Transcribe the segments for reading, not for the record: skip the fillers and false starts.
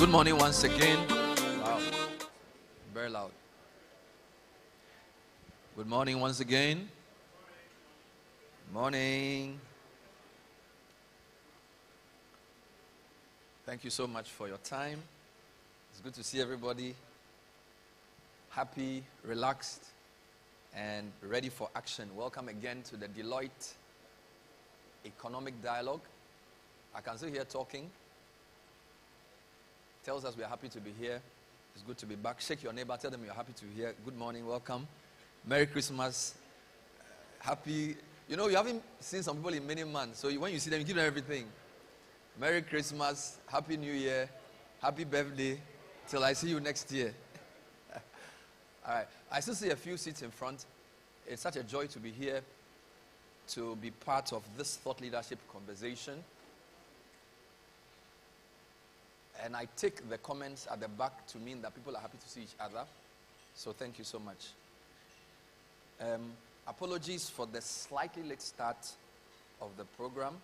Good morning once again. Wow, very loud. Good morning once again. Morning. Thank you so much for your time. It's good to see everybody happy, relaxed, and ready for action. Welcome again to the Deloitte Economic Dialogue. I can see here talking. Tells us we are happy to be here. It's good to be back. Shake your neighbor. Tell them you're happy to be here. Good morning. Welcome. Merry Christmas. Happy. You know, you haven't seen some people in many months. So when you see them, you give them everything. Merry Christmas. Happy New Year. Happy birthday. Till I see you next year. All right. I still see a few seats in front. It's such a joy to be here to be part of this thought leadership conversation. And I take the comments at the back to mean that people are happy to see each other. So thank you so much. Apologies for the slightly late start of the program.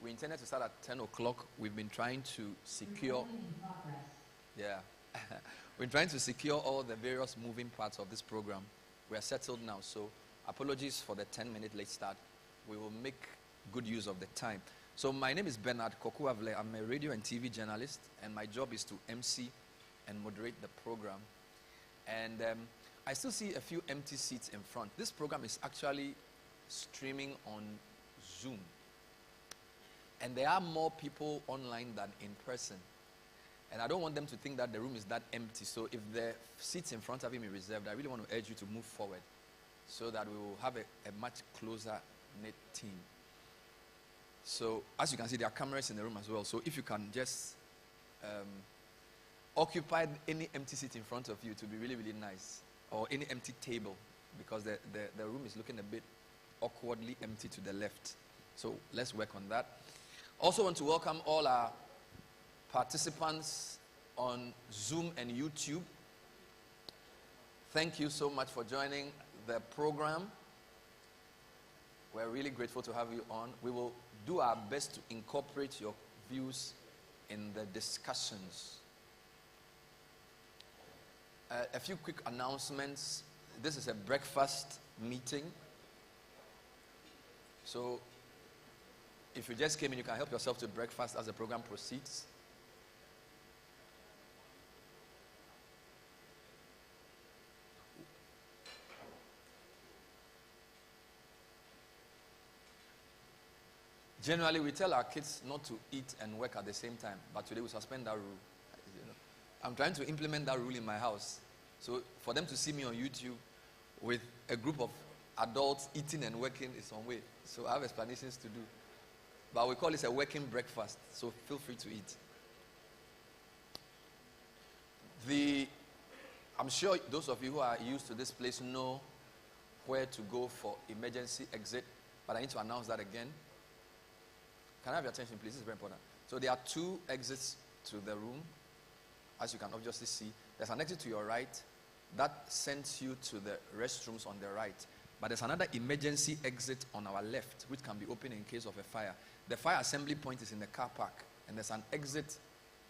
We intended to start at 10 o'clock. We've been trying to secure... Yeah. We're trying to secure all the various moving parts of this program. We are settled now. So apologies for the 10-minute late start. We will make good use of the time. So my name is Bernard Kokuavle. I'm a radio and TV journalist, and my job is to MC and moderate the program. And I still see a few empty seats in front. This program is actually streaming on Zoom. And there are more people online than in person. And I don't want them to think that the room is that empty. So if the seats in front of him are reserved, I really want to urge you to move forward so that we will have a much closer knit team. So, as you can see, there are cameras in the room as well. So, if you can just occupy any empty seat in front of you, to be really, really nice. Or any empty table, because the room is looking a bit awkwardly empty to the left. So, let's work on that. Also want to welcome all our participants on Zoom and YouTube. Thank you so much for joining the program. We're really grateful to have you on. We will do our best to incorporate your views in the discussions. A few quick announcements. This is a breakfast meeting. So, if you just came in, you can help yourself to breakfast as the program proceeds. Generally, we tell our kids not to eat and work at the same time, but today we suspend that rule. You know, I'm trying to implement that rule in my house. So for them to see me on YouTube with a group of adults eating and working is some way. So I have explanations to do. But we call this a working breakfast, so feel free to eat. I'm sure those of you who are used to this place know where to go for emergency exit, but I need to announce that again. Can I have your attention, please? This is very important. So there are two exits to the room, as you can obviously see. There's an exit to your right that sends you to the restrooms on the right. But there's another emergency exit on our left, which can be opened in case of a fire. The fire assembly point is in the car park, and there's an exit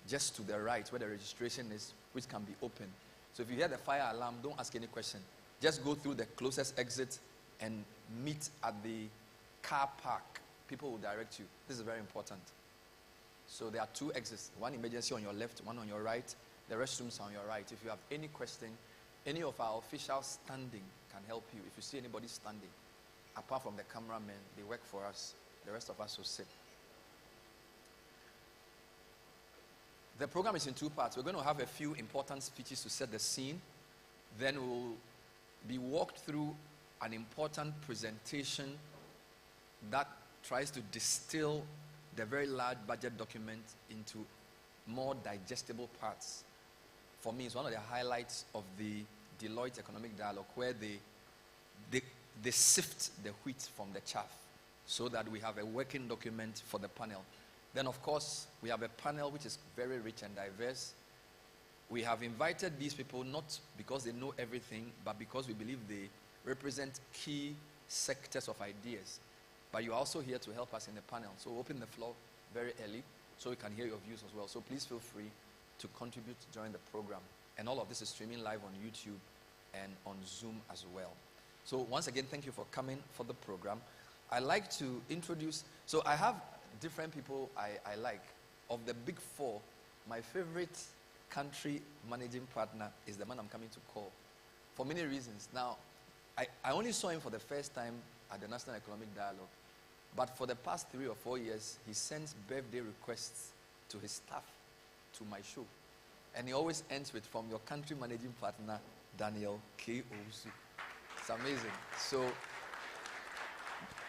just to the right where the registration is, which can be opened. So if you hear the fire alarm, don't ask any question. Just go through the closest exit and meet at the car park. People will direct you. This is very important. So there are two exits. One emergency on your left, one on your right. The restrooms are on your right. If you have any question, any of our officials standing can help you. If you see anybody standing, apart from the cameramen, they work for us. The rest of us will sit. The program is in two parts. We're going to have a few important speeches to set the scene. Then we'll be walked through an important presentation that tries to distill the very large budget document into more digestible parts. For me, it's one of the highlights of the Deloitte Economic Dialogue, where they sift the wheat from the chaff so that we have a working document for the panel. Then, of course, we have a panel which is very rich and diverse. We have invited these people not because they know everything, but because we believe they represent key sectors of ideas. But you're also here to help us in the panel. So we'll open the floor very early so we can hear your views as well. So please feel free to contribute during the program. And all of this is streaming live on YouTube and on Zoom as well. So once again, thank you for coming for the program. I like to introduce, so I have different people I like. Of the big four, my favorite country managing partner is the man I'm coming to call for many reasons. Now, I only saw him for the first time at the National Economic Dialogue, but for the past 3 or 4 years, he sends birthday requests to his staff to my show. And he always ends with, from your country managing partner, Daniel K. Owusu. It's amazing. So,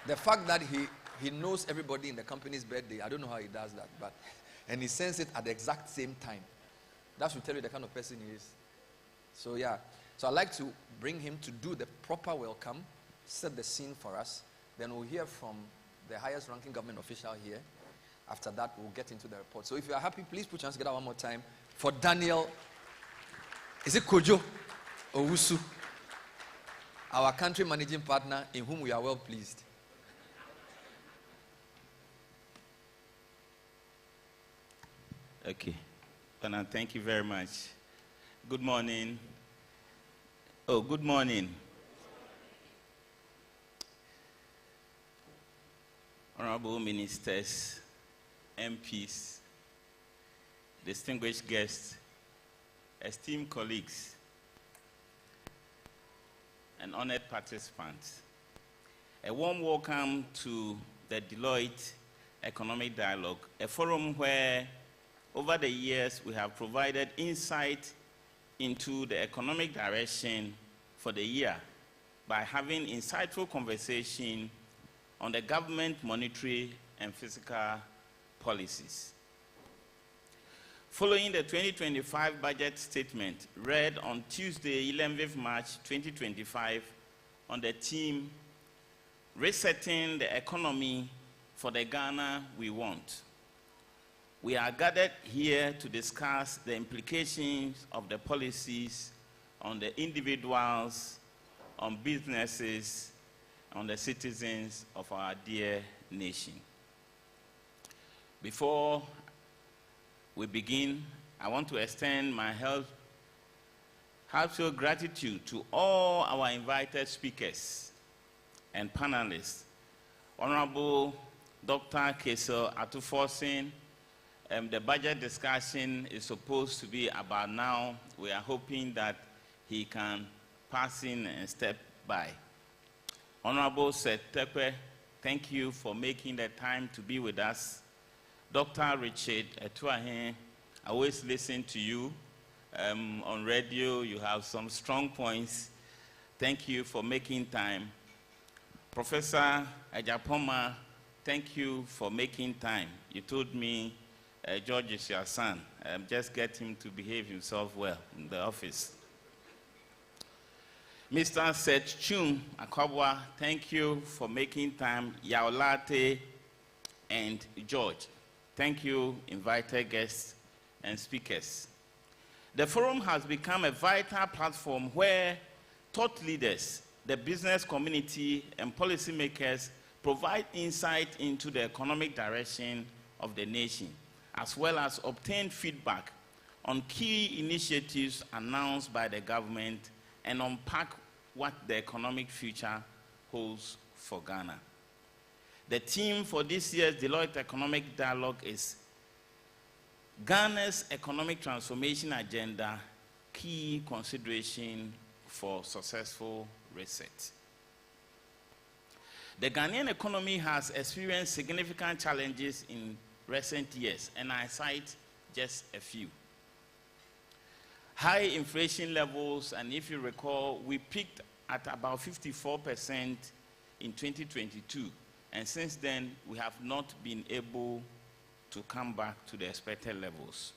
the fact that he knows everybody in the company's birthday, I don't know how he does that, but, and he sends it at the exact same time. That should tell you the kind of person he is. So, yeah. So, I'd like to bring him to do the proper welcome, set the scene for us. Then we'll hear from the highest ranking government official here. After that, we'll get into the report. So if you are happy, please put your hands together one more time for Daniel, is it Kojo Owusu, our country managing partner in whom we are well pleased. Okay. Pana, thank you very much. Good morning. Oh, good morning. Honorable ministers, MPs, distinguished guests, esteemed colleagues, and honored participants. A warm welcome to the Deloitte Economic Dialogue, a forum where over the years we have provided insight into the economic direction for the year by having insightful conversation on the government monetary and fiscal policies. Following the 2025 budget statement read on Tuesday, 11th March 2025, on the theme, Resetting the Economy for the Ghana We Want, we are gathered here to discuss the implications of the policies on the individuals, on businesses, on the citizens of our dear nation. Before we begin, I want to extend my heartfelt gratitude to all our invited speakers and panelists. Honorable Dr. Kesel Atuforsin, the budget discussion is supposed to be about now. We are hoping that he can pass in and step by. Honorable Seth Tekwe, thank you for making the time to be with us. Dr. Richard Etuahen, I always listen to you on radio. You have some strong points. Thank you for making time. Professor Ajapoma, thank you for making time. You told me George is your son. Just get him to behave himself well in the office. Mr. Seth Chum Akwabwa, thank you for making time. Yaolate and George, thank you, invited guests and speakers. The forum has become a vital platform where thought leaders, the business community, and policymakers provide insight into the economic direction of the nation, as well as obtain feedback on key initiatives announced by the government and unpack what the economic future holds for Ghana. The theme for this year's Deloitte Economic Dialogue is Ghana's Economic Transformation Agenda, Key Consideration for Successful Reset. The Ghanaian economy has experienced significant challenges in recent years, and I cite just a few. High inflation levels, and if you recall, we peaked at about 54% in 2022, and since then, we have not been able to come back to the expected levels.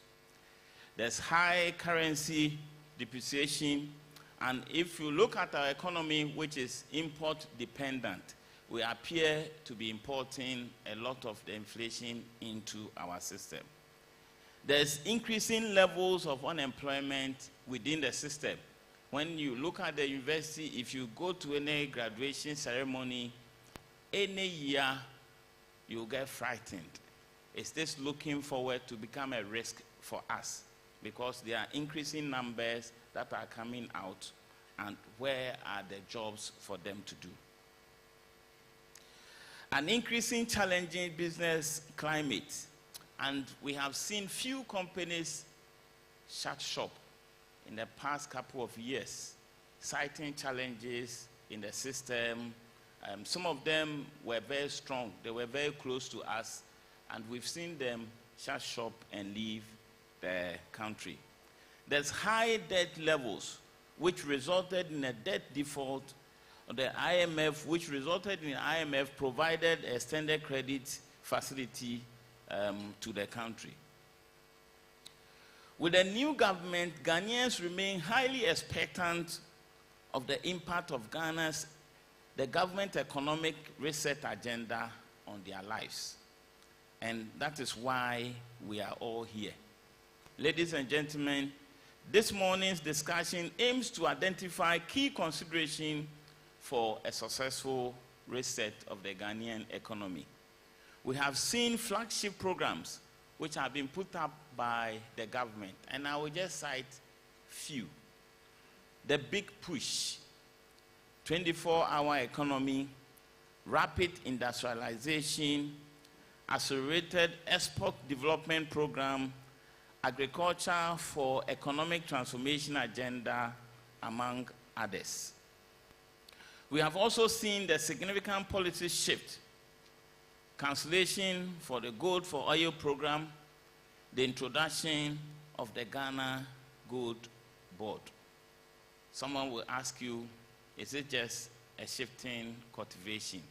There's high currency depreciation, and if you look at our economy, which is import dependent, we appear to be importing a lot of the inflation into our system. There's increasing levels of unemployment within the system. When you look at the university, if you go to any graduation ceremony, any year, you'll get frightened. Is this looking forward to become a risk for us? because there are increasing numbers that are coming out, and where are the jobs for them to do? An increasing challenging business climate, and we have seen few companies shut shop in the past couple of years, citing challenges in the system. Some of them were very strong. They were very close to us, and we've seen them shut shop and leave the country. There's high debt levels, which resulted in a debt default of the IMF, which resulted in IMF provided a extended credit facility to the country. With the new government, Ghanaians remain highly expectant of the impact of the government economic reset agenda on their lives. And that is why we are all here. Ladies and gentlemen, this morning's discussion aims to identify key considerations for a successful reset of the Ghanaian economy. We have seen flagship programs which have been put up by the government, and I will just cite few. The Big Push, 24-hour economy, rapid industrialization, accelerated export development program, agriculture for economic transformation agenda, among others. We have also seen the significant policy shift, cancellation for the Gold for Oil program, the introduction of the Ghana Gold Board. Someone will ask you, is it just a shifting cultivation,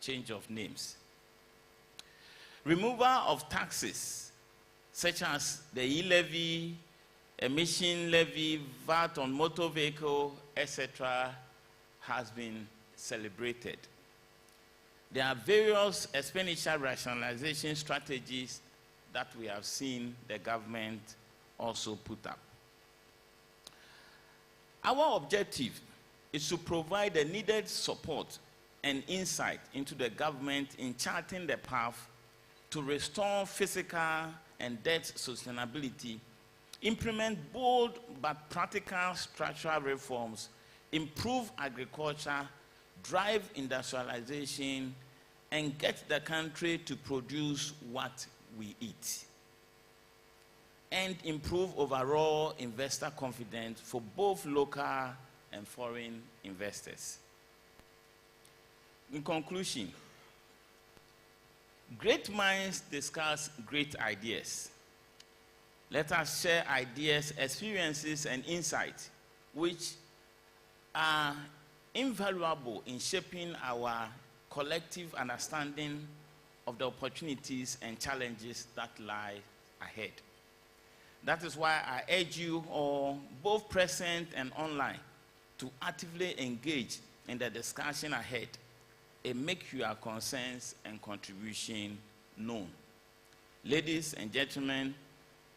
change of names? Removal of taxes, such as the e-levy, emission levy, VAT on motor vehicle, etc., has been celebrated. There are various expenditure rationalization strategies that we have seen the government also put up. Our objective is to provide the needed support and insight into the government in charting the path to restore physical and debt sustainability, implement bold but practical structural reforms, improve agriculture, drive industrialization, and get the country to produce what we eat, and improve overall investor confidence for both local and foreign investors. In conclusion, great minds discuss great ideas. Let us share ideas, experiences, and insights which are invaluable in shaping our collective understanding of the opportunities and challenges that lie ahead. That is why I urge you all, both present and online, to actively engage in the discussion ahead and make your concerns and contribution known. Ladies and gentlemen,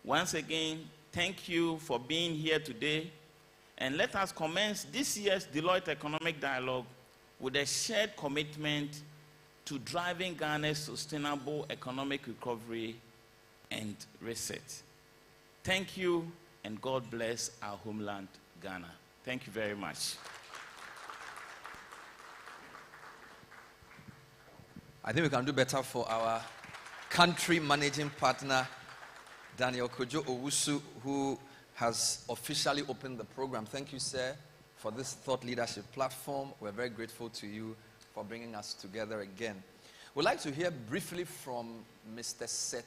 once again, thank you for being here today, and let us commence this year's Deloitte Economic Dialogue with a shared commitment to driving Ghana's sustainable economic recovery and reset. Thank you, and God bless our homeland, Ghana. Thank you very much. I think we can do better for our country managing partner, Daniel Kojo Owusu, who has officially opened the program. Thank you, sir, for this thought leadership platform. We're very grateful to you for bringing us together again. We'd like to hear briefly from Mr. Seth.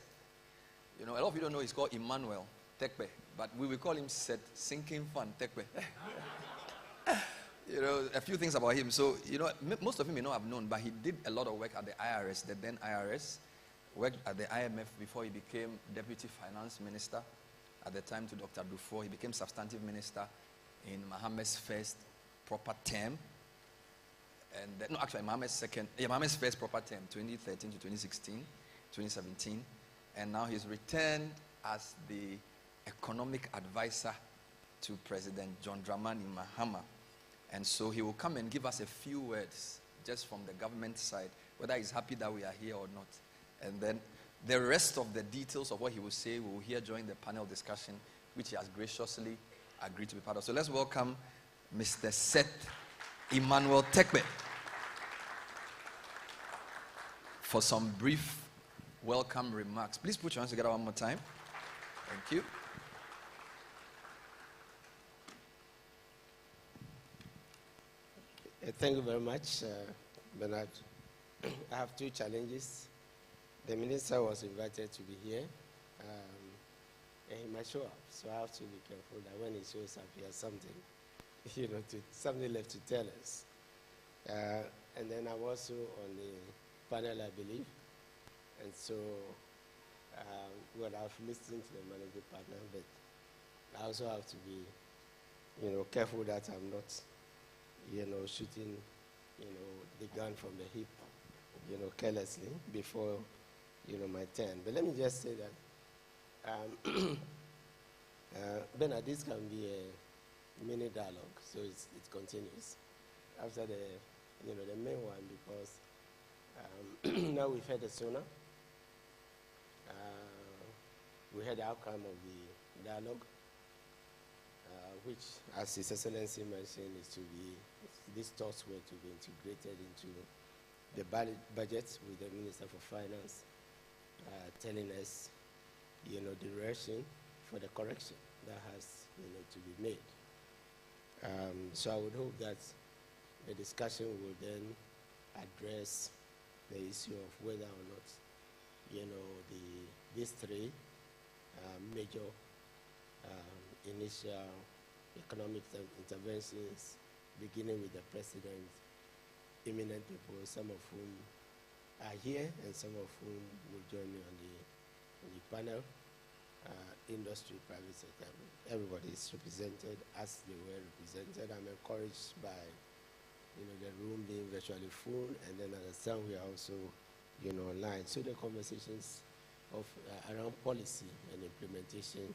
You know, a lot of you don't know he's called Emmanuel Tekpe, but we will call him Seth Sinking Fun Tekpe. You know, a few things about him. So, you know, most of you may not have known, but he did a lot of work at the IRS, the then IRS, worked at the IMF before he became Deputy Finance Minister. At the time to Dr. Dufour, he became Substantive Minister in Mohammed's first proper term. And then, no, actually, Mohammed's first proper term, 2013 to 2016, 2017. And now he's returned as the economic advisor to President John Dramani Mahama. And so he will come and give us a few words just from the government side, whether he's happy that we are here or not. And then the rest of the details of what he will say, we will hear during the panel discussion which he has graciously agreed to be part of. So let's welcome Mr. Seth Emmanuel Tekbe for some brief welcome remarks. Please put your hands together one more time. Thank you. Thank you very much, Bernard. I have two challenges. The minister was invited to be here, and he might show up, so I have to be careful that when he shows up, he has something, something left to tell us. And then I'm also on the panel, I believe, and so, I've listened to the managing partner, but I also have to be, careful that I'm not, shooting, the gun from the hip, carelessly before, my turn. But let me just say that, Bernard, this can be a mini dialogue, so it continues after the, the main one, because now we've had the SONA. We had the outcome of the dialogue, which, as His Excellency mentioned, is to be, these thoughts were to be integrated into the budget with the Minister for Finance, telling us, the direction for the correction that has, to be made. So I would hope that the discussion will then address the issue of whether or not, these three major initial economic interventions, beginning with the president, eminent people, some of whom are here and some of whom will join me on the panel, industry, private sector, everybody is represented as they were represented. I'm encouraged by, the room being virtually full, and then understand we are also, online. So the conversations of around policy and implementation,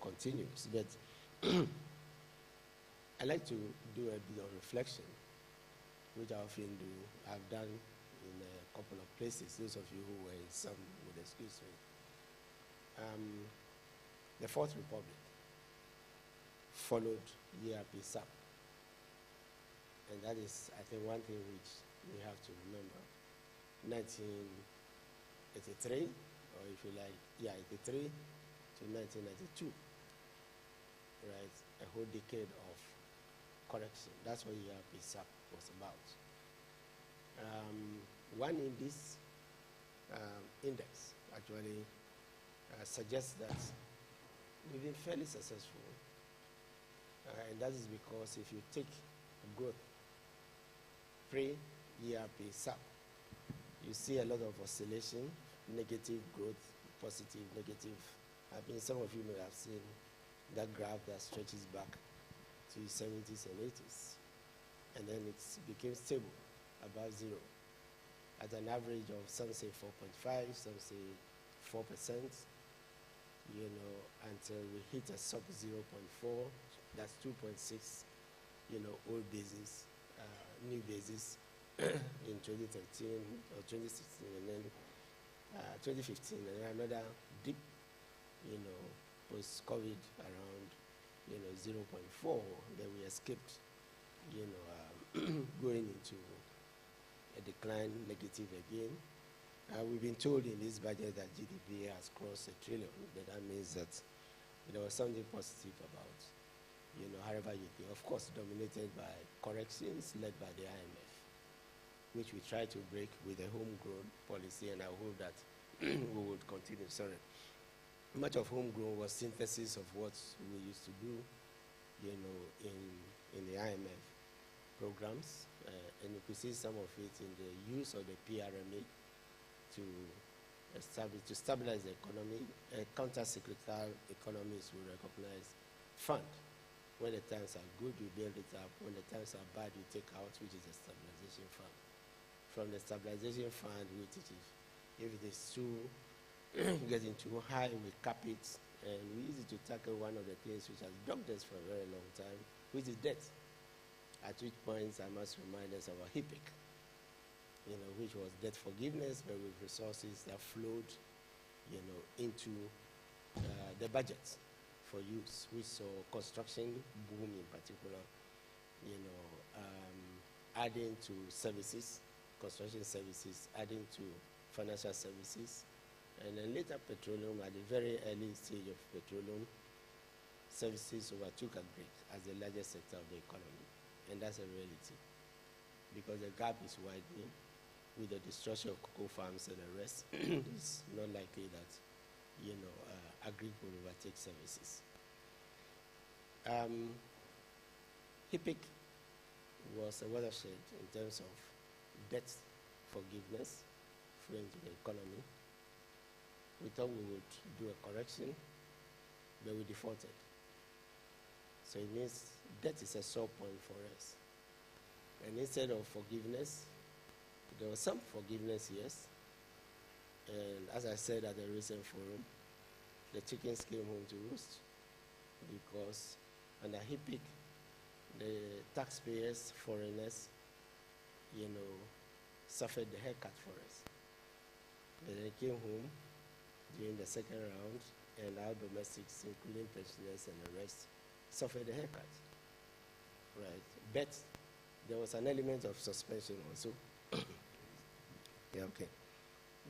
continues. But I like to do a bit of reflection, which I often do. I've done in a couple of places. Those of you who were in some would excuse me. The Fourth Republic followed ERP SAP. And that is, I think, one thing which we have to remember. 1983, or if you like, 83 to 1992, right? A whole decade of correction. That's what ERP SAP was about. One in this index actually suggests that we've been fairly successful, and that is because if you take growth pre-ERP SAP, you see a lot of oscillation, negative growth, positive, negative. I mean, some of you may have seen that graph that stretches back to the 70s and 80s, and then it became stable, about zero, at an average of some say 4.5, some say 4%, until we hit a sub 0.4, that's 2.6, old basis, new basis in 2013 or 2016, and then 2015, and then another dip, post-COVID around, 0.4, then we escaped, going into a decline, negative again. We've been told in this budget that GDP has crossed $1 trillion, but that means that there was something positive about, however you think. Of course, dominated by corrections led by the IMF, which we try to break with a homegrown policy, and I hope that we would continue. Sorry. Much of homegrown was synthesis of what we used to do, in the IMF programs, and you could see some of it in the use of the PRMA to stabilize the economy. Counter-cyclical economies will recognize fund. When the times are good, you build it up. When the times are bad, you take out, which is the stabilization fund. From the stabilization fund, we teach it. If it is too getting too high, we cap it. And we use it to tackle one of the things which has dogged us for a very long time, which is debt. At which points I must remind us of our HIPIC, which was debt forgiveness, but with resources that flowed, into the budget. for use. We saw construction boom in particular, adding to services, construction services, adding to financial services, and then later petroleum. At the very early stage of petroleum, services overtook agri as the largest sector of the economy, and that's a reality because the gap is widening with the destruction of cocoa farms and the rest. It's not likely that agri will overtake services. HIPIC was a watershed in terms of debt forgiveness flowing to the economy. We thought we would do a correction, but we defaulted. So it means debt is a sore point for us. And instead of forgiveness, there was some forgiveness, yes. And as I said at the recent forum, the chickens came home to roost because under HIPIC, the taxpayers, foreigners, suffered the haircut for us. But they came home during the second round, and our domestics, including pensioners and the rest, suffered the haircut. Right? But there was an element of suspension also. Yeah, okay.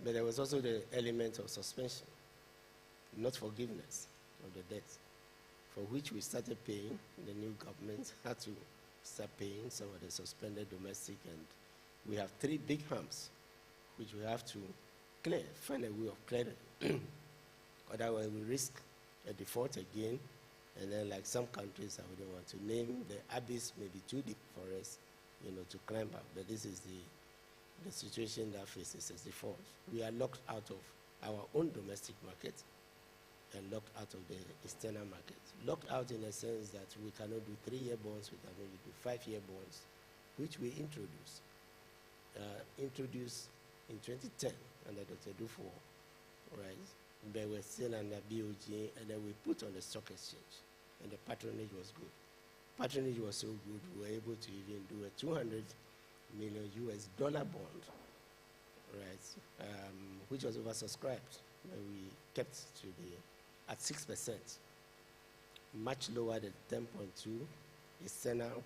But there was also the element of suspension, not forgiveness of the debt, for which we started paying. The new government had to start paying some of the suspended domestic, and we have 3 big humps which we have to clear, find a way of clearing. Otherwise, we risk a default again, and then like some countries I wouldn't want to name, the abyss may be too deep for us, to climb up. But this is the situation that faces us default. We are locked out of our own domestic market and locked out of the external market. Locked out in the sense that we cannot do 3-year bonds, we cannot do 5-year bonds, which we introduced. Introduced in 2010 under Dr. Dufour, right? But we're still under BOG, and then we put on the stock exchange, and the patronage was good. Patronage was so good, we were able to even do a $200 million bond, right? Which was oversubscribed, but we kept at 6%, much lower than 10.2 external,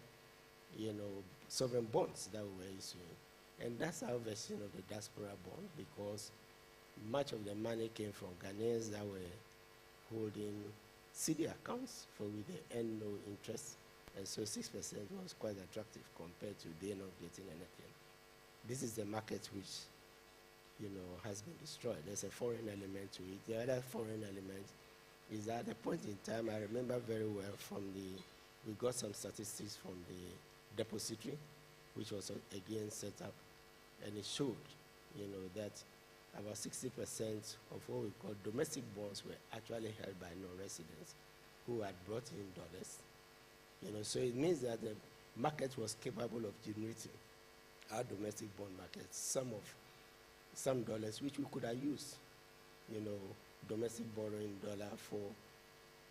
sovereign bonds that we were issuing. And that's our version of the diaspora bond, because much of the money came from Ghanaians that were holding CD accounts for which they earned no interest. And so 6% was quite attractive compared to they not getting anything. This is the market which, has been destroyed. There's a foreign element to it. The other foreign element is that at a point in time, I remember very well we got some statistics from the depository, which was again set up, and it showed, that about 60% of what we call domestic bonds were actually held by non-residents who had brought in dollars. So it means that the market was capable of generating our domestic bond market some dollars which we could have used, domestic borrowing dollar for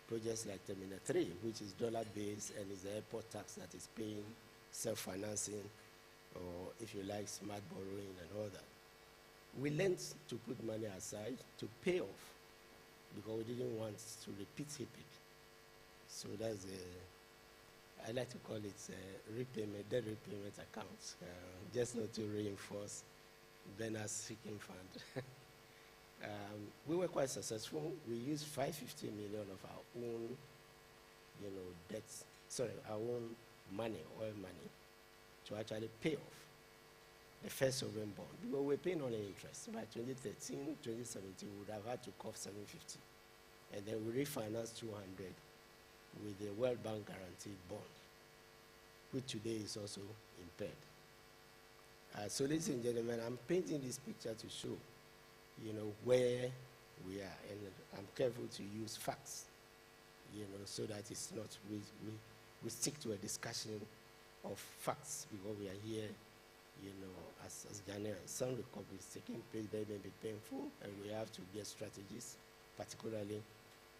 projects like Terminal 3, which is dollar-based and is the airport tax that is paying self-financing, or if you like, smart borrowing and all that. We learned to put money aside to pay off because we didn't want to repeat HIPIC. So that's I like to call it debt repayment account, just not to reinforce Bernard's seeking fund. We were quite successful. We used $550 million of our own, our own money, oil money, to actually pay off the first sovereign bond. Because we're paying only interest. By 2013, 2017, we would have had to cough 750. And then we refinanced 200 with the World Bank guaranteed bond, which today is also impaired. So ladies and gentlemen, I'm painting this picture to show, where we are. And I'm careful to use facts, so that it's not, we stick to a discussion of facts because we are here, as Ghanaians. Some recovery is taking place, they may be painful, and we have to get strategies, particularly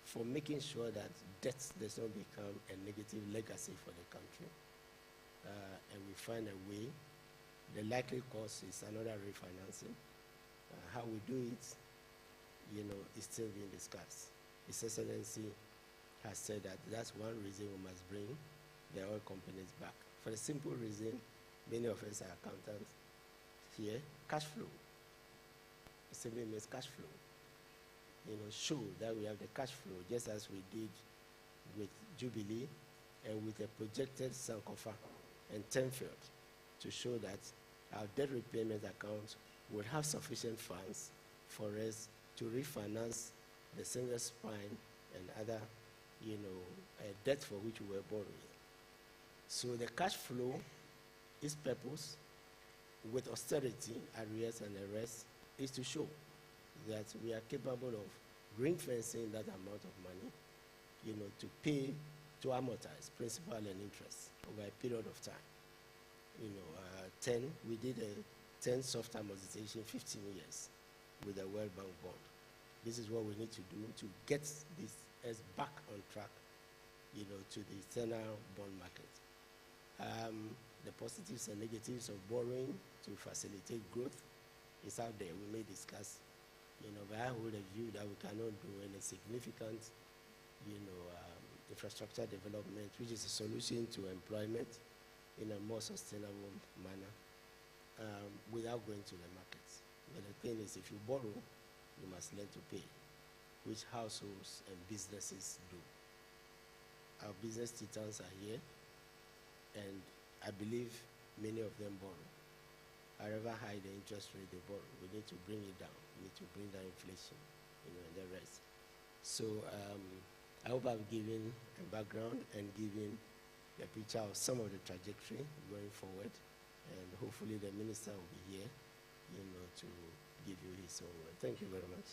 for making sure that debt does not become a negative legacy for the country. And we find a way. The likely cost is another refinancing. How we do it, is still being discussed. His Excellency has said that that's one reason we must bring the oil companies back. For the simple reason, many of us are accountants here, cash flow. It simply means cash flow. Show that we have the cash flow, just as we did with Jubilee and with the projected Sankofa and Tenfield, to show that our debt repayment account will have sufficient funds for us to refinance the single spine and other, debt for which we were borrowing. So the cash flow, its purpose, with austerity, arrears, and the rest, is to show that we are capable of ring fencing that amount of money, to pay, to amortize principal and interest over a period of time. 10, we did a 10 soft amortization, 15 years with the World Bank bond. This is what we need to do to get this as back on track, to the external bond market. The positives and negatives of borrowing to facilitate growth is out there. We may discuss, but I hold a view that we cannot do any significant, infrastructure development, which is a solution to employment in a more sustainable manner, without going to the markets. But the thing is, if you borrow, you must learn to pay, which households and businesses do. Our business titans are here, and I believe many of them borrow. However high the interest rate they borrow, we need to bring it down. We need to bring down inflation, and the rest. So I hope I've given a background and given a picture of some of the trajectory going forward, and hopefully the minister will be here, to give you his own word. Thank you very much.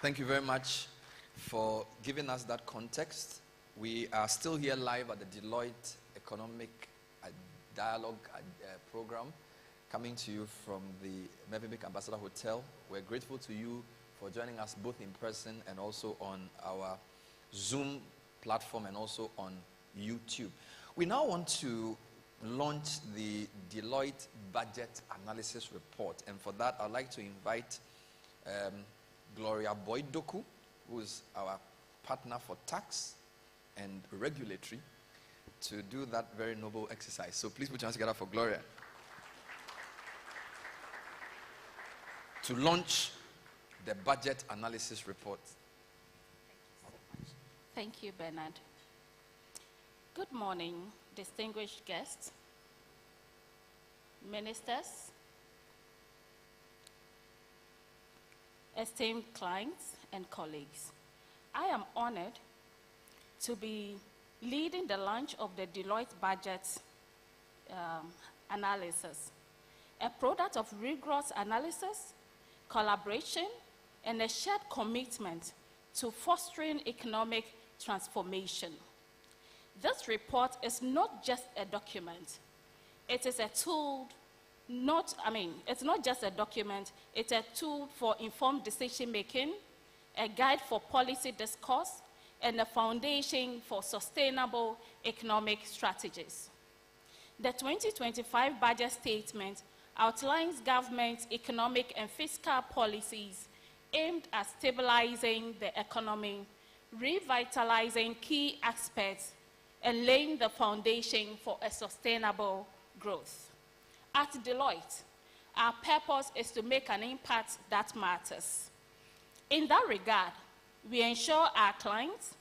Thank you very much for giving us that context. We are still here live at the Deloitte Economic Dialogue program, coming to you from the Mevimik Ambassador Hotel. We're grateful to you for joining us both in person and also on our Zoom platform and also on YouTube. We now want to launch the Deloitte Budget Analysis Report, and for that I'd like to invite Gloria Boyd-Doku, who is our partner for tax and regulatory, to do that very noble exercise. So please put your hands together for Gloria to launch the Budget Analysis Report. Thank you, Bernard. Good morning, distinguished guests, ministers, esteemed clients, and colleagues. I am honored to be leading the launch of the Deloitte Budget Analysis, a product of rigorous analysis, collaboration, and a shared commitment to fostering economic transformation. This report is not just a document. It is a tool, it's not just a document, it's a tool for informed decision-making, a guide for policy discourse, and a foundation for sustainable economic strategies. The 2025 budget statement outlines government's economic and fiscal policies aimed at stabilizing the economy, revitalizing key aspects, and laying the foundation for a sustainable growth. At Deloitte, our purpose is to make an impact that matters. In that regard, we ensure our clients,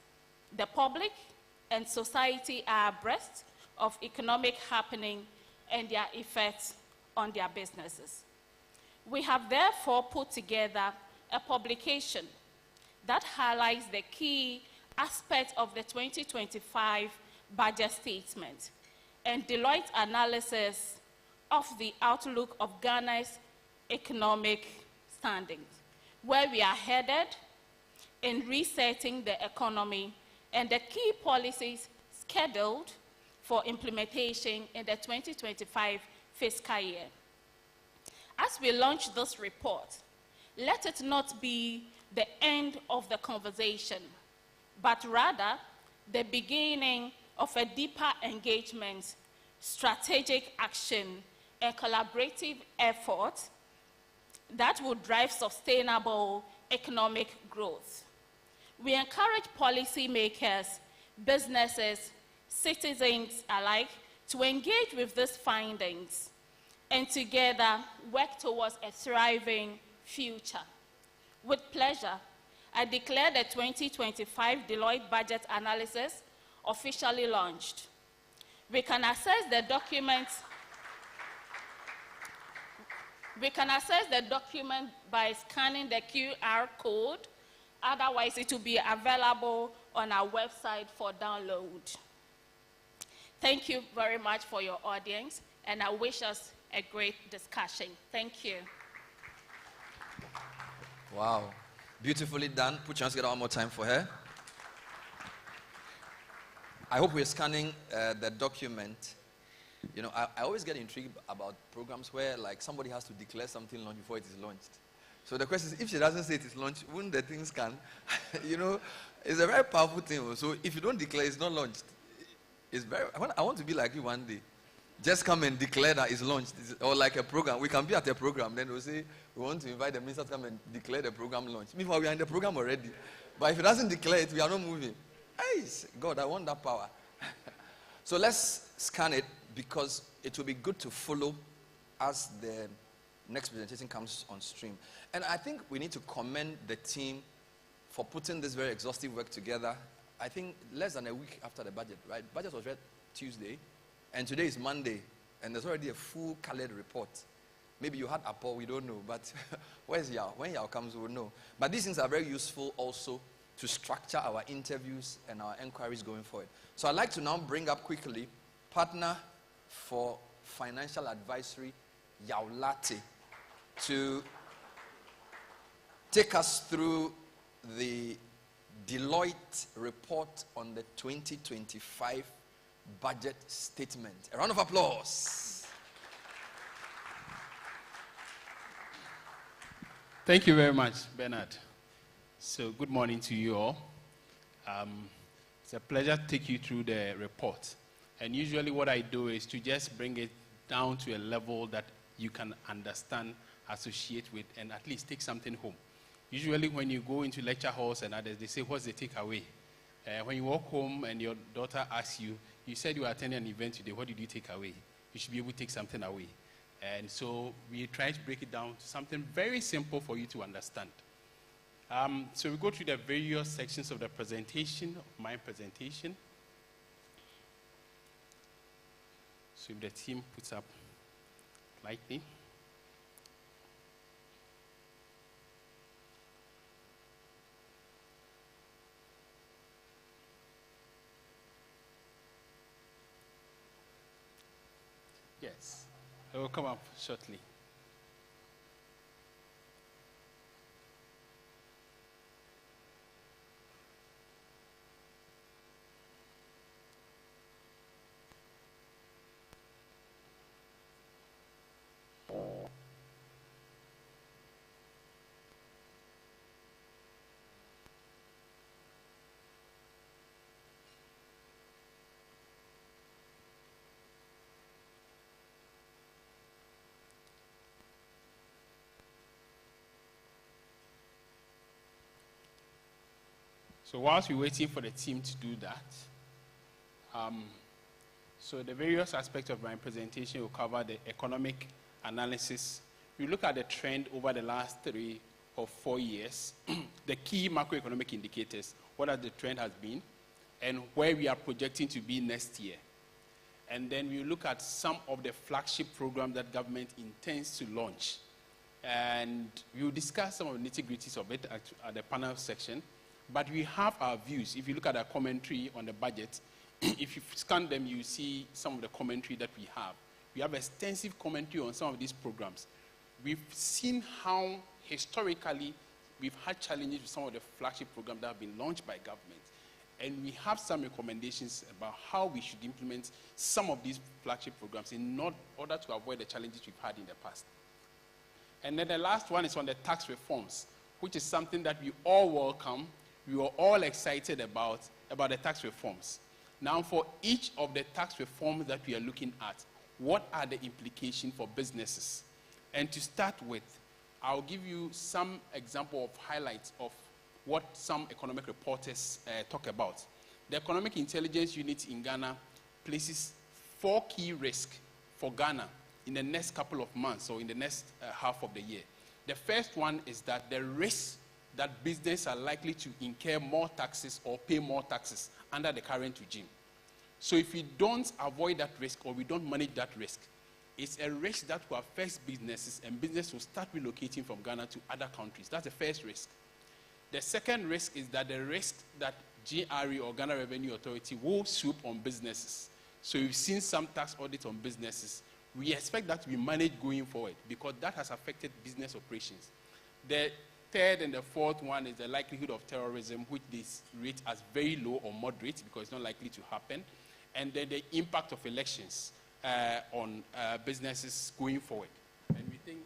the public, and society are abreast of economic happening and their effects on their businesses. We have therefore put together a publication that highlights the key aspects of the 2025 budget statement and Deloitte analysis of the outlook of Ghana's economic standings, where we are headed in resetting the economy and the key policies scheduled for implementation in the 2025 fiscal year. As we launch this report, let it not be the end of the conversation, but rather the beginning of a deeper engagement, strategic action, and collaborative effort that will drive sustainable economic growth. We encourage policymakers, businesses, citizens alike to engage with these findings and together work towards a thriving future. With pleasure, I declare the 2025 Deloitte budget analysis officially launched. We can access the document by scanning the QR code. Otherwise, it will be available on our website for download. Thank you very much for your audience, and I wish us a great discussion. Thank you. Wow. Beautifully done. Put your hands together one more time for her. I hope we're scanning the document. You know, I always get intrigued about programs where, like, somebody has to declare something launched before it is launched. So the question is, if she doesn't say it is launched, wouldn't the thing scan? You know, it's a very powerful thing. So if you don't declare it's not launched, it's very. I want to be like you one day. Just come and declare that it's launched. Or like a program. We can be at a program, then we'll say, we want to invite the minister to come and declare the program launched. Meanwhile, we are in the program already. But if it doesn't declare it, we are not moving. Hey, God, I want that power. So let's scan it, because it will be good to follow as the next presentation comes on stream. And I think we need to commend the team for putting this very exhaustive work together. I think less than a week after the budget, right? Budget was read Tuesday, and today is Monday, and there's already a full colored report. Maybe you had Apple, we don't know, but where's Yao? When Yao comes, we'll know. But these things are very useful also to structure our interviews and our inquiries going forward. So I'd like to now bring up quickly partner for financial advisory, Yao Latte, to take us through the Deloitte report on the 2025 budget statement. A round of applause. Thank you very much, Bernard. So good morning to you all. It's a pleasure to take you through the report. And usually what I do is to just bring it down to a level that you can understand, associate with, and at least take something home. Usually when you go into lecture halls and others, they say, what's the takeaway? When you walk home and your daughter asks you, you said you were attending an event today, what did you take away? You should be able to take something away. And so we try to break it down to something very simple for you to understand. So we go through the various sections of the presentation, of my presentation. So if the team puts up lightning. Yes, it will come up shortly. So whilst we're waiting for the team to do that, so the various aspects of my presentation will cover the economic analysis. We look at the trend over the last 3 or 4 years, the key macroeconomic indicators, what the trend has been, and where we are projecting to be next year. And then we look at some of the flagship programs that government intends to launch. And we will discuss some of the nitty-gritties of it at the panel section. But we have our views. If you look at our commentary on the budget, if you scan them, you see some of the commentary that we have. We have extensive commentary on some of these programs. We've seen how historically we've had challenges with some of the flagship programs that have been launched by government. And we have some recommendations about how we should implement some of these flagship programs in order to avoid the challenges we've had in the past. And then the last one is on the tax reforms, which is something that we all welcome. We were all excited about the tax reforms. Now, for each of the tax reforms that we are looking at, what are the implications for businesses? And to start with, I'll give you some example of highlights of what some economic reporters talk about. The Economic Intelligence Unit in Ghana places 4 key risks for Ghana in the next couple of months or in the next half of the year. The first one is that the risk that business are likely to incur more taxes or pay more taxes under the current regime. So if we don't avoid that risk or we don't manage that risk, it's a risk that will affect businesses, and business will start relocating from Ghana to other countries. That's the first risk. The second risk is that the risk that GRE or Ghana Revenue Authority will swoop on businesses. So we've seen some tax audits on businesses. We expect that to be managed going forward because that has affected business operations. The third and the fourth one is the likelihood of terrorism, which they rate as very low or moderate because it's not likely to happen. And then the impact of elections on businesses going forward. And we think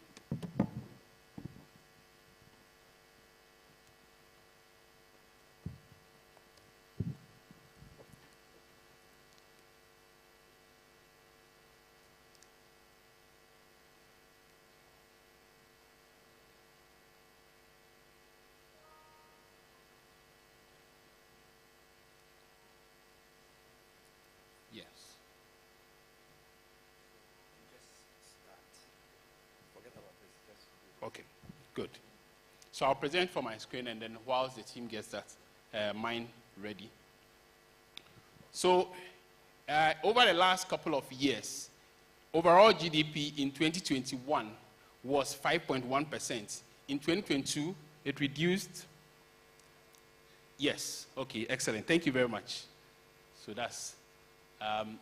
yes. Okay, good. So I'll present for my screen, and then whilst the team gets that mine ready. So over the last couple of years, overall GDP in 2021 was 5.1%. In 2022, it reduced. Yes, okay, excellent. Thank you very much. So that's,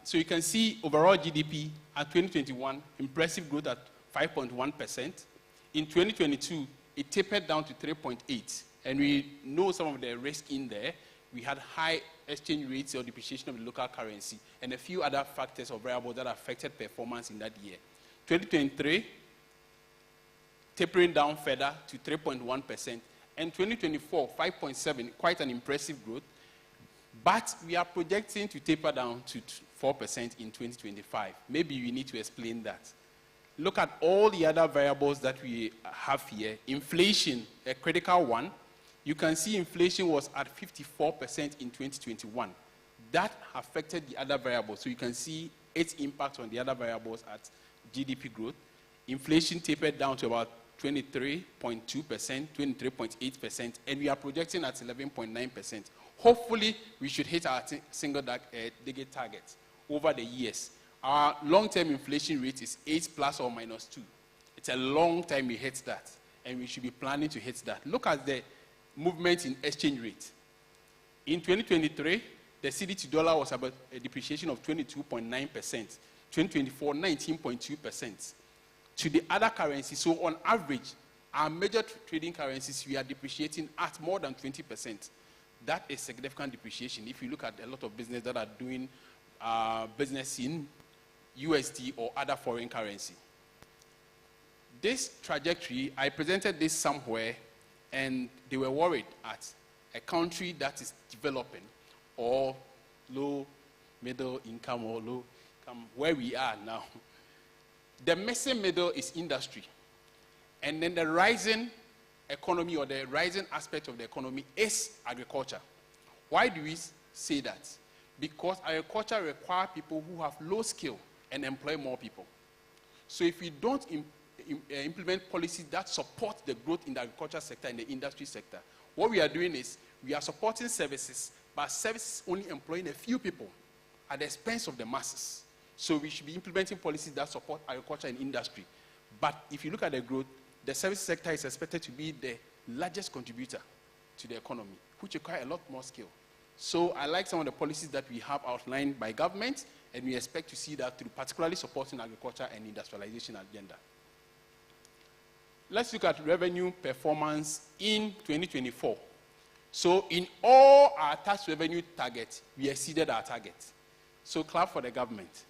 so you can see overall GDP at 2021, impressive growth at 5.1%. In 2022, it tapered down to 3.8, and we know some of the risk in there. We had high exchange rates or depreciation of the local currency, and a few other factors or variables that affected performance in that year. 2023, tapering down further to 3.1%, and 2024, 5.7, quite an impressive growth, but we are projecting to taper down to 4% in 2025. Maybe we need to explain that. Look at all the other variables that we have here. Inflation, a critical one. You can see inflation was at 54% in 2021. That affected the other variables. So you can see its impact on the other variables at GDP growth. Inflation tapered down to about 23.2%, 23.8%, and we are projecting at 11.9%. Hopefully, we should hit our single-digit target over the years. Our long-term inflation rate is 8 plus or minus 2. It's a long time we hit that, and we should be planning to hit that. Look at the movement in exchange rate. In 2023, the cedi to dollar was about a depreciation of 22.9%. 2024, 19.2%. To the other currencies, so on average, our major trading currencies, we are depreciating at more than 20%. That is significant depreciation. If you look at a lot of business that are doing business in USD or other foreign currency. This trajectory, I presented this somewhere, and they were worried at a country that is developing or low, middle income or low income, where we are now. The missing middle is industry. And then the rising economy or the rising aspect of the economy is agriculture. Why do we say that? Because agriculture requires people who have low skill and employ more people. So if we don't implement policies that support the growth in the agriculture sector and the industry sector, what we are doing is we are supporting services, but services only employing a few people at the expense of the masses. So we should be implementing policies that support agriculture and industry. But if you look at the growth, the service sector is expected to be the largest contributor to the economy, which require a lot more skill. So I like some of the policies that we have outlined by government, and we expect to see that through particularly supporting agriculture and industrialization agenda. Let's look at revenue performance in 2024. So in all our tax revenue targets, we exceeded our targets. So clap for the government.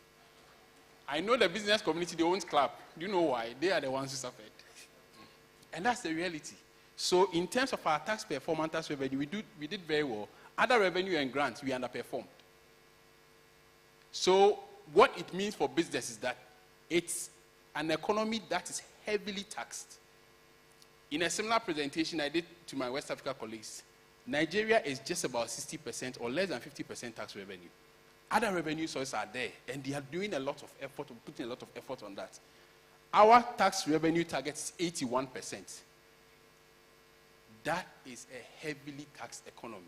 I know the business community, they won't clap. Do you know why? They are the ones who suffered. And that's the reality. So in terms of our tax performance, tax revenue, we did very well. Other revenue and grants, we underperformed. So what it means for business is that it's an economy that is heavily taxed. In a similar presentation I did to my West Africa colleagues, Nigeria is just about 60% or less than 50% tax revenue. Other revenue sources are there, and they are doing a lot of effort, putting a lot of effort on that. Our tax revenue target is 81%. That is a heavily taxed economy.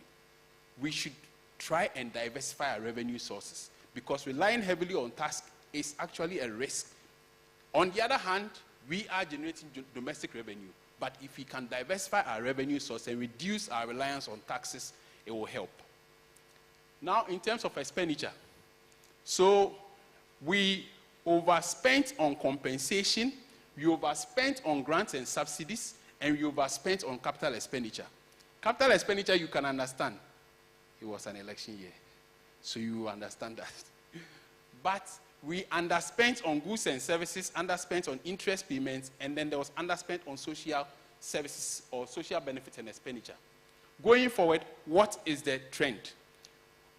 We should try and diversify our revenue sources, because relying heavily on tax is actually a risk. On the other hand, we are generating domestic revenue, but if we can diversify our revenue source and reduce our reliance on taxes, it will help. Now, in terms of expenditure, so we overspent on compensation, we overspent on grants and subsidies, and we overspent on capital expenditure. Capital expenditure, you can understand. It was an election year, so you understand that. But we underspent on goods and services, underspent on interest payments, and then there was underspent on social services or social benefits and expenditure. Going forward, what is the trend?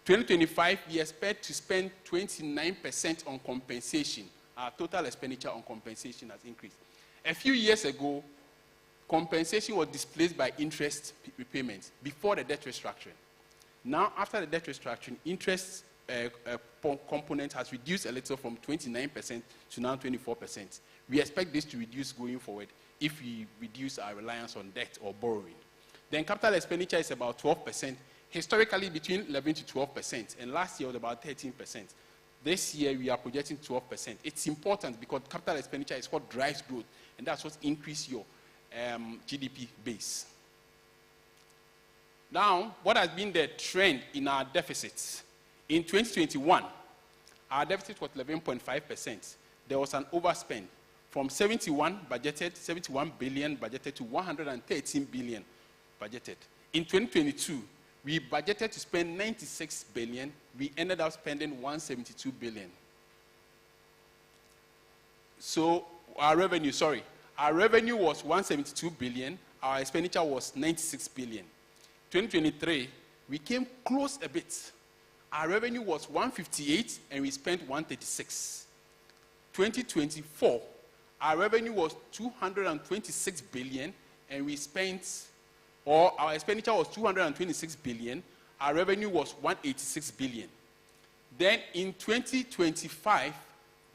2025, we expect to spend 29% on compensation. Our total expenditure on compensation has increased. A few years ago, compensation was displaced by interest repayments before the debt restructuring. Now, after the debt restructuring, interest component has reduced a little from 29% to now 24%. We expect this to reduce going forward if we reduce our reliance on debt or borrowing. Then capital expenditure is about 12%, historically between 11 to 12%, and last year was about 13%. This year we are projecting 12%. It's important because capital expenditure is what drives growth, and that's what increases your GDP base. Now, what has been the trend in our deficits? In 2021, our deficit was 11.5%. There was an overspend from 71 billion budgeted to 113 billion budgeted. In 2022, we budgeted to spend 96 billion. We ended up spending 172 billion. So our revenue was 172 billion. Our expenditure was 96 billion. 2023, we came close a bit. Our revenue was 158 and we spent 136. 2024, our revenue was 226 billion and we spent, or our expenditure was 226 billion, our revenue was 186 billion. Then in 2025,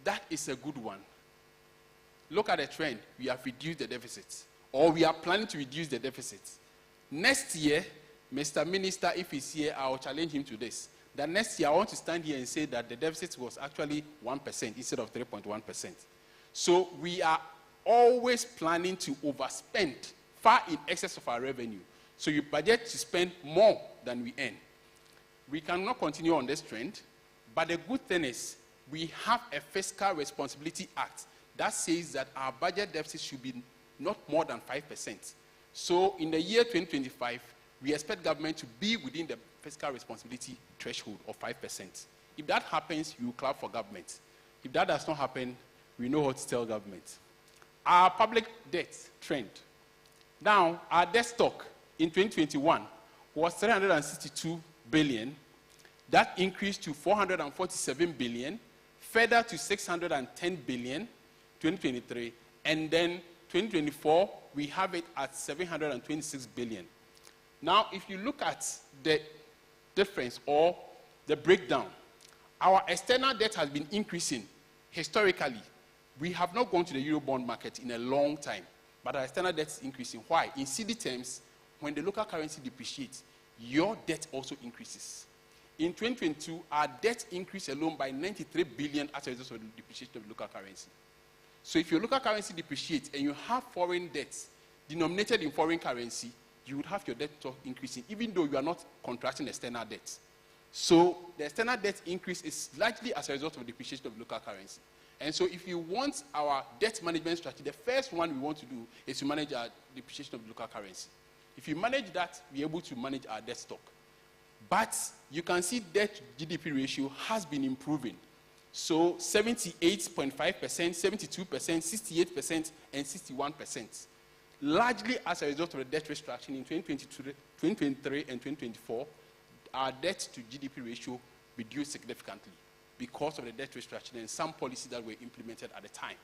that is a good one. Look at the trend. We have reduced the deficit, or we are planning to reduce the deficit. Next year, Mr. Minister, if he's here, I will challenge him to this. That next year, I want to stand here and say that the deficit was actually 1% instead of 3.1%. So we are always planning to overspend far in excess of our revenue. So you budget to spend more than we earn. We cannot continue on this trend, but the good thing is we have a Fiscal Responsibility Act that says that our budget deficit should be not more than 5%. So in the year 2025, we expect government to be within the fiscal responsibility threshold of 5%. If that happens, you clap for government. If that does not happen, we know what to tell government. Our public debt trend. Now, our debt stock in 2021 was 362 billion. That increased to 447 billion, further to 610 billion, 2023, and then 2024, we have it at 726 billion. Now, if you look at the difference or the breakdown, our external debt has been increasing historically. We have not gone to the Eurobond market in a long time, but our external debt is increasing. Why? In CD terms, when the local currency depreciates, your debt also increases. In 2022, our debt increased alone by 93 billion as a result of the depreciation of the local currency. So if your local currency depreciates and you have foreign debts denominated in foreign currency, you would have your debt increasing, even though you are not contracting external debt. So the external debt increase is largely as a result of the depreciation of local currency. And so if you want our debt management strategy, the first one we want to do is to manage our depreciation of local currency. If you manage that, we're able to manage our debt stock. But you can see debt GDP ratio has been improving. So 78.5%, 72%, 68%, and 61%. Largely as a result of the debt restructuring in 2023 and 2024, our debt to GDP ratio reduced significantly because of the debt restructuring and some policies that were implemented at the time.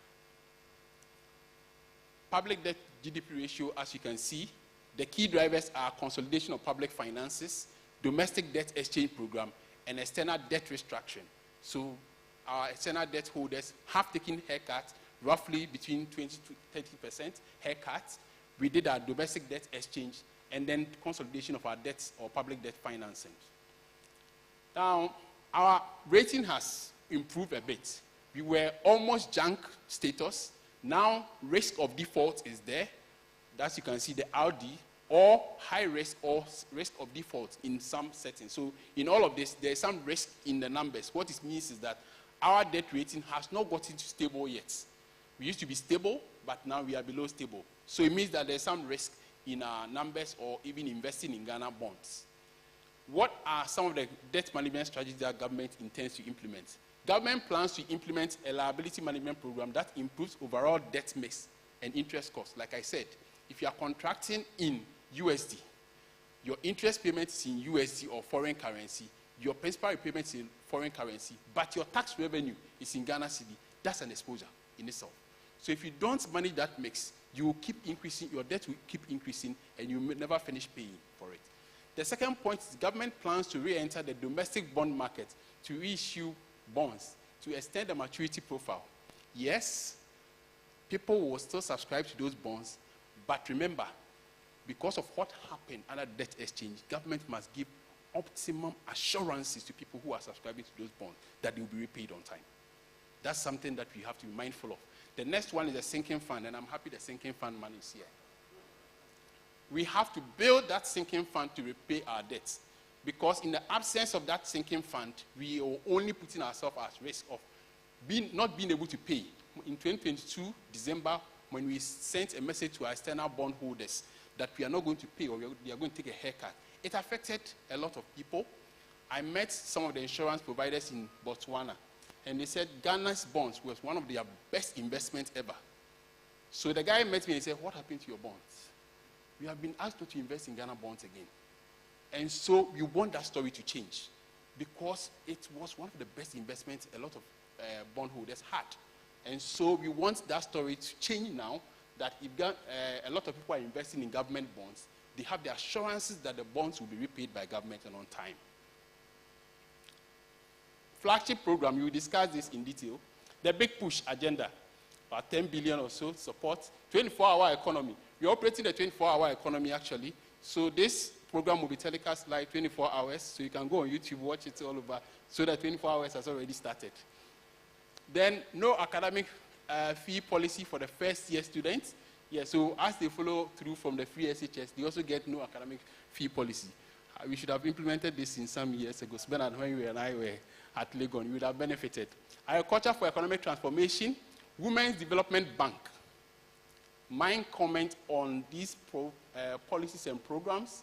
Public debt GDP ratio, as you can see, the key drivers are consolidation of public finances, domestic debt exchange program, and external debt restructuring. So our external debt holders have taken haircuts, roughly between 20 to 30% haircuts. We did our domestic debt exchange and then consolidation of our debts or public debt financing. Now, our rating has improved a bit. We were almost junk status. Now, risk of default is there. As you can see, the RD, or high risk or risk of default in some settings. So in all of this, there is some risk in the numbers. What it means is that our debt rating has not gotten to stable yet. We used to be stable, but now we are below stable. So it means that there's some risk in our numbers or even investing in Ghana bonds. What are some of the debt management strategies that government intends to implement? Government plans to implement a liability management program that improves overall debt mix and interest costs. Like I said, if you are contracting in USD, your interest payment is in USD or foreign currency, your principal repayment is in foreign currency, but your tax revenue is in Ghana cedi, that's an exposure in itself. So if you don't manage that mix, you will keep increasing, your debt will keep increasing, and you will never finish paying for it. The second point is government plans to re-enter the domestic bond market to reissue bonds to extend the maturity profile. Yes, people will still subscribe to those bonds, but remember, because of what happened under debt exchange, government must give optimum assurances to people who are subscribing to those bonds that they will be repaid on time. That's something that we have to be mindful of. The next one is the sinking fund, and I'm happy the sinking fund money is here. We have to build that sinking fund to repay our debts, because in the absence of that sinking fund, we are only putting ourselves at risk of not being able to pay. In 2022, December, when we sent a message to our external bond holders that we are not going to pay or we are going to take a haircut, it affected a lot of people. I met some of the insurance providers in Botswana, and they said Ghana's bonds was one of their best investments ever. So the guy met me and he said, "What happened to your bonds? We have been asked not to invest in Ghana bonds again." And so we want that story to change, because it was one of the best investments a lot of bondholders had. And so we want that story to change now, that if a lot of people are investing in government bonds, they have the assurances that the bonds will be repaid by government and on time. Flagship program, we will discuss this in detail. The big push agenda, about 10 billion or so, support 24-hour economy. We're operating the 24-hour economy, actually. So this program will be telecast like 24 hours, so you can go on YouTube, watch it all over, so that 24 hours has already started. Then, no academic fee policy for the first-year students. Yeah, so as they follow through from the free SHS, they also get no academic fee policy. We should have implemented this in some years ago. Bernard, when you and I were at Legon, we would have benefited. Agriculture for economic transformation, Women's Development Bank. My comment on these policies and programs.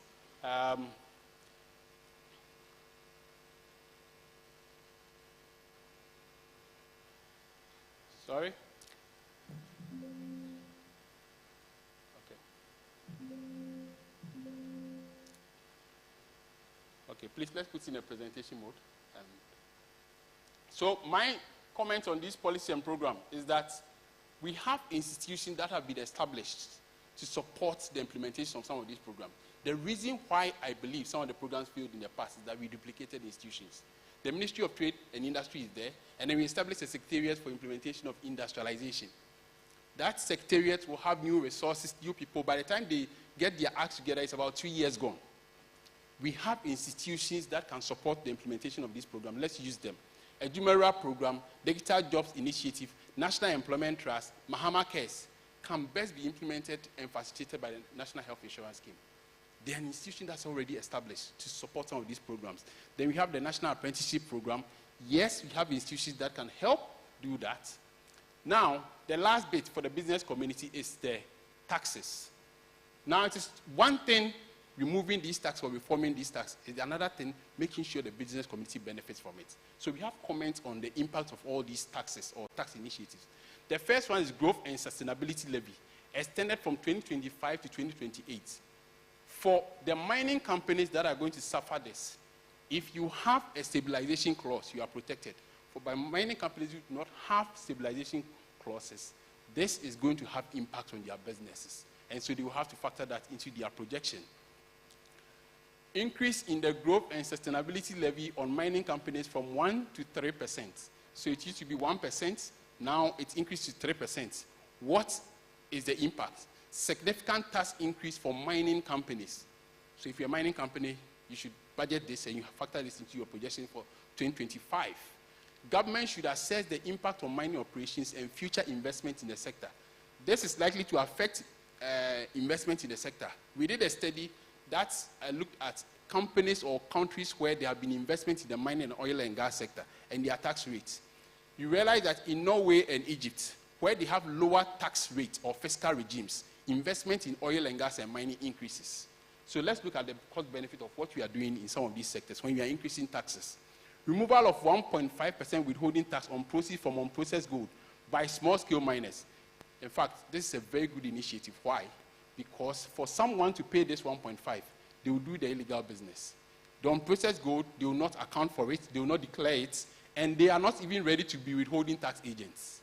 Sorry? Okay, please let's put in a presentation mode. So my comment on this policy and program is that we have institutions that have been established to support the implementation of some of these programs. The reason why I believe some of the programs failed in the past is that we duplicated institutions. The Ministry of Trade and Industry is there, and then we established a secretariat for implementation of industrialization. That secretariat will have new resources, new people. By the time they get their act together, it's about 2 years gone. We have institutions that can support the implementation of this program. Let's use them. A Jumeirah program, Digital Jobs Initiative, National Employment Trust, Mahama Cares can best be implemented and facilitated by the National Health Insurance Scheme. They are an institution that's already established to support some of these programs. Then we have the National Apprenticeship Program. Yes, we have institutions that can help do that. Now, the last bit for the business community is the taxes. Now, it is one thing removing these taxes or reforming these taxes. Is another thing making sure the business community benefits from it. So we have comments on the impact of all these taxes or tax initiatives. The first one is Growth and Sustainability Levy, extended from 2025 to 2028. For the mining companies that are going to suffer this, if you have a stabilization clause, you are protected. For by mining companies who do not have stabilization clauses, this is going to have impact on their businesses. and so they will have to factor that into their projection. Increase in the growth and sustainability levy on mining companies from 1 to 3%. So it used to be 1%, now it's increased to 3%. What is the impact? Significant tax increase for mining companies. So if you're a mining company, you should budget this and you factor this into your projection for 2025. Government should assess the impact on mining operations and future investment in the sector. This is likely to affect investment in the sector. We did a study that looked at companies or countries where there have been investment in the mining and oil and gas sector and their tax rates. You realize that in Norway and Egypt, where they have lower tax rates or fiscal regimes, investment in oil and gas and mining increases. So let's look at the cost benefit of what we are doing in some of these sectors when we are increasing taxes. Removal of 1.5% withholding tax on proceeds from unprocessed gold by small-scale miners. In fact, this is a very good initiative. Why? Because for someone to pay this 1.5, they will do the illegal business. The unprocessed gold, they will not account for it, they will not declare it, and they are not even ready to be withholding tax agents.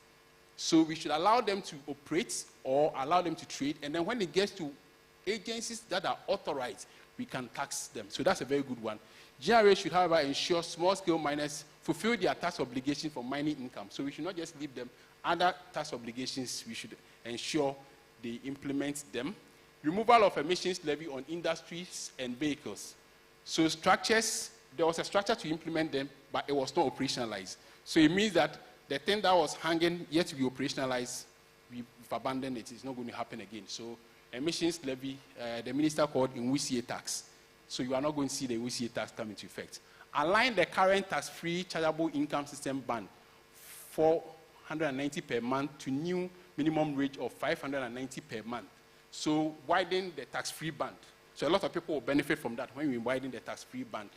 So we should allow them to operate or allow them to trade, and then when it gets to agencies that are authorized, we can tax them. So that's a very good one. GRA should, however, ensure small-scale miners fulfill their tax obligations for mining income. So we should not just leave them. Other tax obligations, we should ensure they implement them. Removal of emissions levy on industries and vehicles. So structures, there was a structure to implement them, but it was not operationalized. So it means that the thing that was hanging yet to be operationalized, we've abandoned it. It's not going to happen again. So emissions levy, the minister called Inwisie tax. So you are not going to see the Inwisie tax come into effect. Align the current tax-free chargeable income system ban, $490 per month, to new minimum rate of $590 per month. So widen the tax-free band. So a lot of people will benefit from that when we widen the tax-free band.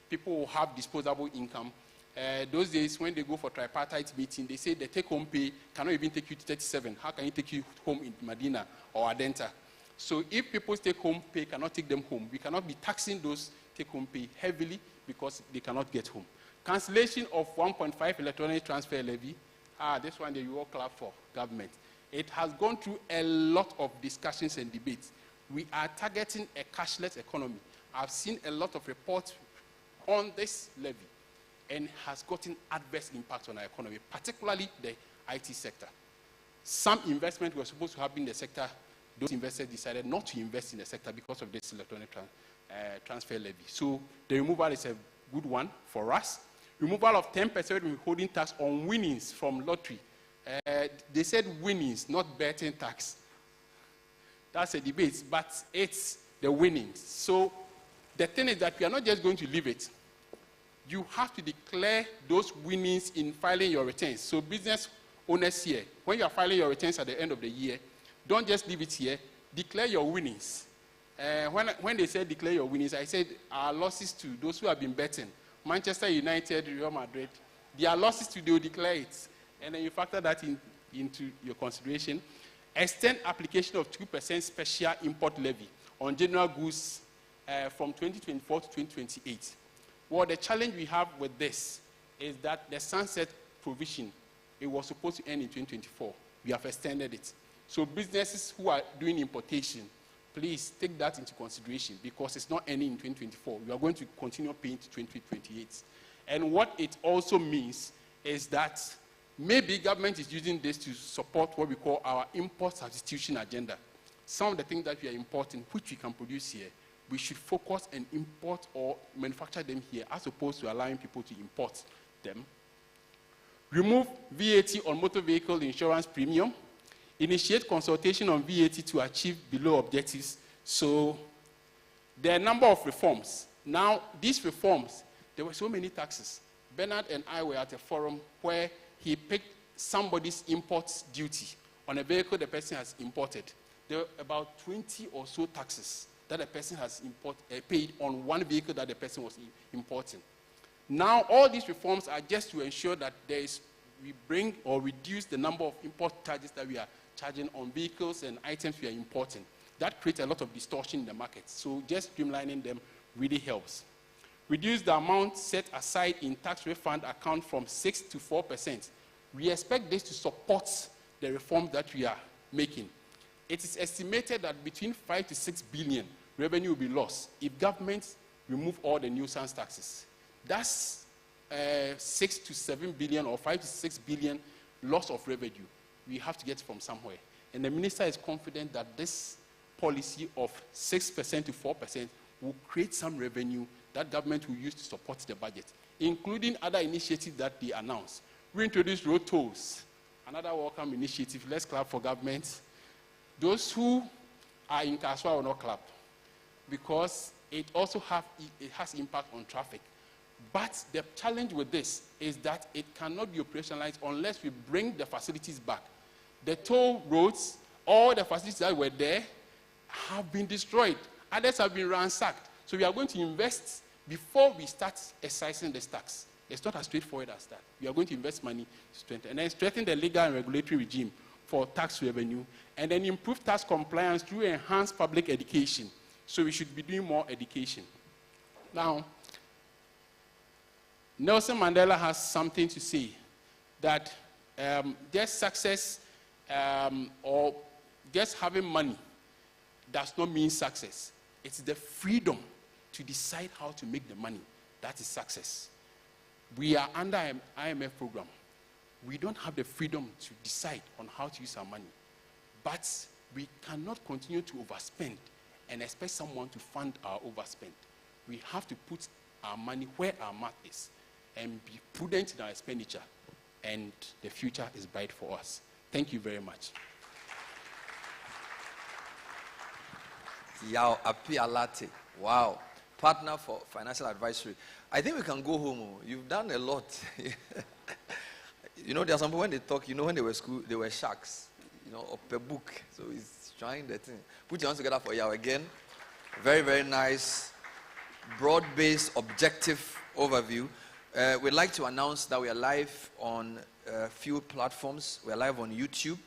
People will have disposable income. Those days when they go for tripartite meeting, they say the take-home pay cannot even take you to 37. How can you take you home in Medina or Adenta? So if people's take-home pay cannot take them home, we cannot be taxing those take-home pay heavily because they cannot get home. Cancellation of 1.5 electronic transfer levy. This one you all clap for, government. It has gone through a lot of discussions and debates. We are targeting a cashless economy. I've seen a lot of reports on this levy and has gotten adverse impact on our economy, particularly the IT sector. Some investment were supposed to happen in the sector. Those investors decided not to invest in the sector because of this electronic transfer levy. So the removal is a good one for us. Removal of 10% withholding tax on winnings from lottery. They said winnings, not betting tax. That's a debate, but it's the winnings. So the thing is that we are not just going to leave it. You have to declare those winnings in filing your returns. So business owners here, when you are filing your returns at the end of the year, don't just leave it here. Declare your winnings. When they said declare your winnings, I said our losses to those who have been betting. Manchester United, Real Madrid, their losses to, they will declare it. And then you factor that into your consideration. Extend application of 2% special import levy on general goods from 2024 to 2028. Well, the challenge we have with this is that the sunset provision, it was supposed to end in 2024. We have extended it. So businesses who are doing importation, please take that into consideration because it's not ending in 2024. We are going to continue paying to 2028. And what it also means is that maybe government is using this to support what we call our import substitution agenda. Some of the things that we are importing, which we can produce here, we should focus and import or manufacture them here as opposed to allowing people to import them. Remove VAT on motor vehicle insurance premium. Initiate consultation on VAT to achieve below objectives. So there are a number of reforms. Now, these reforms, there were so many taxes. Bernard and I were at a forum where he picked somebody's import duty on a vehicle the person has imported. There were about 20 or so taxes that a person has paid on one vehicle that the person was importing. Now, all these reforms are just to ensure that we bring or reduce the number of import charges that we are charging on vehicles and items we are importing. That creates a lot of distortion in the market. So just streamlining them really helps. Reduce the amount set aside in tax refund account from 6 to 4%. We expect this to support the reforms that we are making. it is estimated that between 5 to 6 billion revenue will be lost if governments remove all the nuisance taxes. That's 6 to 7 billion or 5 to 6 billion loss of revenue. We have to get from somewhere. And the minister is confident that this policy of 6% to 4% will create some revenue that government will use to support the budget, including other initiatives that they announced. We introduced road tolls, another welcome initiative. Let's clap for government. Those who are in Kaswa will not clap, because it also has impact on traffic. But the challenge with this is that it cannot be operationalized unless we bring the facilities back. The toll roads, all the facilities that were there have been destroyed. Others have been ransacked. So we are going to invest before we start excising the tax. It's not as straightforward as that. We are going to invest money to strengthen, and then strengthen the legal and regulatory regime for tax revenue, and then improve tax compliance through enhanced public education. So we should be doing more education. Now, Nelson Mandela has something to say, that just success or just having money does not mean success. It's the freedom to decide how to make the money that is success. We are under an IMF program. We don't have the freedom to decide on how to use our money. But we cannot continue to overspend and expect someone to fund our overspend. We have to put our money where our mouth is and be prudent in our expenditure, and the future is bright for us. Thank you very much. Yao Apialate. Wow. Partner for financial advisory. I think we can go home. You've done a lot. You know, there are some people when they talk, you know, when they were school, they were sharks, you know, up a book. So he's trying the thing. Put your hands together for Yao again. Very, very nice, broad-based, objective overview. We'd like to announce that we are live on a few platforms. We're live on YouTube.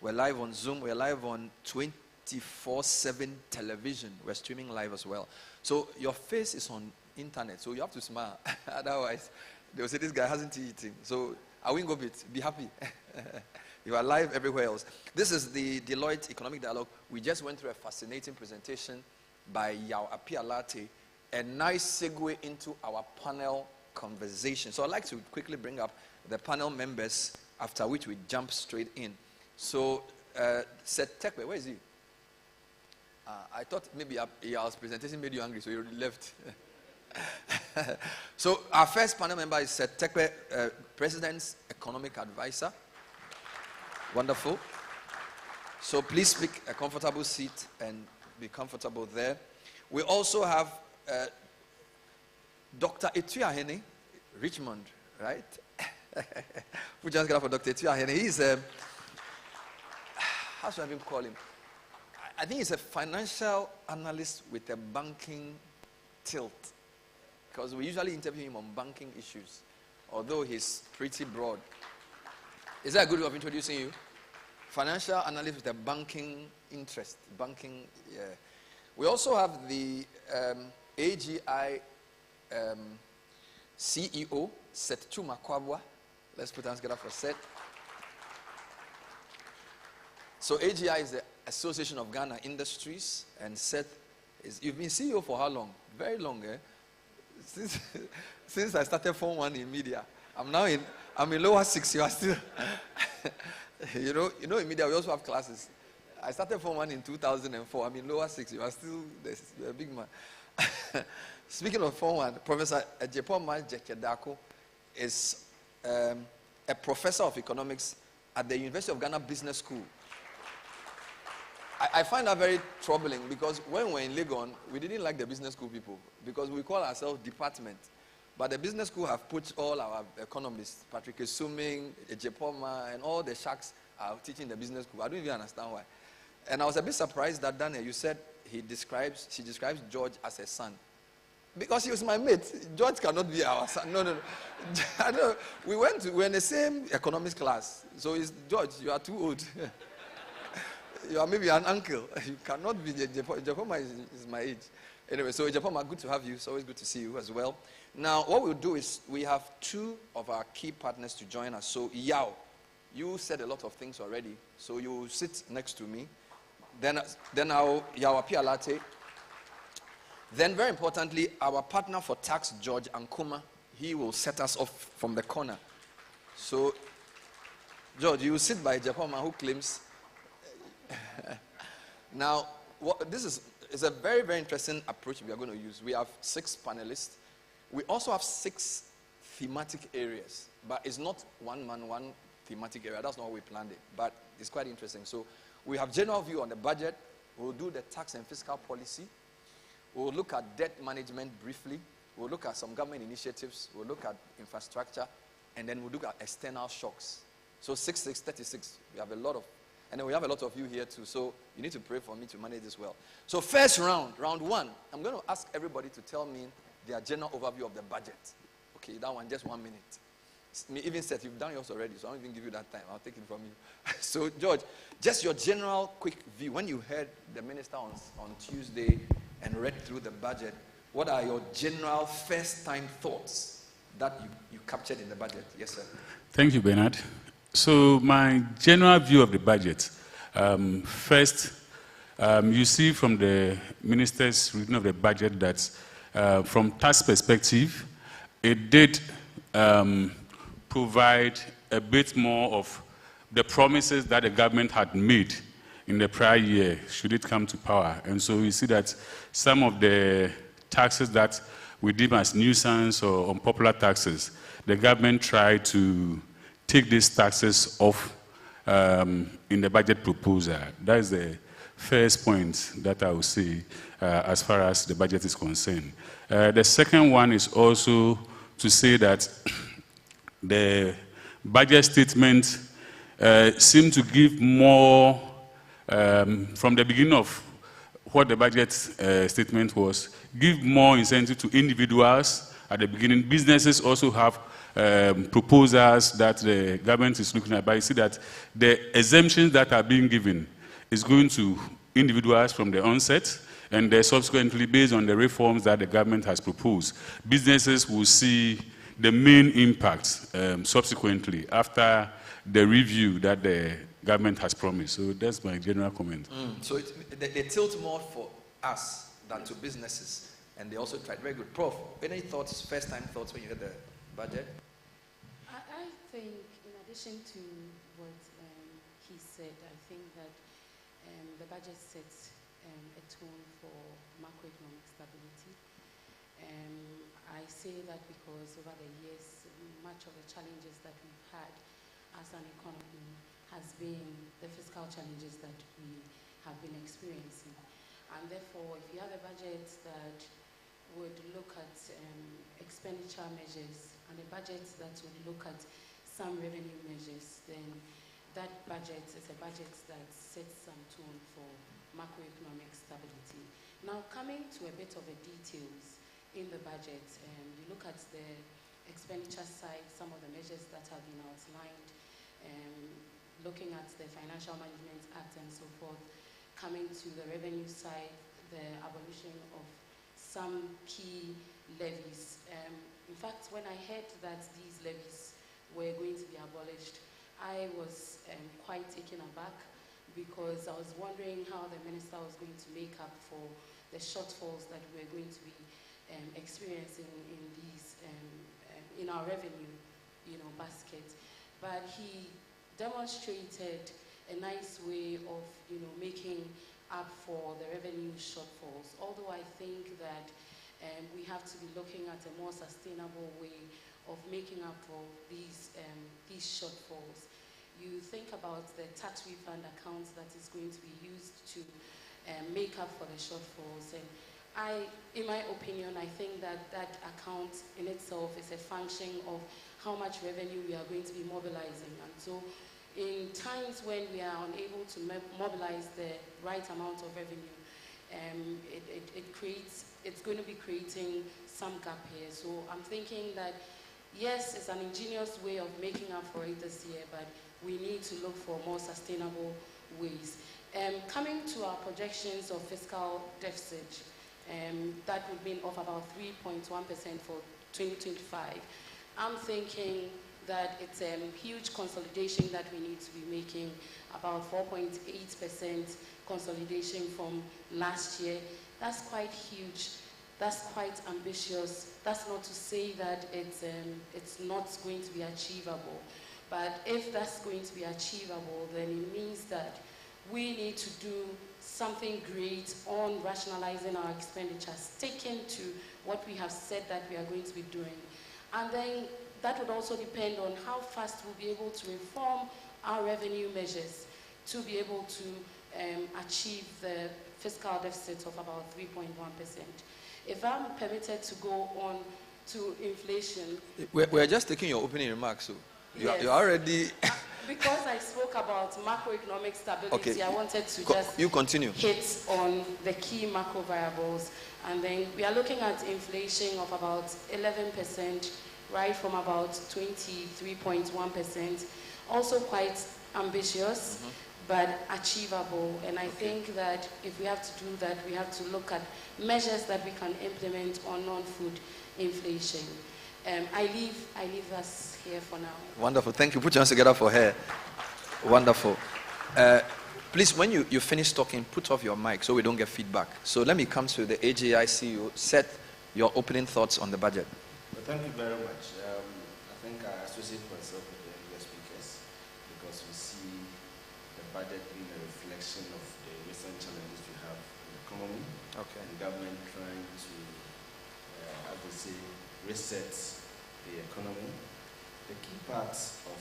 We're live on Zoom. We're live on 24/7 television. We're streaming live as well. So your face is on internet, so you have to smile. Otherwise, they will say this guy hasn't eaten. So I won't go bit. Be happy. You are live everywhere else. This is the Deloitte Economic Dialogue. We just went through a fascinating presentation by Yao Apialate, a nice segue into our panel conversation. So I'd like to quickly bring up the panel members, after which we jump straight in. So, Seth Tekwe, where is he? I thought maybe Yao's presentation made you angry, so you left. So our first panel member is Seth Tekwe, President's Economic Advisor. Wonderful. So please pick a comfortable seat and be comfortable there. We also have Dr. Etuahene, Richmond, right? We just got up for Dr. Etuahene. He's how should I even call him? I think he's a financial analyst with a banking tilt, because we usually interview him on banking issues, although he's pretty broad. Is that a good way of introducing you? Financial analyst with a banking interest. Banking, yeah. We also have the AGI CEO, Seth Chumakwabwa. Let's put hands together for Seth. So AGI is the Association of Ghana Industries, and Seth is, you've been CEO for how long? Very long, eh? Since I started Form 1 in media. I'm in lower 6, you are still. you know in media we also have classes. I started Form 1 in 2004. I'm in lower 6, you are still, you're a big man. Speaking of Form 1, Professor Ejepoma Jekedako is a professor of economics at the University of Ghana Business School. I find that very troubling, because when we were in Legon, we didn't like the business school people, because we call ourselves department. But the business school have put all our economists, Patrick Esuming, Ejepoma, and all the sharks are teaching the business school. I don't even understand why. And I was a bit surprised that, Daniel, you said she describes George as a son. Because he was my mate. George cannot be our son. No. We're in the same economics class. So it's George, you are too old. You are maybe an uncle. You cannot be. Ejepoma is my age. Anyway, so Ejepoma, good to have you. It's always good to see you as well. Now, what we'll do is we have two of our key partners to join us. So Yao, you said a lot of things already. So you sit next to me. Then our Yawapi Alate. Then, very importantly, our partner for tax, George Ankuma, he will set us off from the corner. So, George, you sit by Japoma who claims. Now, this is a very, very interesting approach we are going to use. We have 6 panelists. We also have 6 thematic areas, but it's not one man, one thematic area. That's not how we planned it, but it's quite interesting. So, we have general view on the budget. We'll do the tax and fiscal policy. We'll look at debt management briefly. We'll look at some government initiatives. We'll look at infrastructure. And then we'll look at external shocks. So 36. We have a lot of, and then we have a lot of you here too. So you need to pray for me to manage this well. So first round 1, I'm going to ask everybody to tell me their general overview of the budget. Okay, that one, just 1 minute. Me even said you've done yours already, so I don't even give you that time. I'll take it from you. So George, just your general quick view. When you heard the minister on Tuesday and read through the budget, what are your general first-time thoughts that you captured in the budget? Yes, sir. Thank you, Bernard. So my general view of the budget, first, you see from the minister's reading of the budget that from tax perspective, it did provide a bit more of the promises that the government had made in the prior year, should it come to power. And so you see that some of the taxes that we deem as nuisance or unpopular taxes, the government tried to take these taxes off in the budget proposal. That is the first point that I will say as far as the budget is concerned. The second one is also to say that the budget statement seemed to give more, from the beginning of what the budget statement was, give more incentive to individuals at the beginning. Businesses also have proposals that the government is looking at, but you see that the exemptions that are being given is going to individuals from the onset, and subsequently, based on the reforms that the government has proposed, businesses will see the main impact subsequently after the review that the government has promised. So that's my general comment. So they tilt more for us than to businesses, and they also tried. Very good. Prof, any thoughts, first-time thoughts when you heard the budget? I think, in addition to what he said, I think that the budget sets a tone for macroeconomic stability. I say that because over the years, much of the challenges that we've had as an economy has been the fiscal challenges that we have been experiencing. And therefore, if you have a budget that would look at expenditure measures and a budget that would look at some revenue measures, then that budget is a budget that sets some tone for macroeconomic stability. Now, coming to a bit of the details in the budget, you look at the expenditure side, some of the measures that have been outlined, looking at the Financial Management Act and so forth, coming to the revenue side, the abolition of some key levies. In fact, when I heard that these levies were going to be abolished, I was quite taken aback, because I was wondering how the minister was going to make up for the shortfalls that we were going to be experiencing in these in our revenue, basket. But he demonstrated a nice way of, making up for the revenue shortfalls. Although I think that we have to be looking at a more sustainable way of making up for these shortfalls. You think about the tax refund account that is going to be used to make up for the shortfalls. And in my opinion, I think that that account in itself is a function of how much revenue we are going to be mobilizing. And so in times when we are unable to mobilize the right amount of revenue, it's going to be creating some gap here. So I'm thinking that, yes, it's an ingenious way of making up for it this year, but we need to look for more sustainable ways. Coming to our projections of fiscal deficit, that would mean of about 3.1% for 2025. I'm thinking that it's a huge consolidation that we need to be making, about 4.8% consolidation from last year. That's quite huge. That's quite ambitious. That's not to say that it's not going to be achievable. But if that's going to be achievable, then it means that we need to do something great on rationalizing our expenditures, sticking to what we have said that we are going to be doing. And then that would also depend on how fast we'll be able to reform our revenue measures to be able to achieve the fiscal deficit of about 3.1%. If I'm permitted to go on to inflation... We're just taking your opening remarks, so yes. you're already... Because I spoke about macroeconomic stability, okay. I wanted to you continue. Hit on the key macro variables. And then we are looking at inflation of about 11%, right from about 23.1%. Also quite ambitious, but achievable. And I think that if we have to do that, we have to look at measures that we can implement on non-food inflation. I leave us here for now. Wonderful. Thank you. Put your hands together for her. Wonderful. Please, when you finish talking, put off your mic so we don't get feedback. So let me come to the AGI CEO. Set your opening thoughts on the budget. Well, thank you very much. I think I associate myself with the earlier speakers because we see the budget being a reflection of the recent challenges we have in the economy. Okay. And government trying to, as they say, reset the economy. The key parts of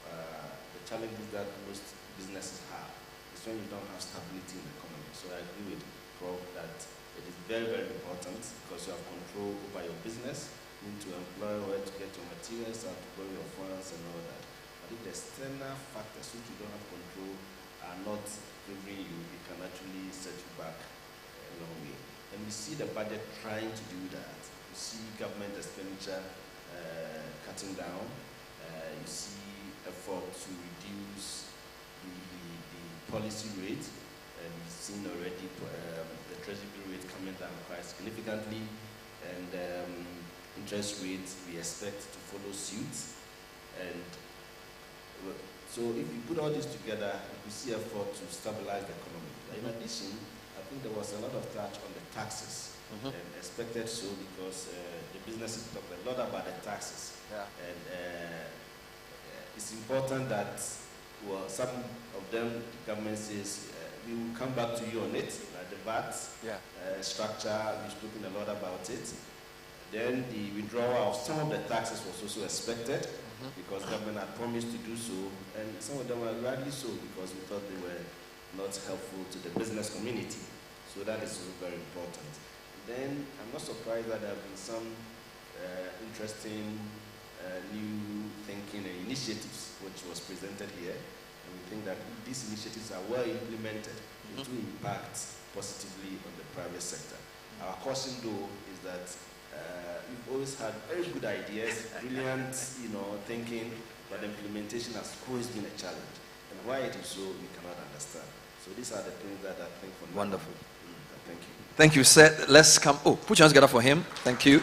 the challenges that most businesses have is when you don't have stability in the economy. So I agree with Prof that it is very, very important because you have control over your business. You need to employ where to get your materials, how to grow your funds and all that. But if the external factors which you don't have control are not favoring you, it can actually set you back a long way. And we see the budget trying to do that. You see government expenditure cutting down. You see effort to reduce the policy rate. And we've seen already the treasury rate coming down quite significantly. And interest rates we expect to follow suit. And so if you put all this together, we see effort to stabilize the economy. But in addition, I think there was a lot of touch on the taxes. Expected so because the businesses talk a lot about the taxes. Yeah. And it's important that, well, some of them, the government says, we will come back to you on it, like the VAT structure, we've spoken a lot about it. Then the withdrawal of some of the taxes was also expected because government had promised to do so, and some of them were rightly so because we thought they were not helpful to the business community. So that is also very important. Then I'm not surprised that there have been some interesting new thinking and initiatives which was presented here. And we think that if these initiatives are well implemented, it will impact positively on the private sector. Our caution though is that we've always had very good ideas, brilliant thinking, but implementation has always been a challenge. And why it is so, we cannot understand. So these are the things that I think for now. Wonderful. Thank you. Thank you, sir. Let's come. Oh, put your hands together for him. Thank you.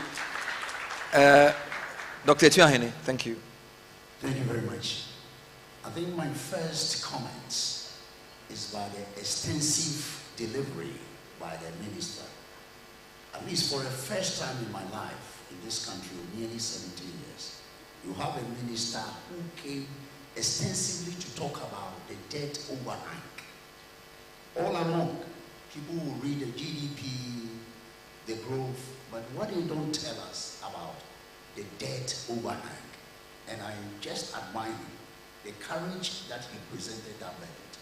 Dr. Etiahene, thank you. Thank you very much. I think my first comment is by the extensive delivery by the minister. At least for the first time in my life in this country of nearly 17 years, you have a minister who came extensively to talk about the debt overhang. All along, people will read the GDP, the growth, but what they don't tell us about the debt overhang. And I just admire the courage that he presented that budget.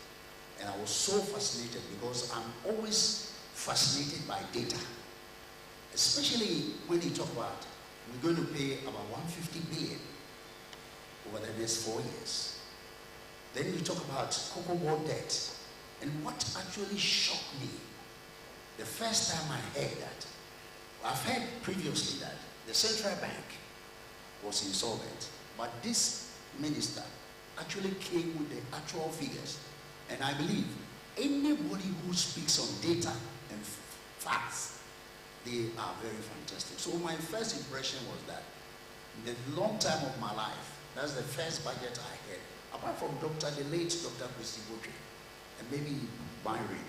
And I was so fascinated because I'm always fascinated by data, especially when you talk about we're going to pay about 150 billion over the next 4 years. Then you talk about cocoa board debt. And what actually shocked me, the first time I heard that, I've heard previously that the central bank was insolvent, but this minister actually came with the actual figures. And I believe anybody who speaks on data and facts, they are very fantastic. So my first impression was that In the long time of my life, that's the first budget I had. Apart from the late Dr. Christy Botry, and maybe Byron,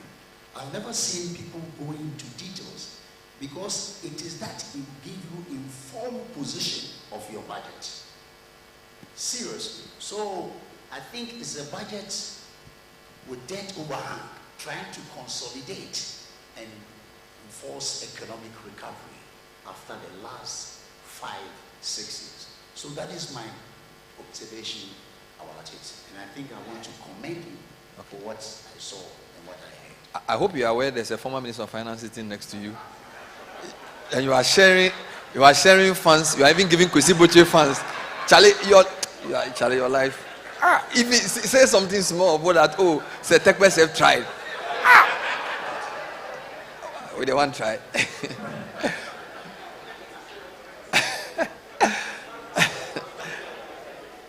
I've never seen people go into details, because it is that it gives you informed position of your budget. Seriously. So I think it's a budget with debt overhang, trying to consolidate and enforce economic recovery after the last 5-6 years. So that is my observation about it. And I think I want to commend you for what I saw and what I heard. I hope you are aware there's a former Minister of Finance sitting next to you. And you are sharing funds. You are even giving Kwesi Botry funds. Charlie, your life. If he says something small about that, oh, say Tekwe have tried. We don't want to try.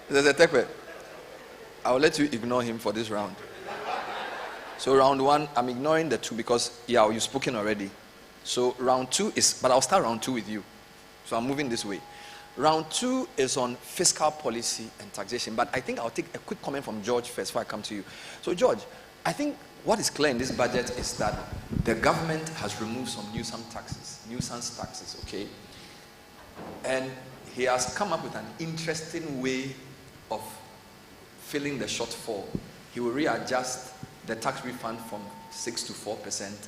There's a Tekwe. I will let you ignore him for this round. So round 1, I'm ignoring the 2 because you've spoken already. So round 2 is, but I'll start round 2 with you. So I'm moving this way. Round 2 is on fiscal policy and taxation, but I think I'll take a quick comment from George first before I come to you. So George, I think what is clear in this budget is that the government has removed some nuisance taxes, okay? And he has come up with an interesting way of filling the shortfall. He will readjust the tax refund from 6 to 4%,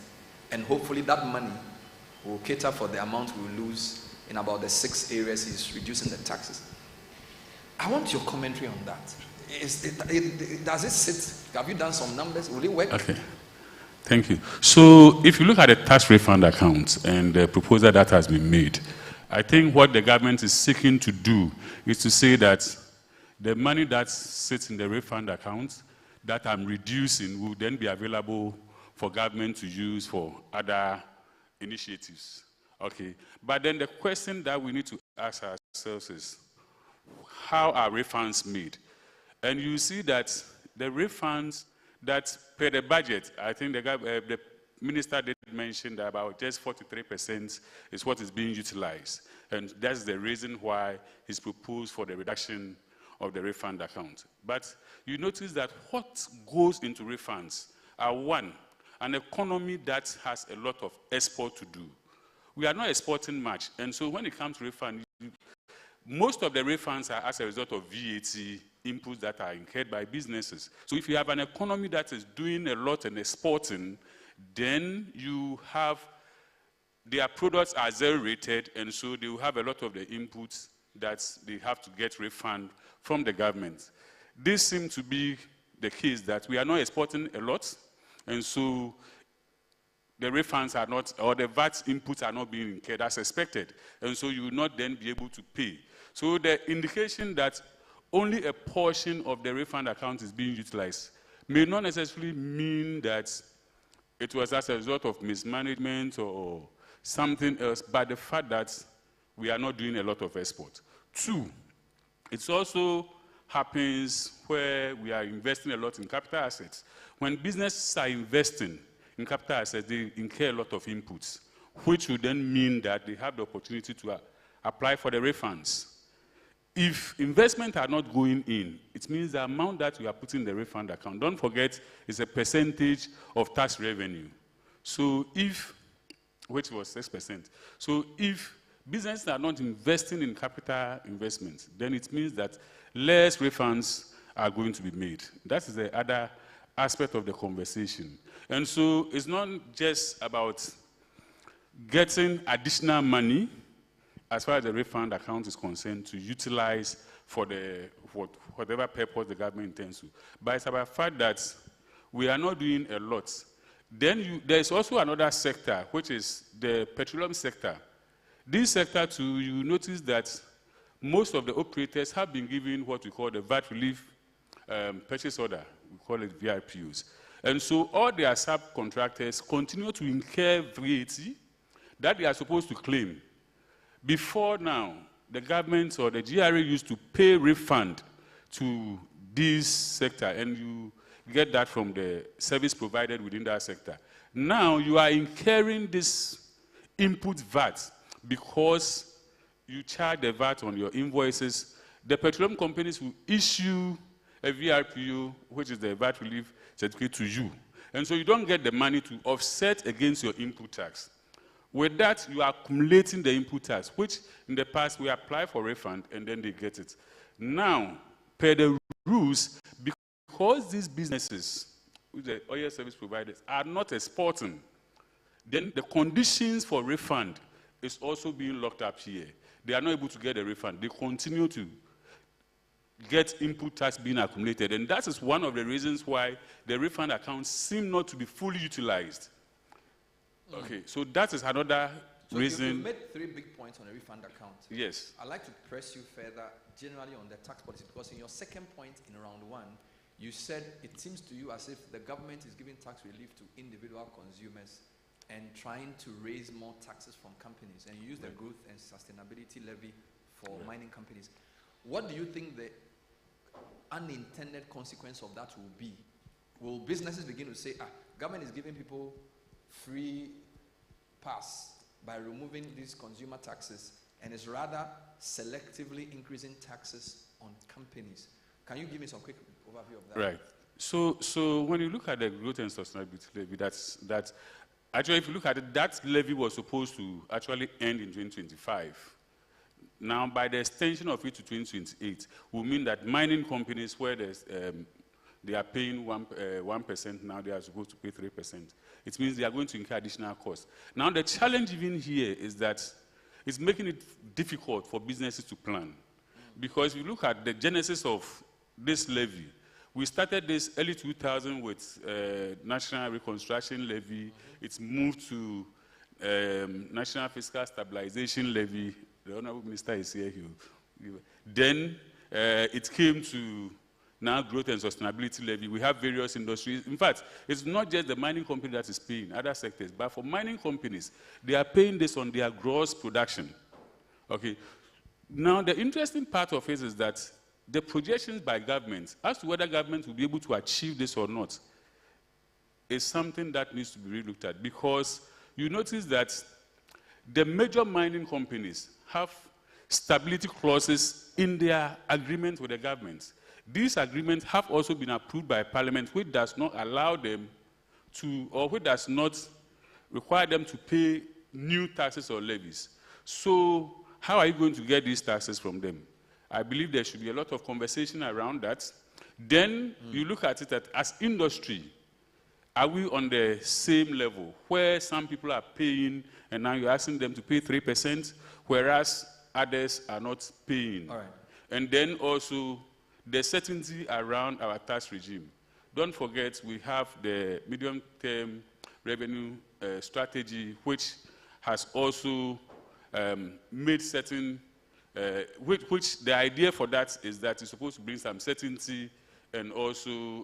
and hopefully that money will cater for the amount we will lose in about the 6 areas he's reducing the taxes. I want your commentary on that. Does it sit? Have you done some numbers? Will it work? Okay. Thank you. So if you look at the tax refund accounts and the proposal that has been made, I think what the government is seeking to do is to say that the money that sits in the refund account that I'm reducing will then be available for government to use for other initiatives. Okay, but then the question that we need to ask ourselves is, how are refunds made? And you see that the refunds that per the budget, I think the minister did mention that about just 43% is what is being utilized. And that's the reason why he's proposed for the reduction of the refund account. But you notice that what goes into refunds are, one, an economy that has a lot of export to do. We are not exporting much, and so when it comes to refund, most of the refunds are as a result of VAT inputs that are incurred by businesses. So if you have an economy that is doing a lot and exporting, then you have their products are zero rated, and so they will have a lot of the inputs that they have to get refund from the government. This seems to be the case, that we are not exporting a lot, and so the refunds are not, or the VAT inputs are not being incurred as expected, and so you will not then be able to pay. So the indication that only a portion of the refund account is being utilized may not necessarily mean that it was as a result of mismanagement or something else, but the fact that we are not doing a lot of export. 2, it also happens where we are investing a lot in capital assets. When businesses are investing in capital assets, they incur a lot of inputs, which would then mean that they have the opportunity to apply for the refunds. If investment are not going in, it means the amount that you are putting in the refund account, don't forget, is a percentage of tax revenue. So if, which was 6%, so if businesses are not investing in capital investments, then it means that less refunds are going to be made. That is the other aspect of the conversation. And so it's not just about getting additional money as far as the refund account is concerned to utilize for whatever purpose the government intends to. But it's about the fact that we are not doing a lot. Then there is also another sector, which is the petroleum sector. This sector too, you notice that most of the operators have been given what we call the VAT relief purchase order. We call it VIPs. And so all their subcontractors continue to incur VAT that they are supposed to claim. Before now, the government or the GRA used to pay refund to this sector, and you get that from the service provided within that sector. Now you are incurring this input VAT because you charge the VAT on your invoices, the petroleum companies will issue a VRPO, which is the VAT relief certificate, to you. And so you don't get the money to offset against your input tax. With that, you are accumulating the input tax, which in the past we apply for refund and then they get it. Now, per the rules, because these businesses, the oil service providers, are not exporting, then the conditions for refund is also being locked up here. They are not able to get a refund. They continue to get input tax being accumulated. And that is one of the reasons why the refund accounts seem not to be fully utilized. Okay, so that is another reason. You made 3 big points on the refund account. Yes. I'd like to press you further generally on the tax policy, because in your second point in round 1, you said it seems to you as if the government is giving tax relief to individual consumers and trying to raise more taxes from companies, and you use the growth and sustainability levy for mining companies. What do you think the unintended consequence of that will be? Will businesses begin to say, government is giving people free pass by removing these consumer taxes, and is rather selectively increasing taxes on companies? Can you give me some quick overview of that? Right. So when you look at the growth and sustainability levy, that's actually, if you look at it, that levy was supposed to actually end in 2025. Now, by the extension of it to 2028, will mean that mining companies where there's, they are paying 1%, now they are supposed to pay 3%. It means they are going to incur additional costs. Now, the challenge even here is that it's making it difficult for businesses to plan. Because if you look at the genesis of this levy, we started this early 2000 with National Reconstruction Levy. It's moved to National Fiscal Stabilization Levy. The Honorable Minister is here. Then it came to now Growth and Sustainability Levy. We have various industries. In fact, it's not just the mining company that is paying, other sectors. But for mining companies, they are paying this on their gross production. Okay. Now, the interesting part of it is that the projections by government as to whether government will be able to achieve this or not is something that needs to be relooked at, because you notice that the major mining companies have stability clauses in their agreement with the government. These agreements have also been approved by Parliament, which does not allow them to, or which does not require them to pay new taxes or levies. So how are you going to get these taxes from them? I believe there should be a lot of conversation around that. Then you look at it that as industry, are we on the same level where some people are paying and now you're asking them to pay 3%, whereas others are not paying? All right. And then also the certainty around our tax regime. Don't forget we have the medium-term revenue strategy, which has also made certain which the idea for that is that it's supposed to bring some certainty and also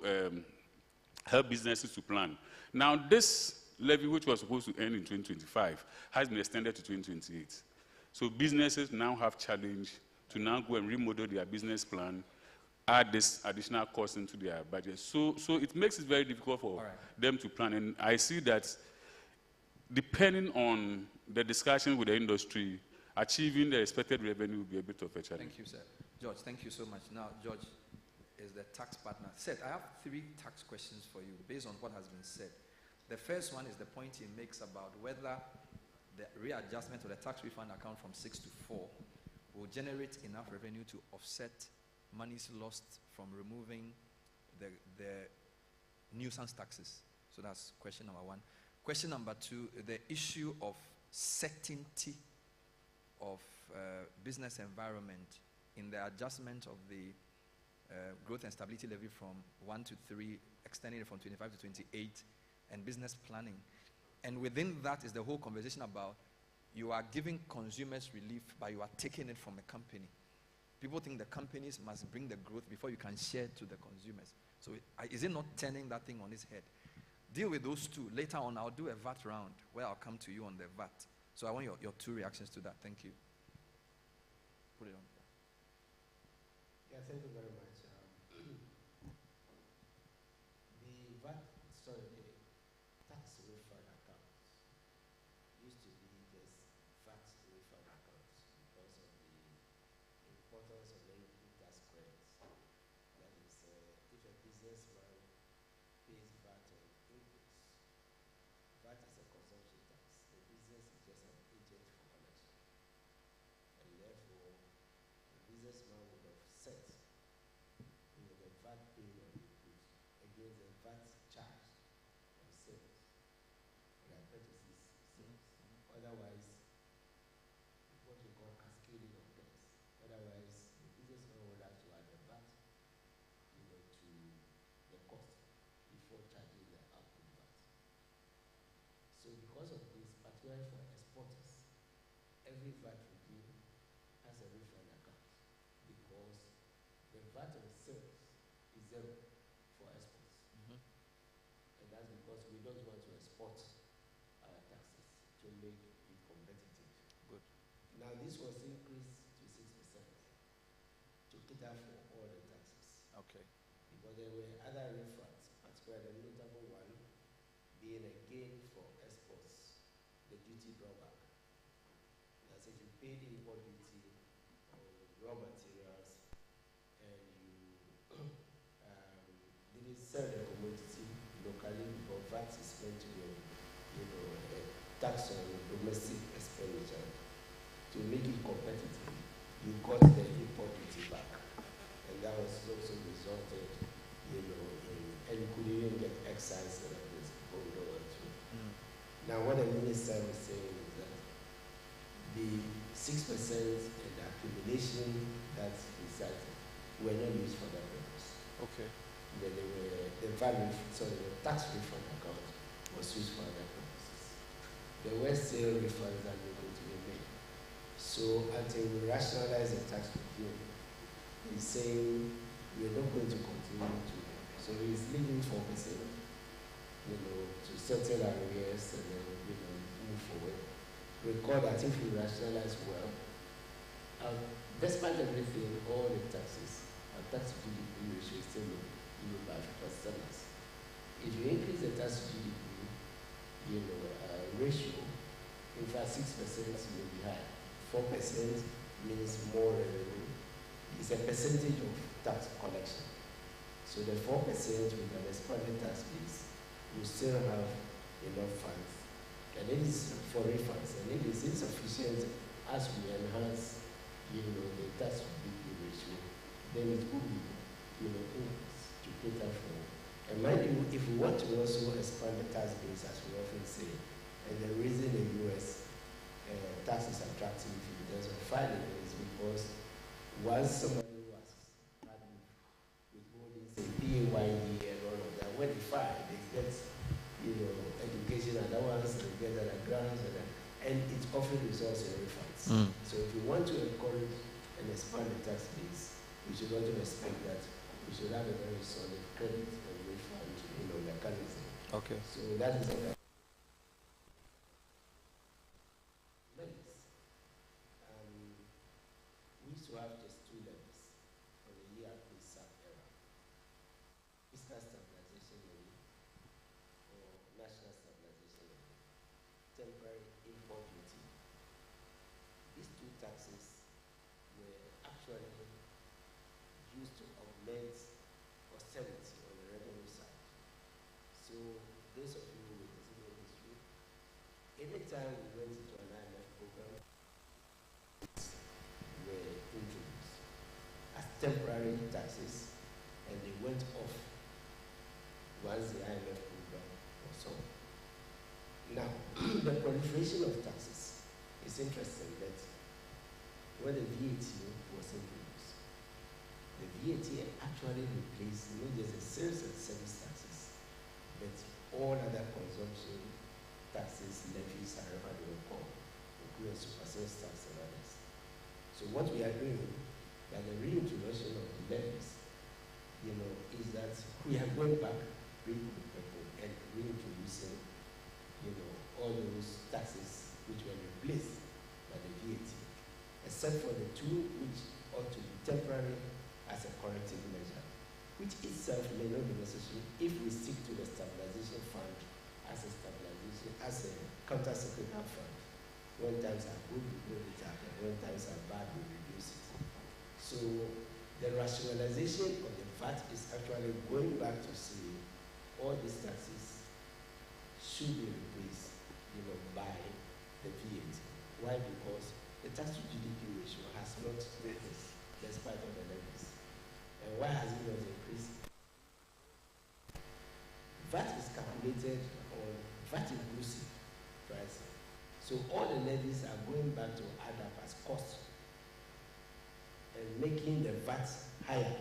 help businesses to plan. Now, this levy, which was supposed to end in 2025, has been extended to 2028. So businesses now have challenge to now go and remodel their business plan, add this additional cost into their budget. So it makes it very difficult for them to plan. And I see that depending on the discussion with the industry, achieving the expected revenue will be a bit of a challenge. Thank you, sir. George, thank you so much. Now, George is the tax partner. Seth, I have 3 tax questions for you based on what has been said. The first one is the point he makes about whether the readjustment of the tax refund account from 6 to 4 will generate enough revenue to offset monies lost from removing the nuisance taxes. So that's question number 1. Question number 2, the issue of certainty of business environment in the adjustment of the growth and stability levy from 1 to 3, extending it from 25 to 28, and business planning. And within that is the whole conversation about you are giving consumers relief, but you are taking it from a company. People think the companies must bring the growth before you can share to the consumers. So is it not turning that thing on its head? Deal with those 2. Later on, I'll do a VAT round where I'll come to you on the VAT. So I want your 2 reactions to that. Thank you. Put it on. Yeah, thank you very much. The tax refund account used to be this VAT refund account because of against the VAT charge on sales, on their purchases sales. Otherwise, what we call cascading of debts. Otherwise, the business owner will have to add the VAT, to the cost before charging the output VAT. So because of this, particularly for exporters, every VAT review has a refund account because the VAT on sales is zero for exports. And that's because we don't want to export our taxes to make it competitive. Good. Now this was increased to 6% to cater for all the taxes. Okay. Because there were other refunds, particularly the notable one being a gain for exports, the duty drawback. That's if you pay the import duty on raw materials and you didn't sell the commodity locally because VAT is meant to be, a tax on domestic expenditure. To make it competitive, you got the import duty back. And that was also resulted, and you could even get excise and this going on too. Now what the minister was saying is that the 6% and the accumulation that is that were not used for that purpose. Okay. Then the tax refund account was used for other purposes. There were still refunds that were going to be made. So until we rationalize the tax review, he's saying we're not going to continue to. So he's leaving 4%, to settle arrears and then, move forward. Recall that if you rationalize well, despite everything, all the taxes, our tax to GDP ratio is still low, by 5%. If you increase the tax to GDP, ratio, in fact 6% may be high. 4% means more revenue. It's a percentage of tax collection. So the 4% with an expanded tax base will still have enough funds. And it is for refunds. And it is insufficient as we enhance, the tax to GDP ratio, then it will be, increase to cater for. And mind you, if we want to also expand the tax base, as we often say, and the reason the US tax is attractive in terms of filing is because once somebody was having withholding, say PAYE and all of that, when they file, they get, education allowance, they get other grants, and it often results in refunds. So if you want to encourage and expand the tax base, we should also expect that we should have a very solid credit and refund, mechanism. Okay. So that is a we used to have just 2 levels on the ERP SAP era. Fiscal stabilization levy or national stabilization levy, temporary import duty. These 2 taxes were actually used to augment austerity on the revenue side. So those of you with the history, anytime we went into an IMF program, were introduced as temporary taxes, and they went off once the IMF program was on. Now, the proliferation of taxes is interesting that when the VAT was introduced, the VAT actually replaced not just the sales and service taxes, but all other consumption taxes, levies, however they were called, including super sales tax and others. So what we are doing by the reintroduction of the levies, is that we are going back and reintroducing, all those taxes which were replaced by the VAT, except for the 2 which ought to be temporary as a corrective measure, which itself may not be necessary if we stick to the stabilization fund as a counter-cyclical fund. When times are good, we build it up, and when times are bad, we reduce it. So the rationalization of the VAT is actually going back to say all these taxes should be replaced, by the VAT. Why? Because the tax to GDP ratio has not increased despite of the levies. And why has it not increased? VAT is calculated on VAT inclusive pricing. So all the levies are going back to add up as cost and making the VAT higher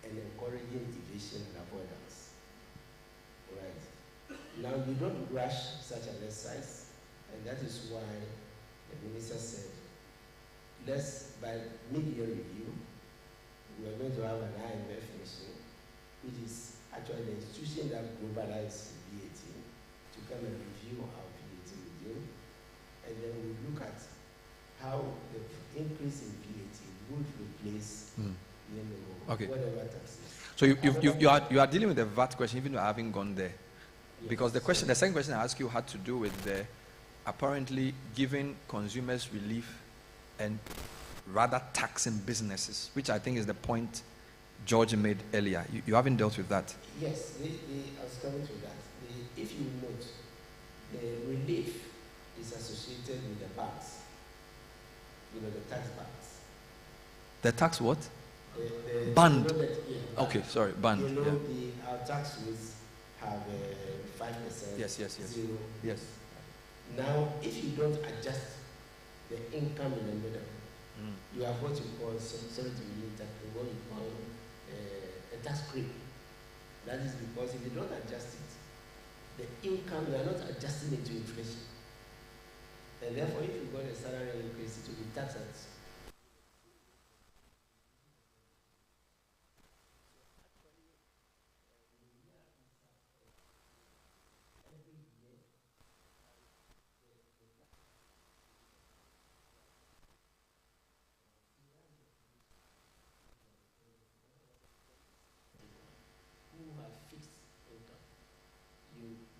and encouraging evasion and avoidance. Right. Now you don't rush such an exercise, and that is why the minister said, let's, by mid-year review, we are going to have an IMF mission, which is actually the institution that globalizes VAT, to come and review our VAT regime, and then we look at how the increase in VAT would replace, Okay. whatever taxes. So you are dealing with the VAT question, even though I haven't gone there. Yes. Because the second question I asked you had to do with the apparently giving consumers relief and rather taxing businesses, which I think is the point George made earlier. You haven't dealt with that. Yes, I was coming to that. If you note, the relief is associated with the banks, the tax bands. The tax what? The Band. You know that, yeah, Okay, sorry, band. Our tax rates have 5%. Yes. 0. Yes. Now, if you don't adjust the income in the middle, you have what you call, sorry to be what you call a tax creep. That is because if you don't adjust it, the income, you are not adjusting it to inflation. And therefore, if you got a salary increase, it will be taxed at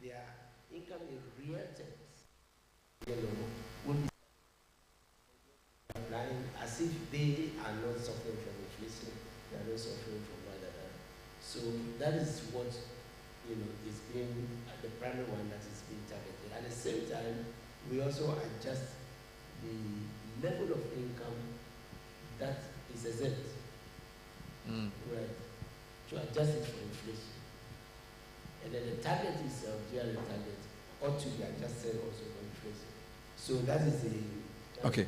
their income in real terms, would be applying as if they are not suffering from inflation, they are not suffering from whatever. So that is what is being the primary one that is being targeted. At the same time, we also adjust the level of income that is exempt, right, to adjust it for inflation. And then the target is GRA target ought to be adjusted also for inflation. So that is the... Okay.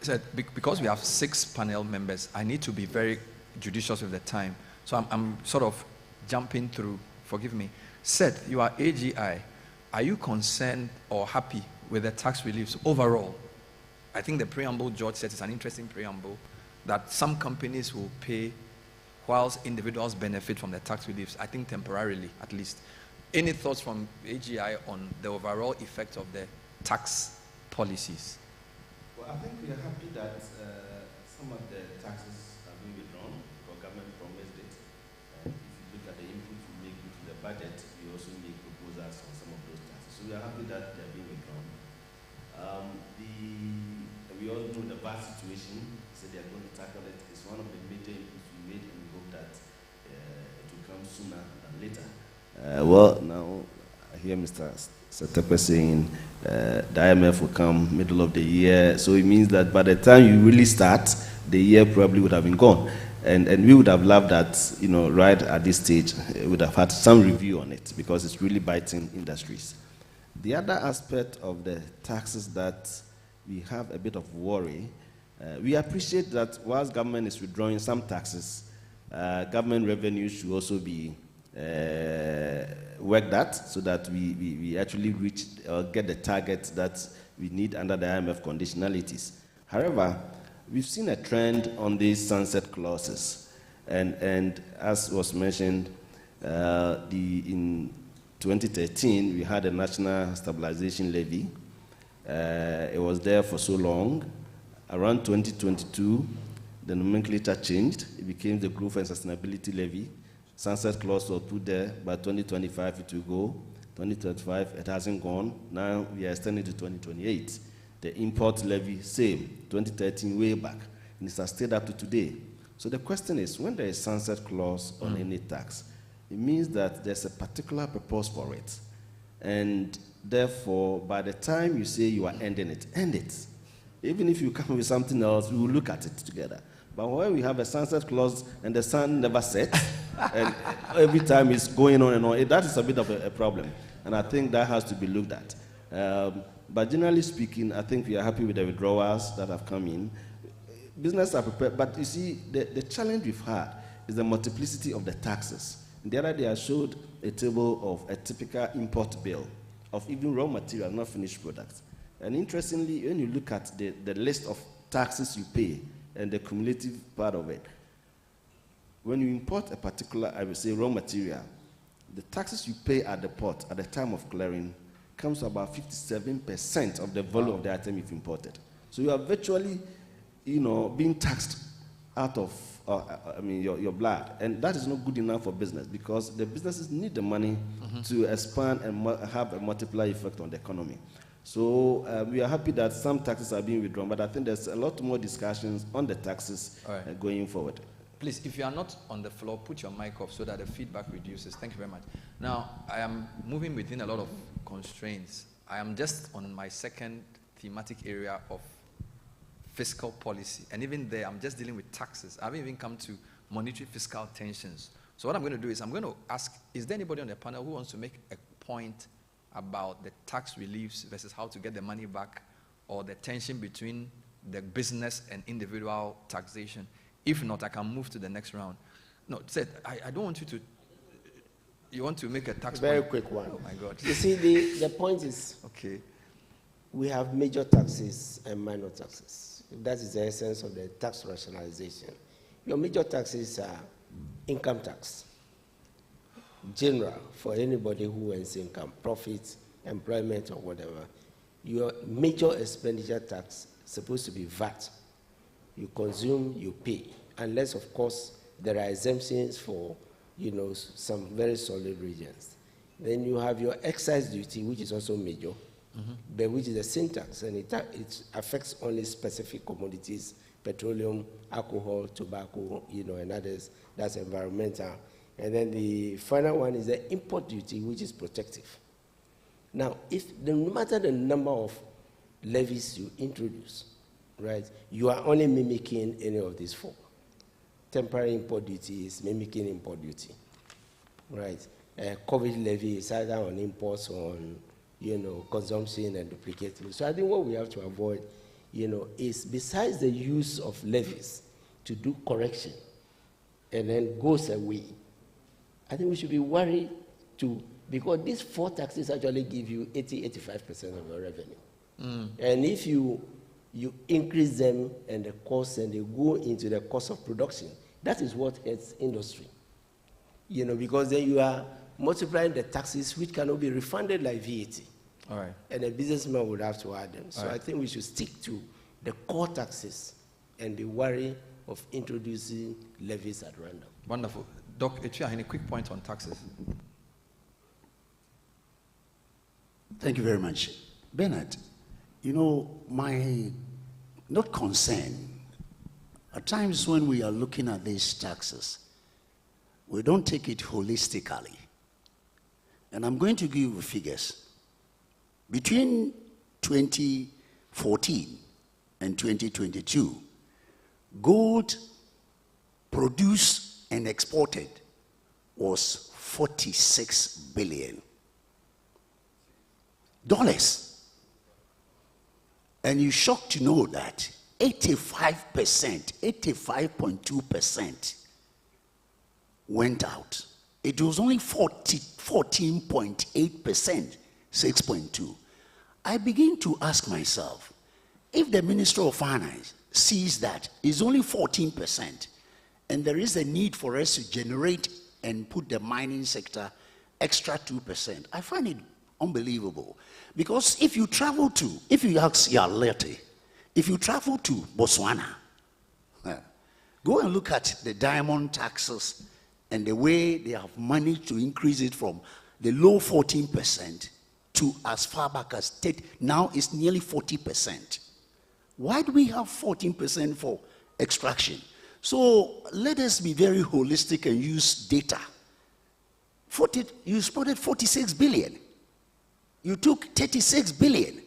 So because we have 6 panel members, I need to be very judicious with the time. So I'm sort of jumping through. Forgive me. Seth, you are AGI. Are you concerned or happy with the tax reliefs overall? I think the preamble George said is an interesting preamble, that some companies will pay whilst individuals benefit from the tax reliefs, I think temporarily at least. Any thoughts from AGI on the overall effect of the tax policies? Well, I think we are happy that some of the taxes are being withdrawn because government promised it. And if you look at the input we make into the budget, we also make proposals on some of those taxes. So we are happy that they are being withdrawn. We all know the VAT situation, so they are going to tackle it. It's one of the major inputs we made, and we hope that it will come sooner than later. Well, now I hear Mr. Satepe saying the IMF will come middle of the year, so it means that by the time you really start, the year probably would have been gone. And we would have loved that, right at this stage, we would have had some review on it because it's really biting industries. The other aspect of the taxes that we have a bit of worry, we appreciate that whilst government is withdrawing some taxes, government revenue should also be worked at so that we actually reach or get the targets that we need under the IMF conditionalities. However, we've seen a trend on these sunset clauses, and as was mentioned, in 2013 we had a national stabilization levy. It was there for so long. Around 2022, the nomenclature changed. It became the Growth and Sustainability Levy. Sunset clause was put there. By 2025, it will go. 2025, it hasn't gone. Now we are extending to 2028. The import levy, same. 2013, way back. And it has stayed up to today. So the question is, when there is sunset clause on any tax, it means that there's a particular purpose for it. And therefore, by the time you say you are ending it, end it. Even if you come with something else, we will look at it together. But when we have a sunset clause and the sun never sets, And every time it's going on and on. That is a bit of a problem. And I think that has to be looked at. But generally speaking, I think we are happy with the withdrawals that have come in. Business are prepared, but you see, the challenge we've had is the multiplicity of the taxes. The other day I showed a table of a typical import bill of even raw material, not finished products. And interestingly, when you look at the list of taxes you pay and the cumulative part of it, when you import a particular, I would say, raw material, the taxes you pay at the port at the time of clearing comes to about 57% of the value of the item you've imported. So you are virtually, being taxed out of your blood. And that is not good enough for business, because the businesses need the money to expand and have a multiplier effect on the economy. So we are happy that some taxes are being withdrawn, but I think there's a lot more discussions on the taxes going forward. Please, if you are not on the floor, put your mic off so that the feedback reduces. Thank you very much. Now, I am moving within a lot of constraints. I am just on my second thematic area of fiscal policy. And even there, I'm just dealing with taxes. I haven't even come to monetary fiscal tensions. So what I'm going to do is I'm going to ask, is there anybody on the panel who wants to make a point about the tax reliefs versus how to get the money back, or the tension between the business and individual taxation? If not, I can move to the next round. No, Seth, I don't want you to, you want to make a tax Very point? quick one. Oh my God. You see, the point is, okay, we have major taxes and minor taxes. That is the essence of the tax rationalization. Your major taxes are income tax, general, for anybody who earns income, profits, employment, or whatever. Your major expenditure tax is supposed to be VAT. You consume, you pay, unless, of course, there are exemptions for, some very solid regions. Then you have your excise duty, which is also major, but which is a sin tax, and it affects only specific commodities, petroleum, alcohol, tobacco, and others. That's environmental. And then the final one is the import duty, which is protective. Now, no matter the number of levies you introduce, right, you are only mimicking any of these four. Temporary import duty is mimicking import duty, right? COVID levy is either on imports or on, consumption and duplicating. So I think what we have to avoid, is besides the use of levies to do correction and then goes away, I think we should be worried because these four taxes actually give you 80-85% of your revenue. And if you increase them and the cost, and they go into the cost of production, that is what hurts industry. Because then you are multiplying the taxes which cannot be refunded like VAT. all right. And a businessman would have to add them. So All right. I think we should stick to the core taxes and be wary of introducing levies at random. Wonderful. Doc, a quick point on taxes. Thank you very much. Bernard, my not concern, at times when we are looking at these taxes, we don't take it holistically. And I'm going to give you figures. Between 2014 and 2022, gold produced and exported was $46 billion. And you're shocked to know that 85.2% went out. It was only 14.8%, 6.2. I begin to ask myself, if the Minister of Finance sees that it's only 14%, and there is a need for us to generate and put the mining sector extra 2%, I find it unbelievable. Because if you ask Yarlete, if you travel to Botswana, go and look at the diamond taxes and the way they have managed to increase it from the low 14% to as far back as now it's nearly 40%. Why do we have 14% for extraction? So let us be very holistic and use data. You spotted 46 billion. You took 36 billion.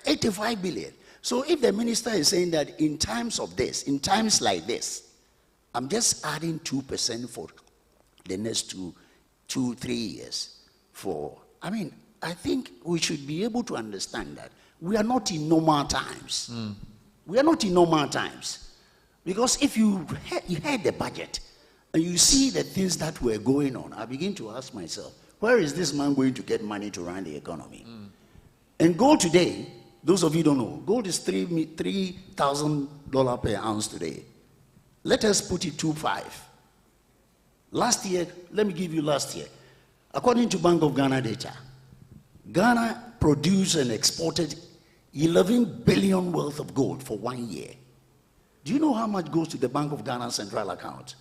85 billion. So if the minister is saying that in times of this, in times like this, I'm just adding 2% for the next 3 years. I think we should be able to understand that we are not in normal times. We are not in normal times. Because if you heard the budget and you see the things that were going on, I begin to ask myself, where is this man going to get money to run the economy? And gold today, those of you who don't know, gold is $3,000 per ounce today. Let us put it 2.5. Last year, let me give you last year. According to Bank of Ghana data, Ghana produced and exported 11 billion worth of gold for 1 year. Do you know how much goes to the Bank of Ghana central account?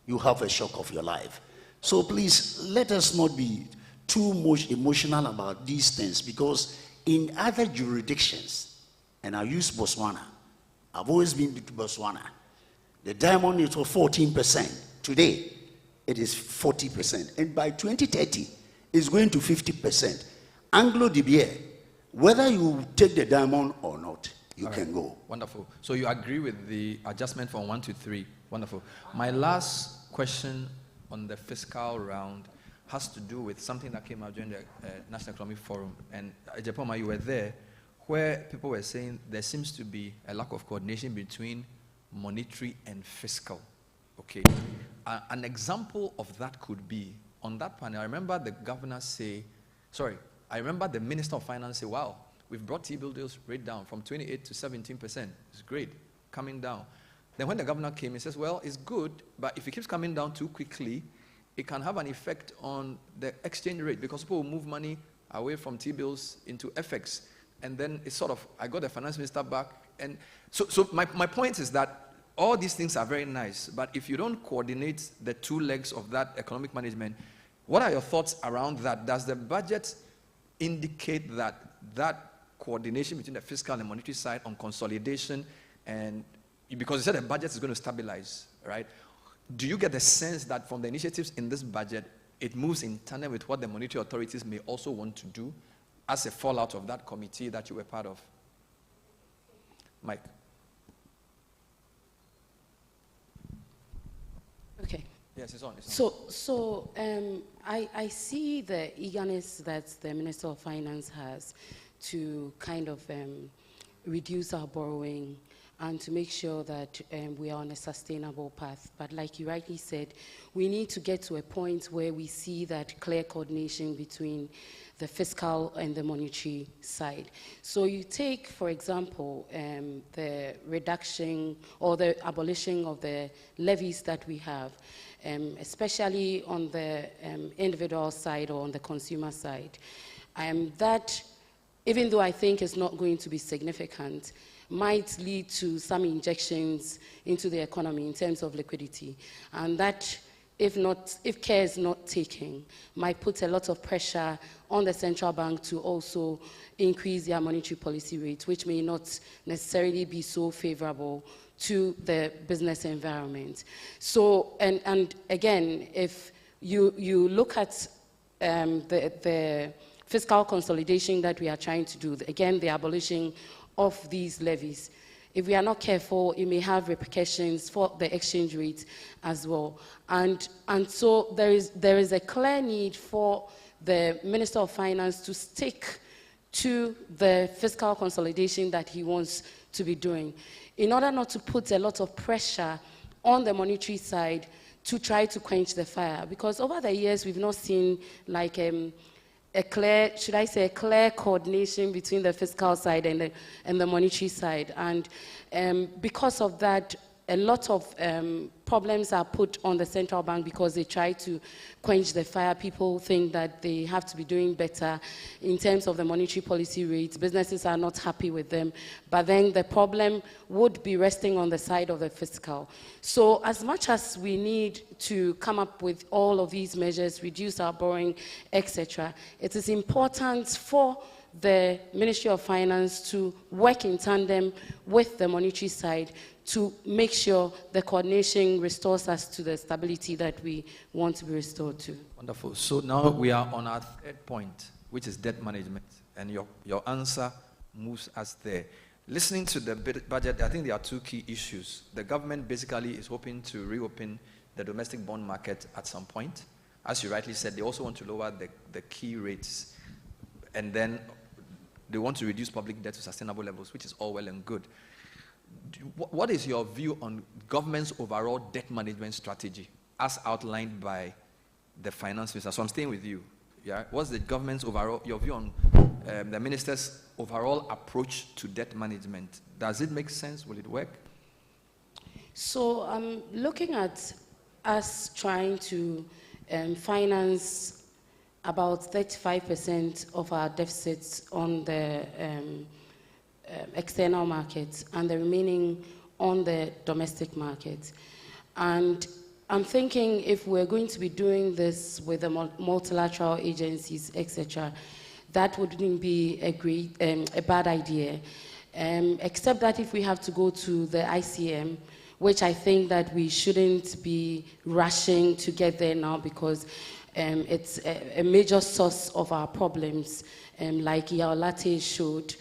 You have a shock of your life. So please, let us not be too much emotional about these things, because in other jurisdictions, and I use Botswana, I've always been to Botswana, the diamond is for 14%. Today, it is 40%. And by 2030, it's going to 50%. Anglo DBA, whether you take the diamond or not, you can go. Wonderful. So you agree with the adjustment from 1 to 3. Wonderful. My last question on the fiscal round has to do with something that came out during the National Economic Forum. And Japoma, you were there, where people were saying there seems to be a lack of coordination between monetary and fiscal. Okay. An example of that could be, on that panel, I remember the governor I remember the Minister of Finance say, wow, we've brought T-bills rate down from 28 to 17%. It's great, coming down. Then when the governor came, he says, well, it's good, but if it keeps coming down too quickly, it can have an effect on the exchange rate, because people will move money away from T-bills into FX. And then it's sort of, I got the finance minister back. And so my point is that all these things are very nice, but if you don't coordinate the two legs of that economic management, what are your thoughts around that? Does the budget indicate that coordination between the fiscal and the monetary side on consolidation, and because you said the budget is going to stabilize, right? Do you get the sense that from the initiatives in this budget, it moves in tandem with what the monetary authorities may also want to do as a fallout of that committee that you were part of? Mike. Okay. Yes, it's on. So I see the eagerness that the Minister of Finance has to kind of reduce our borrowing and to make sure that we are on a sustainable path. But like you rightly said, we need to get to a point where we see that clear coordination between the fiscal and the monetary side. So you take, for example, the reduction or the abolition of the levies that we have, especially on the individual side or on the consumer side. That, even though I think it's not going to be significant, might lead to some injections into the economy in terms of liquidity. And that, if care is not taken, might put a lot of pressure on the central bank to also increase their monetary policy rate, which may not necessarily be so favorable to the business environment. So, and again, if you look at the fiscal consolidation that we are trying to do, again, the abolition of these levies, if we are not careful, it may have repercussions for the exchange rate as well. And so there is a clear need for the Minister of Finance to stick to the fiscal consolidation that he wants to be doing, in order not to put a lot of pressure on the monetary side to try to quench the fire. Because over the years, we've not seen like a clear coordination between the fiscal side and the monetary side. And because of that, a lot of problems are put on the central bank because they try to quench the fire. People think that they have to be doing better in terms of the monetary policy rates. Businesses are not happy with them. But then the problem would be resting on the side of the fiscal. So as much as we need to come up with all of these measures, reduce our borrowing, etc., it is important for the Ministry of Finance to work in tandem with the monetary side to make sure the coordination restores us to the stability that we want to be restored to. Wonderful. So now we are on our third point, which is debt management. And your answer moves us there. Listening to the budget, I think there are two key issues. The government basically is hoping to reopen the domestic bond market at some point. As you rightly said, they also want to lower the key rates, and then they want to reduce public debt to sustainable levels, which is all well and good. What is your view on government's overall debt management strategy as outlined by the finance minister? So I'm staying with you. Yeah, what's the government's overall, your view on the minister's overall approach to debt management? Does it make sense? Will it work? So I'm looking at us trying to finance about 35% of our deficits on the external market and the remaining on the domestic market. And I'm thinking if we're going to be doing this with the multilateral agencies, etc., that wouldn't be a bad idea. Except that if we have to go to the ICM, which I think that we shouldn't be rushing to get there now because it's a major source of our problems, like Yaolate showed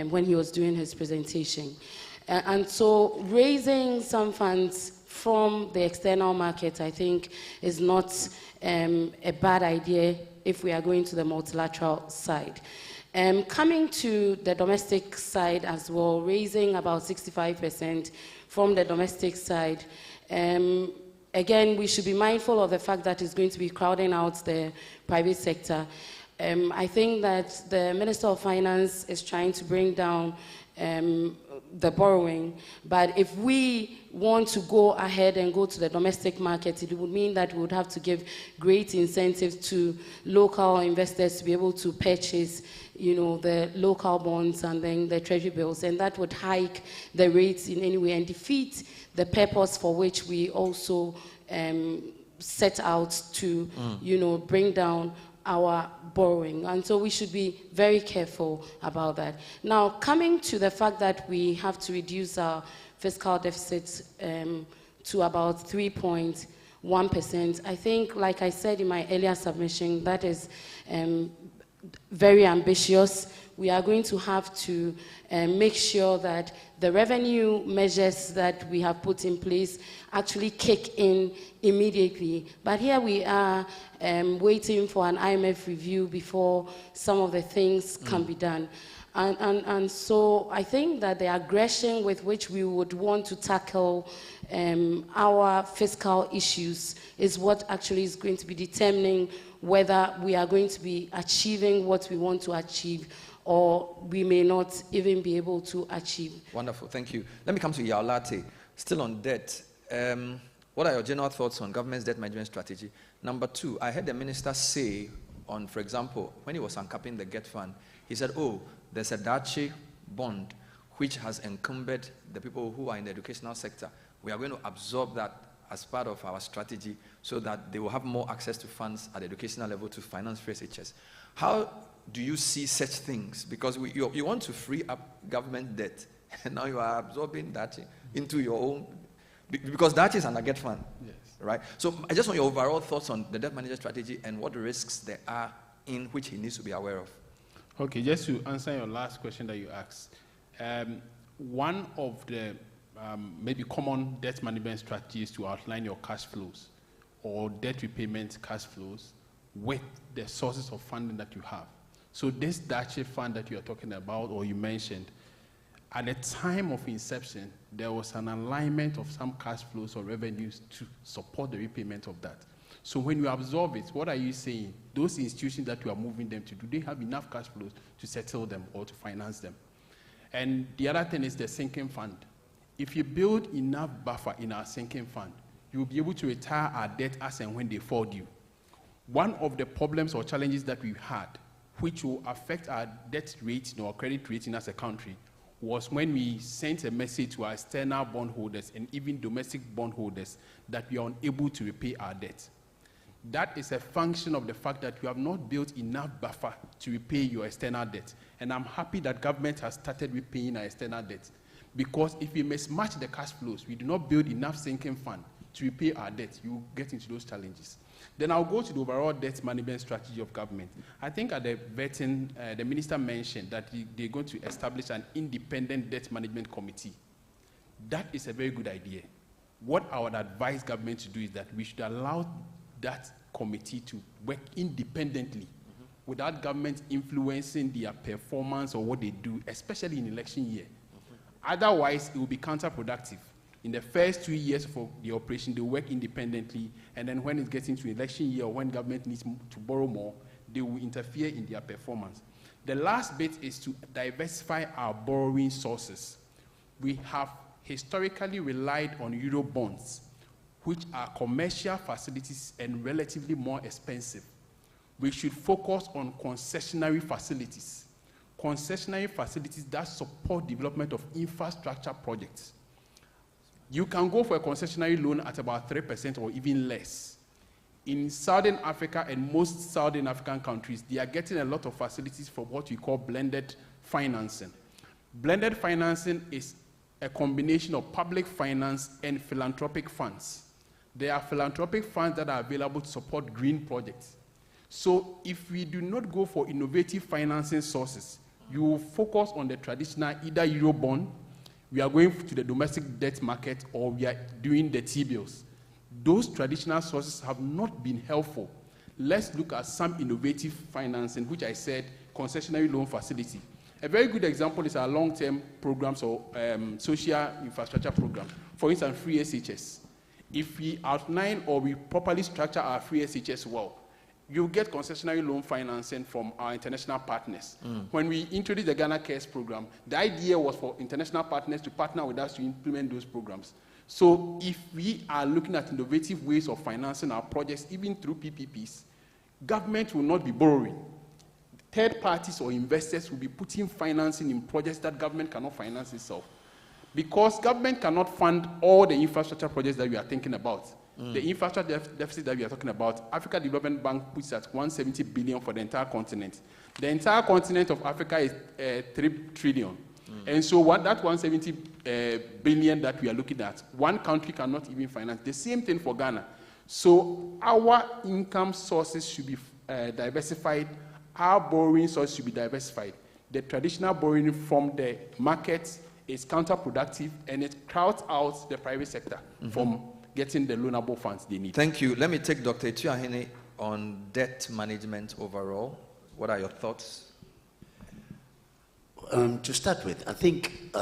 when he was doing his presentation. And so raising some funds from the external market, I think, is not a bad idea if we are going to the multilateral side. Coming to the domestic side as well, raising about 65% from the domestic side, again, we should be mindful of the fact that it's going to be crowding out the private sector. I think that the Minister of Finance is trying to bring down the borrowing, but if we want to go ahead and go to the domestic market, it would mean that we would have to give great incentives to local investors to be able to purchase, the local bonds and then the treasury bills, and that would hike the rates in any way and defeat the purpose for which we also set out to, bring down our borrowing. And so we should be very careful about that. Now, coming to the fact that we have to reduce our fiscal deficit to about 3.1%, I think, like I said in my earlier submission, that is very ambitious. We are going to have to make sure that the revenue measures that we have put in place actually kick in immediately. But here we are waiting for an IMF review before some of the things can be done. And so I think that the aggression with which we would want to tackle our fiscal issues is what actually is going to be determining whether we are going to be achieving what we want to achieve or we may not even be able to achieve. Wonderful, thank you. Let me come to Yaolate. Still on debt. What are your general thoughts on government's debt management strategy? Number two, I heard the minister say on, for example, when he was uncapping the GET fund, he said, there's a Dachi bond which has encumbered the people who are in the educational sector. We are going to absorb that as part of our strategy so that they will have more access to funds at the educational level to finance free SHS. How do you see such things? Because you want to free up government debt, and now you are absorbing that into your own, because that is an GET fund, yes, right? So I just want your overall thoughts on the debt management strategy and what risks there are in which he needs to be aware of. Okay, just to answer your last question that you asked, one of the maybe common debt management strategies to outline your cash flows or debt repayment cash flows with the sources of funding that you have. So this Dachi fund that you are talking about or you mentioned, at the time of inception, there was an alignment of some cash flows or revenues to support the repayment of that. So when you absorb it, what are you saying? Those institutions that you are moving them to, do they have enough cash flows to settle them or to finance them? And the other thing is the sinking fund. If you build enough buffer in our sinking fund, you will be able to retire our debt as and when they fall due. One of the problems or challenges that we've had, which will affect our debt rating or credit rating as a country, was when we sent a message to our external bondholders and even domestic bondholders that we are unable to repay our debt. That is a function of the fact that you have not built enough buffer to repay your external debt. And I'm happy that government has started repaying our external debt. Because if we mismatch the cash flows, we do not build enough sinking fund to repay our debt, you get into those challenges. Then I'll go to the overall debt management strategy of government. I think at the vetting, the minister mentioned that they're going to establish an independent debt management committee. That is a very good idea. What I would advise government to do is that we should allow that committee to work independently without government influencing their performance or what they do, especially in election year. Otherwise, it will be counterproductive. In the first 2 years of the operation, they work independently, and then when it gets into election year or when government needs to borrow more, they will interfere in their performance. The last bit is to diversify our borrowing sources. We have historically relied on Euro bonds, which are commercial facilities and relatively more expensive. We should focus on concessionary facilities. Concessionary facilities that support development of infrastructure projects. You can go for a concessionary loan at about 3% or even less. In Southern Africa and most Southern African countries, they are getting a lot of facilities for what we call blended financing. Blended financing is a combination of public finance and philanthropic funds. There are philanthropic funds that are available to support green projects. So if we do not go for innovative financing sources, you will focus on the traditional either Eurobond, we are going to the domestic debt market, or we are doing the T-bills. Those traditional sources have not been helpful. Let's look at some innovative financing, which I said, concessionary loan facility. A very good example is our long-term programs or social infrastructure program. For instance, free SHS. If we outline or we properly structure our free SHS well, you get concessionary loan financing from our international partners. When we introduced the Ghana Cares program, the idea was for international partners to partner with us to implement those programs. So if we are looking at innovative ways of financing our projects, even through PPPs, government will not be borrowing. Third parties or investors will be putting financing in projects that government cannot finance itself. Because government cannot fund all the infrastructure projects that we are thinking about. The infrastructure deficit that we are talking about, Africa Development Bank puts at 170 billion for the entire continent. The entire continent of Africa is 3 trillion. And so that 170 billion that we are looking at, one country cannot even finance. The same thing for Ghana. So our income sources should be diversified. Our borrowing sources should be diversified. The traditional borrowing from the market is counterproductive, and it crowds out the private sector from getting the loanable funds they need. Thank you. Let me take Dr. Etuahene on debt management overall. What are your thoughts? To start with, I think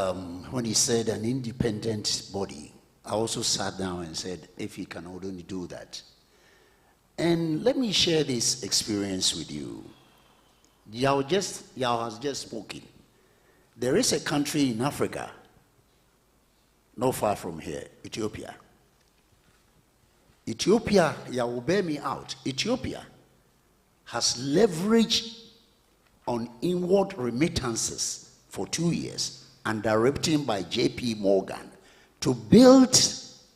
when he said an independent body, I also sat down and said, if he can only do that. And let me share this experience with you. Yao has just spoken. There is a country in Africa, not far from here, Ethiopia. Ethiopia, Yao will bear me out, Ethiopia has leveraged on inward remittances for 2 years, underwritten by JP Morgan, to build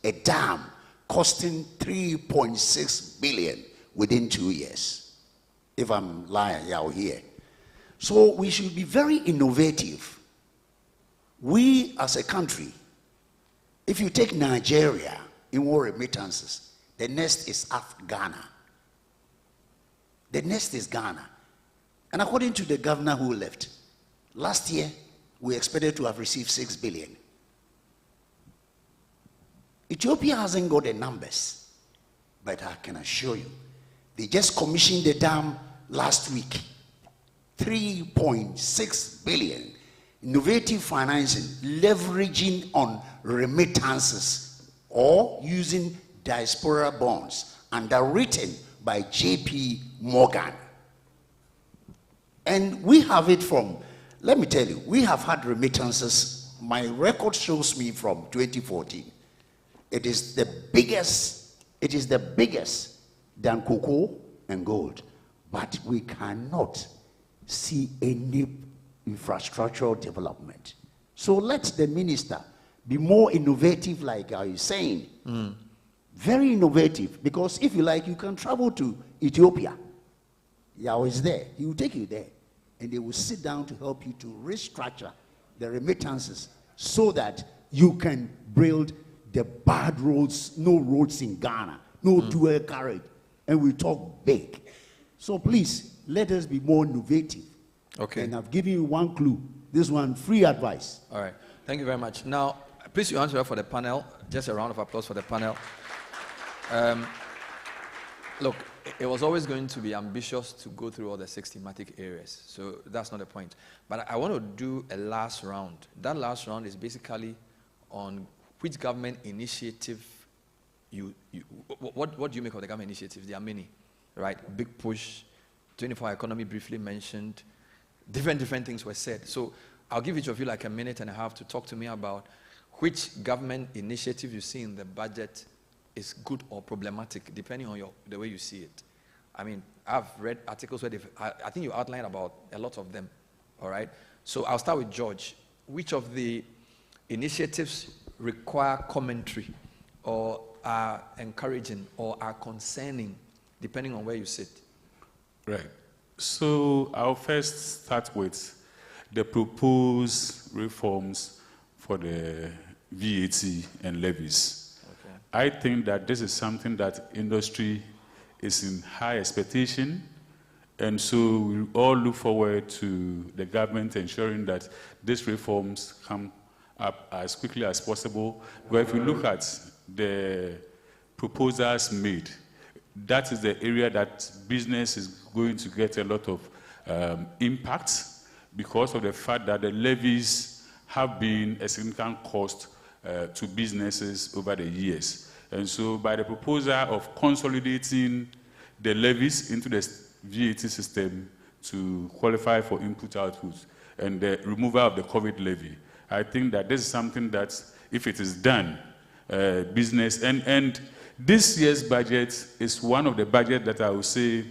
a dam costing 3.6 billion within 2 years. If I'm lying out here. So we should be very innovative. We as a country, if you take Nigeria, inward remittances, the next is Ghana. The next is Ghana. And according to the governor who left, last year we expected to have received 6 billion. Ethiopia hasn't got the numbers, but I can assure you, they just commissioned the dam last week. 3.6 billion. Innovative financing, leveraging on remittances or using diaspora bonds underwritten by JP Morgan. And we have it from, let me tell you, we have had remittances. My record shows me from 2014. It is the biggest than cocoa and gold. But we cannot see any infrastructural development. So let the minister be more innovative, like I was saying. Very innovative, because if you like, you can travel to Ethiopia. Yao is there. He will take you there. And they will sit down to help you to restructure the remittances so that you can build the bad roads, no roads in Ghana, no dual carriage, and we talk big. So please, let us be more innovative. Okay. And I've given you one clue. This one, free advice. All right. Thank you very much. Now, please you answer for the panel. Just a round of applause for the panel. Look, it was always going to be ambitious to go through all the 6 thematic areas. So that's not the point. But I want to do a last round. That last round is basically on which government initiative what do you make of the government initiatives? There are many, right? Big push, 24-hour economy briefly mentioned, different things were said. So I'll give each of you like a minute and a half to talk to me about which government initiative you see in the budget is good or problematic, depending on the way you see it. I mean, I've read articles where I think you outlined about a lot of them, all right? So I'll start with George. Which of the initiatives require commentary or are encouraging or are concerning, depending on where you sit? Right. So I'll first start with the proposed reforms for the VAT and levies. Okay. I think that this is something that industry is in high expectation, and so we all look forward to the government ensuring that these reforms come up as quickly as possible. But if you look at the proposals made, that is the area that business is going to get a lot of impact because of the fact that the levies have been a significant cost to businesses over the years. And so by the proposal of consolidating the levies into the VAT system to qualify for input-output and the removal of the COVID levy, I think that this is something that, if it is done, business, and this year's budget is one of the budgets that I would say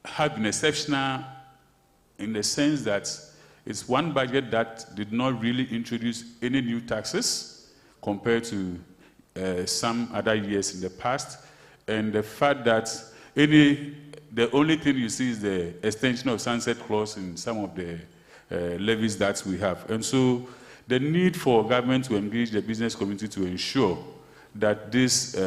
have been exceptional in the sense that it's one budget that did not really introduce any new taxes compared to some other years in the past. And the fact that the only thing you see is the extension of sunset clause in some of the levies that we have. And so the need for government to engage the business community to ensure that this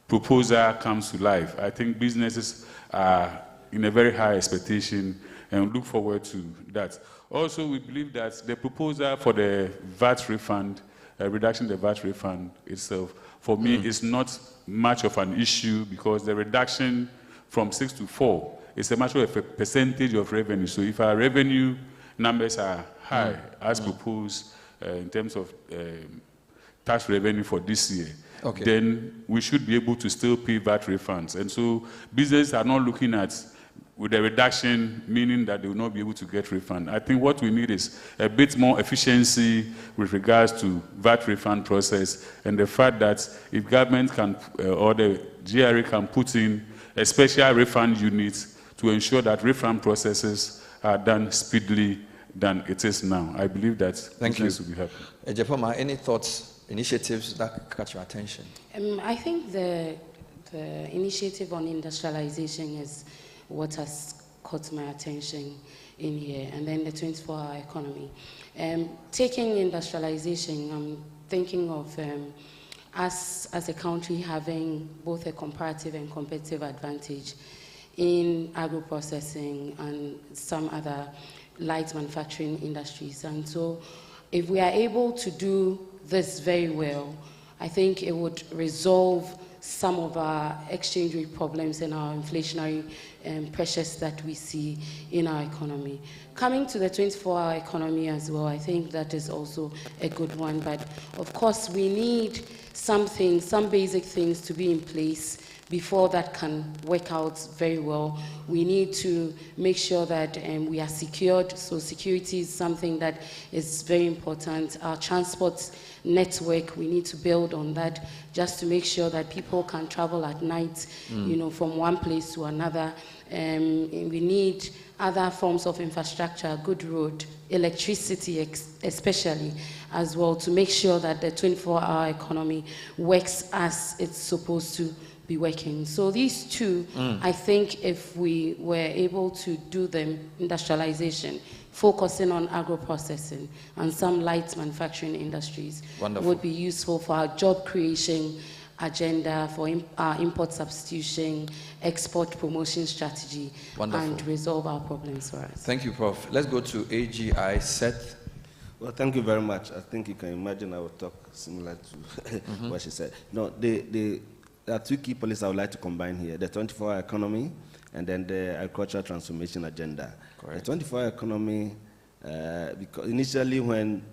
proposal comes to life. I think businesses are in a very high expectation and look forward to that. Also, we believe that the proposal for the VAT refund, reduction of the VAT refund itself, for me, is not much of an issue because the reduction from 6 to 4 is a matter of a percentage of revenue. So if our revenue numbers are high, as proposed in terms of tax revenue for this year, okay, then we should be able to still pay VAT refunds. And so businesses are not looking at with a reduction, meaning that they will not be able to get refund. I think what we need is a bit more efficiency with regards to VAT refund process, and the fact that if government can, or the GRA can put in a special refund unit to ensure that refund processes are done speedily than it is now. I believe that business will be happy. Ejepoma, any thoughts, initiatives that catch your attention? I think the initiative on industrialization is what has caught my attention in here, and then the 24-hour economy. Taking industrialization, I'm thinking of us as a country having both a comparative and competitive advantage in agro-processing and some other light manufacturing industries. And so if we are able to do this very well, I think it would resolve some of our exchange rate problems and our inflationary pressures that we see in our economy. Coming to the 24-hour economy as well, I think that is also a good one. But of course, we need some basic things to be in place before that can work out very well. We need to make sure that we are secured. So security is something that is very important. Our transport network, we need to build on that just to make sure that people can travel at night, from one place to another. We need other forms of infrastructure, good road, electricity especially as well, to make sure that the 24-hour economy works as it's supposed to be working. So these two, I think if we were able to do them, industrialization focusing on agro-processing and some light manufacturing industries. Wonderful. Would be useful for our job creation agenda, for our import substitution, export promotion strategy, Wonderful. and resolve our problems for us. Thank you, Prof. Let's go to AGI, Seth. Well, thank you very much. I think you can imagine I will talk similar to what she said. No, there are two key policies I would like to combine here, the 24-hour economy and then the agricultural transformation agenda. Correct. The 24-hour economy, because initially when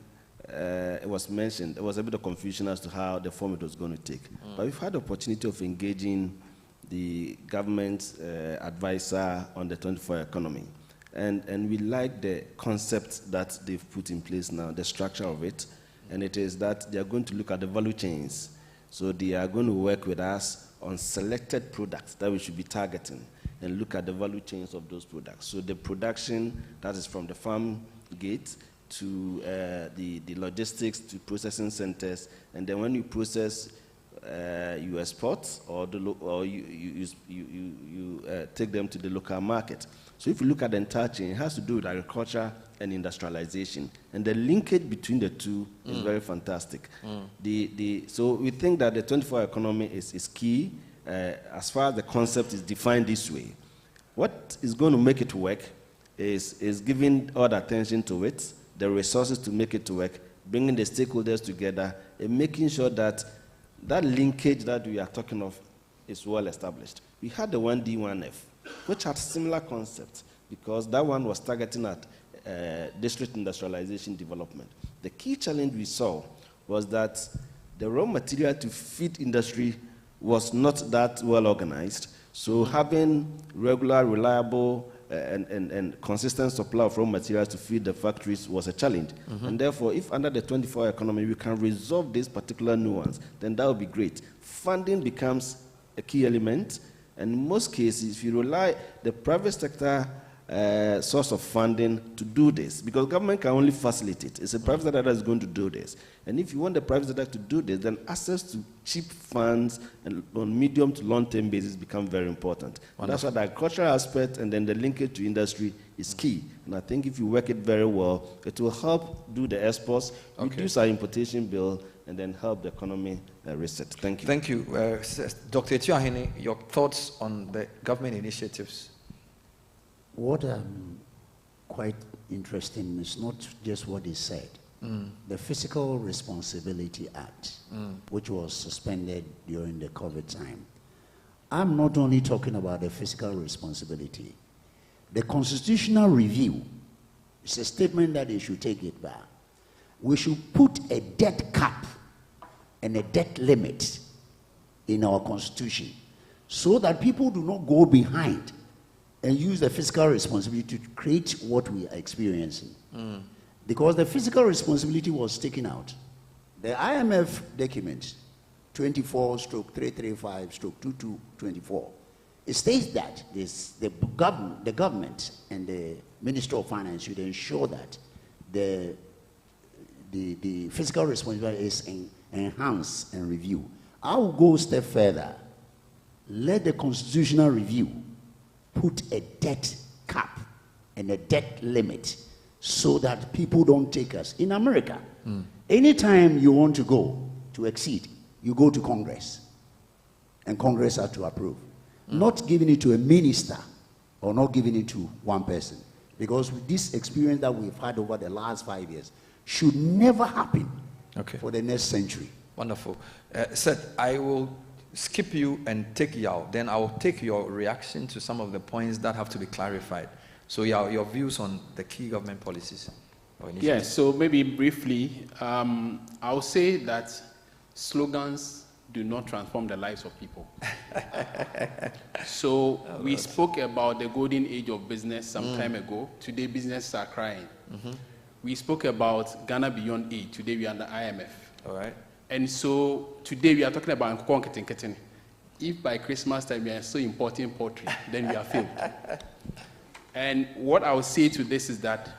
it was mentioned, there was a bit of confusion as to how the form it was going to take. But we've had the opportunity of engaging the government advisor on the 24-hour economy. And we like the concept that they've put in place now, the structure of it, and it is that they are going to look at the value chains. So they are going to work with us on selected products that we should be targeting and look at the value chains of those products. So the production, that is from the farm gate to the logistics to processing centers, and then when you process, you export or you take them to the local market. So if you look at the entire chain, it has to do with agriculture and industrialization. And the linkage between the two is very fantastic. So we think that the 24-hour economy is key as far as the concept is defined this way. What is going to make it work is giving all the attention to it, the resources to make it to work, bringing the stakeholders together, and making sure that that linkage that we are talking of is well established. We had the 1D, 1F, which had similar concepts, because that one was targeting at district industrialization development. The key challenge we saw was that the raw material to feed industry was not that well organized, so having regular, reliable, and consistent supply of raw materials to feed the factories was a challenge. And therefore, if under the 24-hour economy we can resolve this particular nuance, then that would be great. Funding becomes a key element, and in most cases, if you rely the private sector source of funding to do this, because government can only facilitate. It's a private sector that is going to do this. And if you want the private sector to do this, then access to cheap funds and on medium to long-term basis become very important. That's why the agricultural aspect and then the linkage to industry is key. And I think if you work it very well, it will help do the exports, reduce our importation bill, and then help the economy reset. Thank you. Thank you. Dr. Etiahene, your thoughts on the government initiatives? What I'm quite interested in is not just what is said. The Fiscal Responsibility Act, which was suspended during the COVID time. I'm not only talking about the fiscal responsibility. The constitutional review is a statement that they should take it back. We should put a debt cap and a debt limit in our constitution so that people do not go behind and use the fiscal responsibility to create what we are experiencing. Because the fiscal responsibility was taken out. The IMF document 24/335/2224, it states that the government and the Ministry of Finance should ensure that the fiscal responsibility is enhanced and reviewed. I will go a step further. Let the constitutional review put a debt cap and a debt limit so that people don't take us. In America, anytime you want to go to exceed, you go to Congress, and Congress has to approve. Not giving it to a minister or not giving it to one person. Because with this experience that we've had over the last 5 years, should never happen for the next century. Wonderful. Seth, I will skip you and take Yao. Then I will take your reaction to some of the points that have to be clarified. So Yao, your views on the key government policies or initiatives. Yes, so maybe briefly, I'll say that slogans do not transform the lives of people. So we spoke about the golden age of business some time ago. Today, businesses are crying. We spoke about Ghana Beyond Aid. Today, we are under IMF. All right. And so today, we are talking about Nkukon Keten. If by Christmas time we are still importing poultry, then we are failed. And what I would say to this is that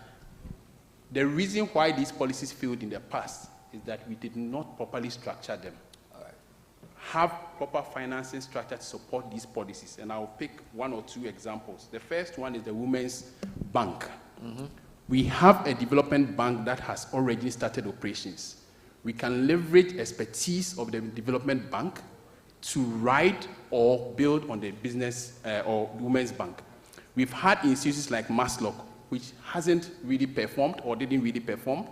the reason why these policies failed in the past is that we did not properly structure them. Have proper financing structure to support these policies. And I'll pick one or two examples. The first one is the Women's Bank. We have a development bank that has already started operations. We can leverage expertise of the development bank to ride or build on the business or women's bank. We've had institutions like Maslock, which hasn't really performed or didn't really perform.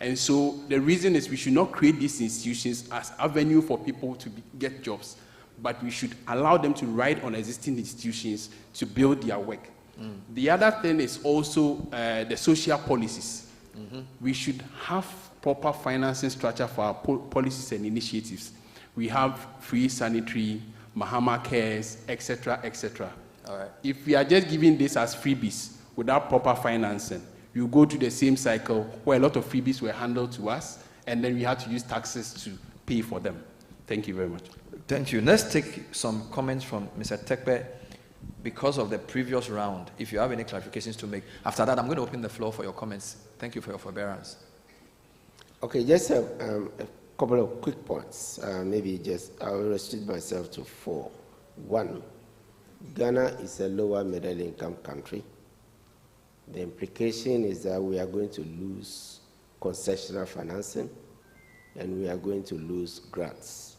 And so the reason is we should not create these institutions as avenue for people to get jobs, but we should allow them to ride on existing institutions to build their work. The other thing is also the social policies. We should have proper financing structure for our policies and initiatives. We have free sanitary, Mahama cares, etc., etc. All right. If we are just giving this as freebies without proper financing, you go to the same cycle where a lot of freebies were handled to us, and then we had to use taxes to pay for them. Thank you very much. Thank you. Let's take some comments from Mr. Tekpe because of the previous round. If you have any clarifications to make. After that, I'm going to open the floor for your comments. Thank you for your forbearance. Okay, just a couple of quick points. Maybe just I'll restrict myself to 4. 1, Ghana is a lower middle income country. The implication is that we are going to lose concessional financing and we are going to lose grants.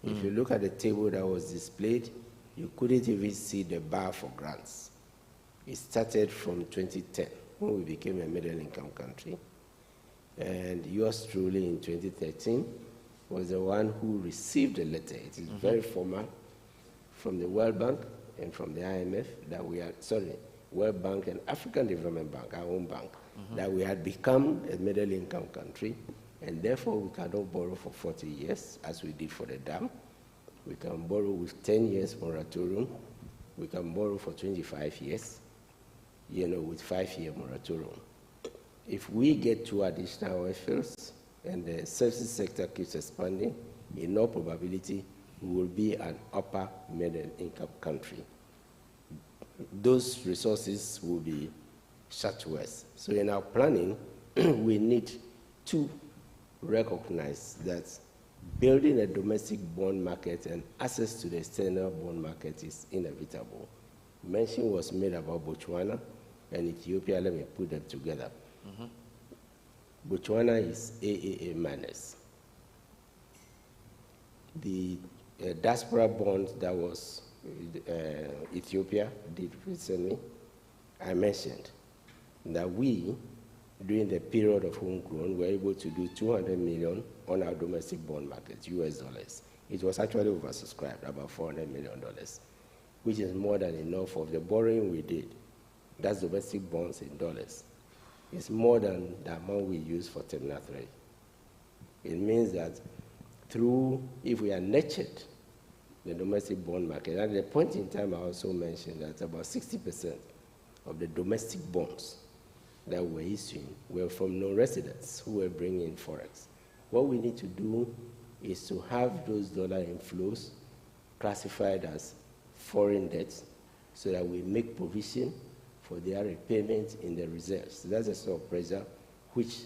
If you look at the table that was displayed, you couldn't even see the bar for grants. It started from 2010 when we became a middle income country. And yours truly in 2013 was the one who received a letter. It is very formal from the World Bank and from the IMF that we are, World Bank and African Development Bank, our own bank, that we had become a middle income country and therefore we cannot borrow for 40 years as we did for the dam. We can borrow with 10 years moratorium. We can borrow for 25 years, with 5-year moratorium. If we get 2 additional oil fields and the services sector keeps expanding, in all probability, we will be an upper middle income country. Those resources will be shut to us. So in our planning, we need to recognize that building a domestic bond market and access to the external bond market is inevitable. Mention was made about Botswana and Ethiopia. Let me put them together. Botswana is AAA minus. The diaspora bond that was Ethiopia did recently, I mentioned that we, during the period of homegrown, were able to do 200 million on our domestic bond market, US dollars. It was actually oversubscribed, about $400 million, which is more than enough of the borrowing we did. That's domestic bonds in dollars. It's more than the amount we use for Terminal 3. It means that if we are nurtured the domestic bond market, at the point in time I also mentioned that about 60% of the domestic bonds that we're issuing were from non-residents who were bringing in forex. What we need to do is to have those dollar inflows classified as foreign debts so that we make provision for their repayment in the reserves. That's the sort of pressure which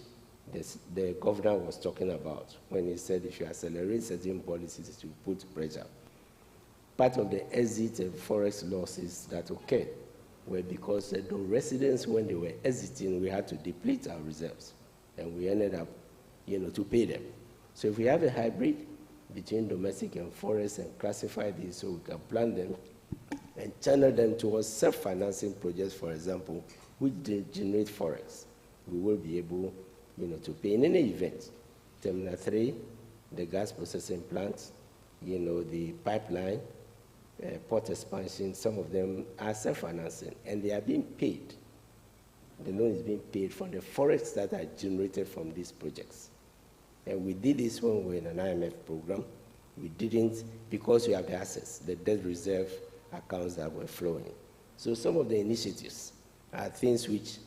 the governor was talking about when he said if you accelerate certain policies, it will put pressure. Part of the exit and forex losses that occurred were because the residents, when they were exiting, we had to deplete our reserves, and we ended up, to pay them. So if we have a hybrid between domestic and forex and classify these so we can plan them and channel them towards self-financing projects, for example, which generate forex, we will be able, to pay. In any event, Terminal 3, the gas processing plants, the pipeline, port expansion, some of them are self-financing, and they are being paid. The loan is being paid from the forex that are generated from these projects. And we did this when we were in an IMF program. We didn't, because we have the assets, the debt reserve accounts that were flowing. So some of the initiatives are things which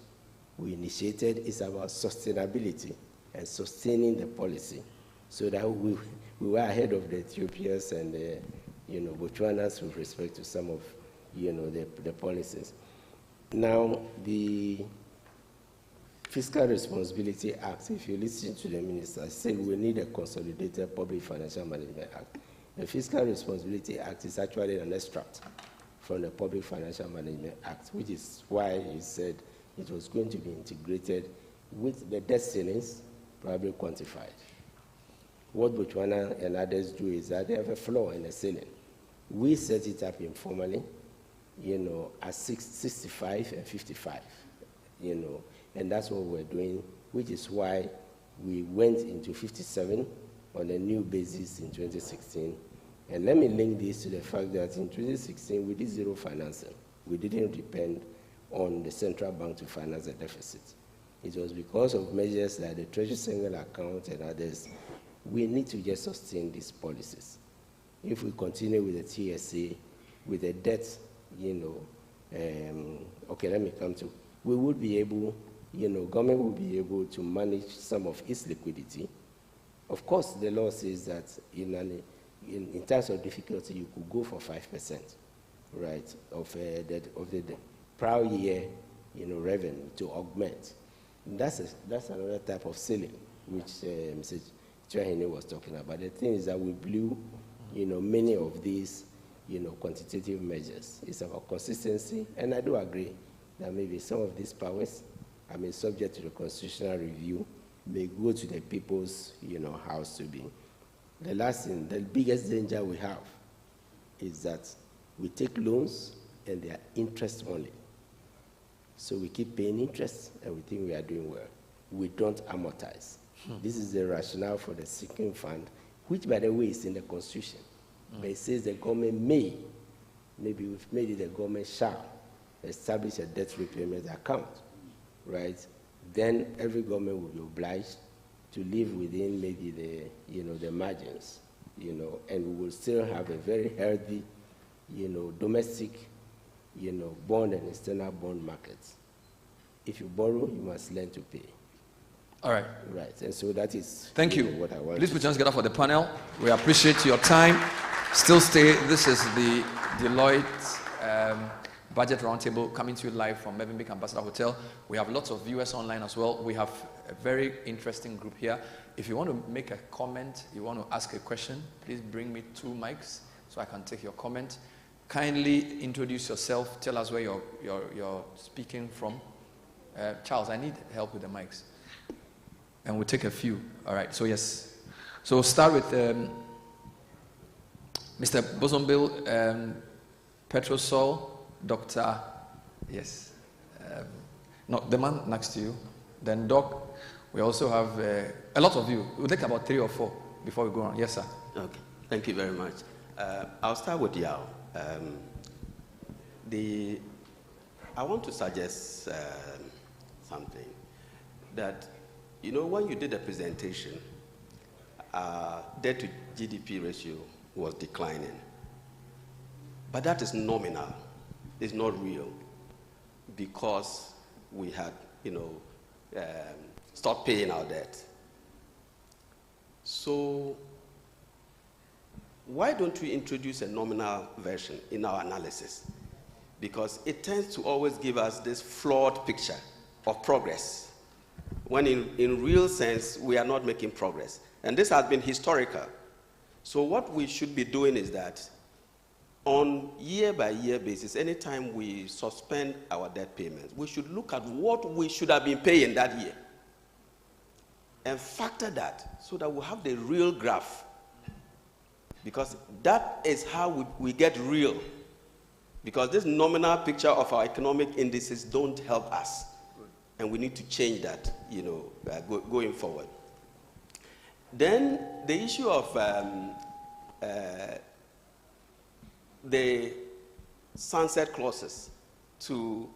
we initiated is about sustainability and sustaining the policy so that we were ahead of the Ethiopians and the Botswanas with respect to some of the policies. Now, the Fiscal Responsibility Act, if you listen to the minister, said we need a consolidated public financial management act. The Fiscal Responsibility Act is actually an extract from the Public Financial Management Act, which is why he said, it was going to be integrated with the debt ceilings, probably quantified. What Botswana and others do is that they have a floor and a ceiling. We set it up informally, at 65 and 55, and that's what we're doing, which is why we went into 57 on a new basis in 2016. And let me link this to the fact that in 2016, we did zero financing. We didn't depend on the central bank to finance the deficit. It was because of measures like the Treasury Single Account and others. We need to just sustain these policies. If we continue with the TSA, with the debt, okay, let me come to, we would be able, government will be able to manage some of its liquidity. Of course, the law says that in times of difficulty, you could go for 5%, right, of the prior year, revenue to augment. And that's another type of ceiling, which Mr. Chahine was talking about. The thing is that we blew, many of these, quantitative measures. It's about consistency, and I do agree that maybe some of these powers, subject to the constitutional review, may go to the people's, house to be. The last thing, the biggest danger we have is that we take loans and they are interest only. So we keep paying interest and we think we are doing well. We don't amortize. This is the rationale for the sinking fund, which, by the way, is in the Constitution. But it says the government may, maybe we've made it the government shall, establish a debt repayment account, right? Then every government will be obliged to live within maybe the margins, and we will still have a very healthy, domestic, bond and external bond markets. If you borrow, you must learn to pay. All right. Right, and so that is Thank you. What I want. Please put your hands together for the panel. We appreciate your time. Still stay. This is the Deloitte Budget Roundtable coming to you live from Mevenbeek Ambassador Hotel. We have lots of viewers online as well. We have a very interesting group here. If you want to make a comment, you want to ask a question, please bring me 2 mics so I can take your comment. Kindly introduce yourself. Tell us where you're speaking from. Charles, I need help with the mics. And we'll take a few. All right, so yes. So we'll start with Mr. Bosombil, Petrosol, Dr. Yes. No, the man next to you. Then Doc. We also have a lot of you. We'll take about 3 or 4 before we go on. Yes, sir. Okay. Thank you very much. I'll start with Yao. I want to suggest something that, when you did the presentation, debt to GDP ratio was declining. But that is nominal. It's not real, because we had, stopped paying our debt. So why don't we introduce a nominal version in our analysis? Because it tends to always give us this flawed picture of progress, when in real sense, we are not making progress. And this has been historical. So what we should be doing is that on year-by-year basis, anytime we suspend our debt payments, we should look at what we should have been paying that year and factor that so that we have the real graph. Because that is how we get real. Because this nominal picture of our economic indices don't help us. And we need to change that, going forward. Then the issue of the sunset clauses to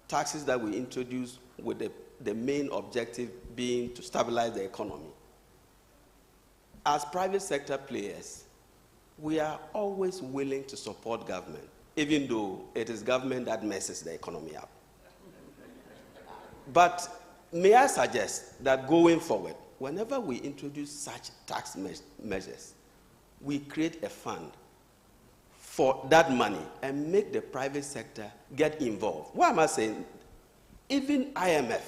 taxes that we introduce with the main objective being to stabilize the economy. As private sector players, we are always willing to support government, even though it is government that messes the economy up. But may I suggest that going forward, whenever we introduce such tax measures, we create a fund for that money and make the private sector get involved. Why am I saying? Even IMF,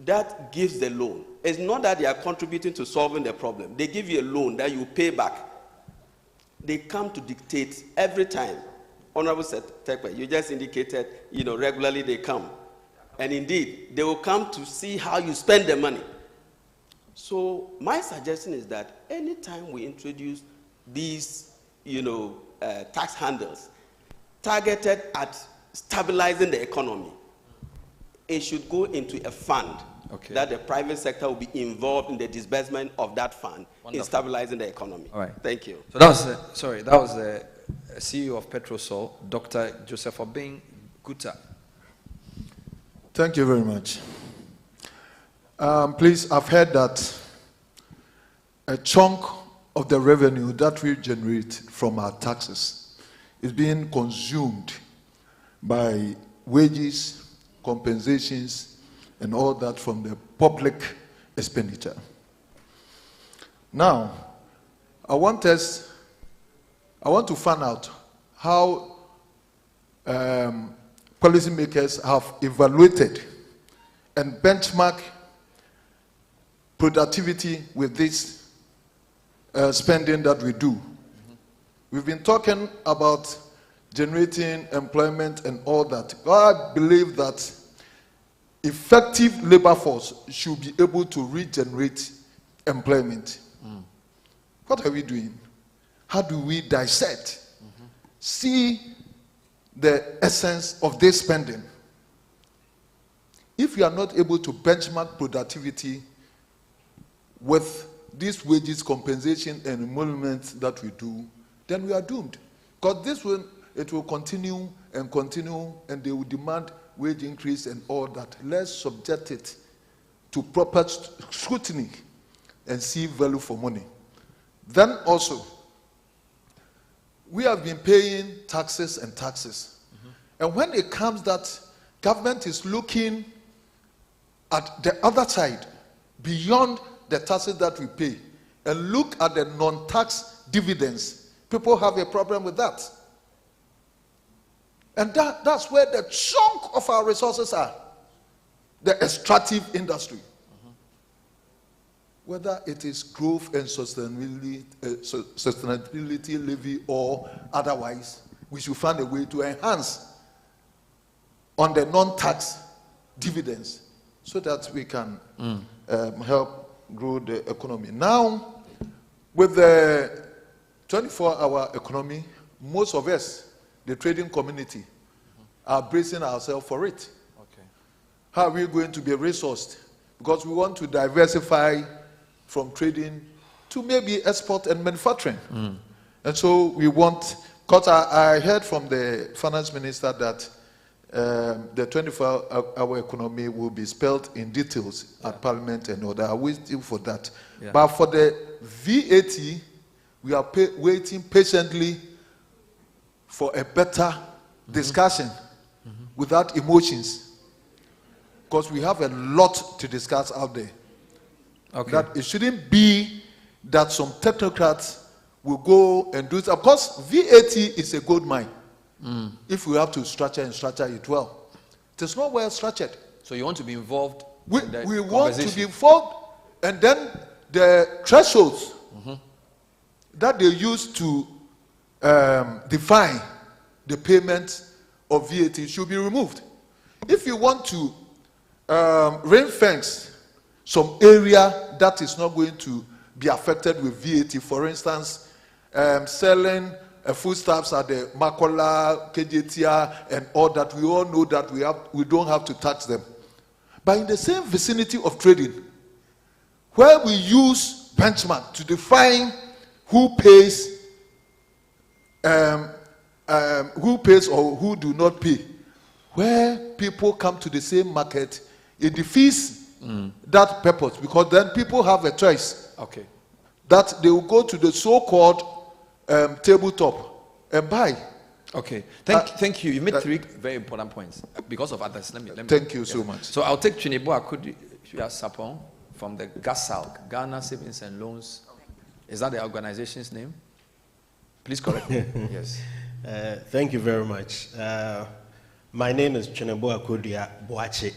that gives the loan. It's not that they are contributing to solving the problem. They give you a loan that you pay back. They come to dictate every time Honorable Tekpe, you just indicated, regularly they come. And indeed, they will come to see how you spend the money. So my suggestion is that anytime we introduce these, tax handles targeted at stabilizing the economy, it should go into a fund that the private sector will be involved in the disbursement of that fund in stabilizing the economy. All right. Thank you. So that was the CEO of Petrosol, Dr. Joseph Obeng Guta. Thank you very much. Please, I've heard that a chunk of the revenue that we generate from our taxes is being consumed by wages, compensations, and all that from the public expenditure. Now, I want to find out how policymakers have evaluated and benchmarked productivity with this spending that we do. We've been talking about generating employment and all that. I believe that effective labor force should be able to regenerate employment. What are we doing? How do we dissect, see the essence of this spending? If you are not able to benchmark productivity with these wages, compensation, and emoluments that we do, then we are doomed. Because this will, it will continue, and they will demand wage increase and all that. Let's subject it to proper scrutiny and see value for money. Then also, we have been paying taxes and taxes. And when it comes that government is looking at the other side, beyond the taxes that we pay, and look at the non-tax dividends, people have a problem with that. And that's where the chunk of our resources are, the extractive industry. Whether it is growth and sustainability levy or otherwise, we should find a way to enhance on the non-tax dividends so that we can help grow the economy. Now, with the 24-hour economy, most of us, the trading community, are bracing ourselves for it. How are we going to be resourced? Because we want to diversify from trading to maybe export and manufacturing. And so we want, because I heard from the finance minister that the 24-hour economy will be spelled in details at Parliament and all that. I'm waiting for that. But for the VAT, we are waiting patiently for a better discussion without emotions. Because we have a lot to discuss out there. That it shouldn't be that some technocrats will go and do it. Of course, VAT is a gold mine. If we have to structure it well. It is not well structured. So you want to be involved We in the want to be involved, and then the thresholds that they use to define the payment of VAT should be removed. If you want to ring fence some area that is not going to be affected with VAT, for instance, selling foodstuffs at the Makola, KJTR, and all that, we all know that we don't have to tax them. But in the same vicinity of trading, where we use benchmark to define who pays or who do not pay, where people come to the same market, it defeats that purpose, because then people have a choice. That they will go to the so-called tabletop and buy. Thank you. You made three very important points because of others. Let me thank you so much. So I'll take Chinebo Akudi Sapon from the GASALC, Ghana Savings and Loans. Is that the organization's name? Please correct me. Yes. Thank you very much. My name is Chinebo Akudi Boache,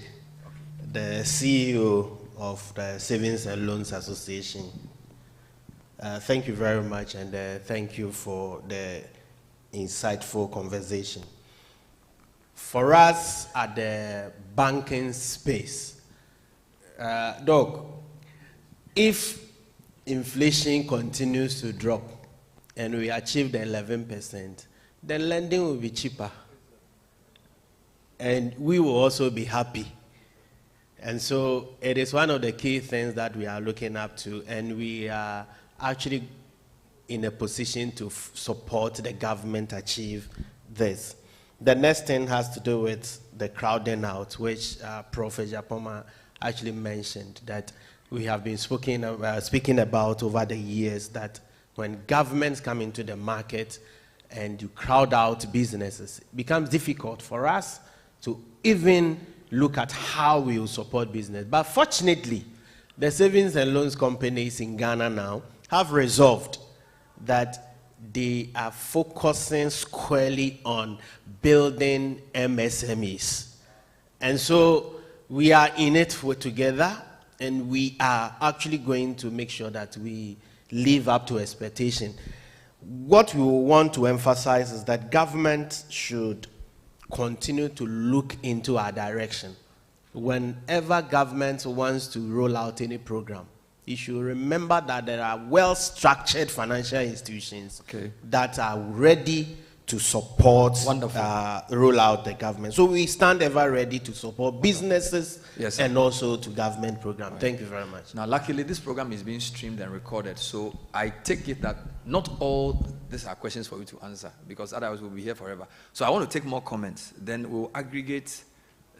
the CEO of the Savings and Loans Association. Thank you very much, and thank you for the insightful conversation. For us at the banking space, Doc, if inflation continues to drop and we achieve the 11%, then lending will be cheaper. And we will also be happy. And so it is one of the key things that we are looking up to, and we are actually in a position to support the government achieve this. The next thing has to do with the crowding out, which Prof. Japoma actually mentioned, that we have been speaking about over the years, that when governments come into the market and you crowd out businesses, it becomes difficult for us to even look at how we will support business. But fortunately, the savings and loans companies in Ghana now have resolved that they are focusing squarely on building MSMEs. And so we are in it together, and we are actually going to make sure that we live up to expectation. What we want to emphasize is that government should continue to look into our direction. Whenever government wants to roll out any program, you should remember that there are well-structured financial institutions that are ready to support roll out the government. So we stand ever ready to support businesses and also to government programs. Thank you very much. Now, luckily, this program is being streamed and recorded, so I take it that not all these are questions for you to answer, because otherwise we'll be here forever. So I want to take more comments. Then we'll aggregate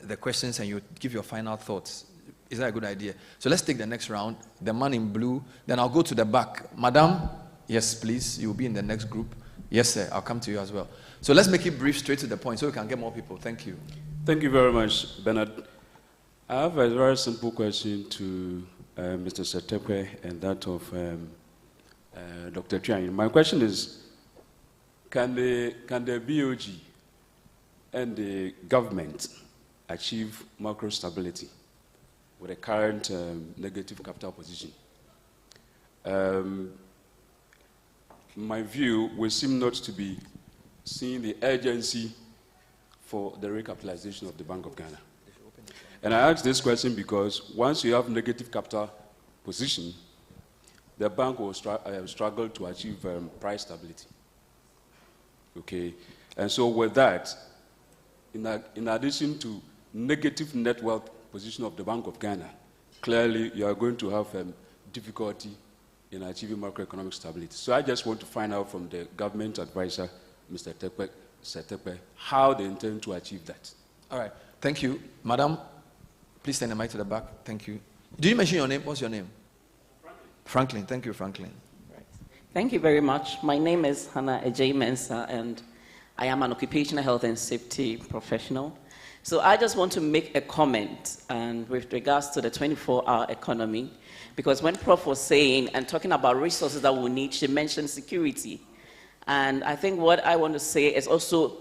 the questions and you give your final thoughts. Is that a good idea? So let's take the next round. The man in blue. Then I'll go to the back. Madam, yes, please. You'll be in the next group. Yes, sir. I'll come to you as well. So let's make it brief, straight to the point, so we can get more people. Thank you. Thank you very much, Bernard. I have a very simple question to Mr. Setepe and that of Dr. Trian. My question is, can the BOG and the government achieve macro stability with the current negative capital position? My view will seem not to be seeing the urgency for the recapitalization of the Bank of Ghana. And I ask this question because once you have negative capital position, the bank will struggle to achieve price stability. Okay, and so with that, in addition to negative net wealth position of the Bank of Ghana, clearly you are going to have difficulty in achieving macroeconomic stability. So I just want to find out from the government advisor, Mr. Setepe, how they intend to achieve that. All right, thank you. Madam, please send the mic to the back. Thank you. Did you mention your name? What's your name? Franklin. Thank you, Franklin. Right. Thank you very much. My name is Hannah Ejay Mensah, and I am an occupational health and safety professional. So I just want to make a comment with regards to the 24-hour economy, because when Prof was saying and talking about resources that we need, she mentioned security. And I think what I want to say is also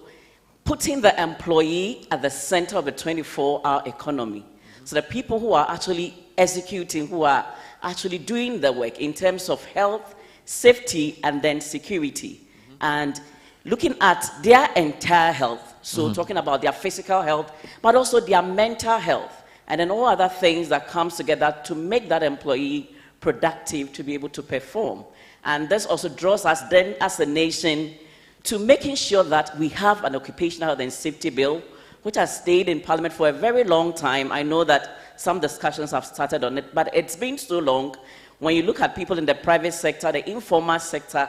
putting the employee at the center of the 24-hour economy. So the people who are actually executing, who are actually doing the work in terms of health, safety, and then security. And looking at their entire health, so talking about their physical health, but also their mental health, and then all other things that comes together to make that employee productive to be able to perform. And this also draws us then as a nation to making sure that we have an occupational health and safety bill, which has stayed in Parliament for a very long time. I know that some discussions have started on it, but it's been so long. When you look at people in the private sector, the informal sector,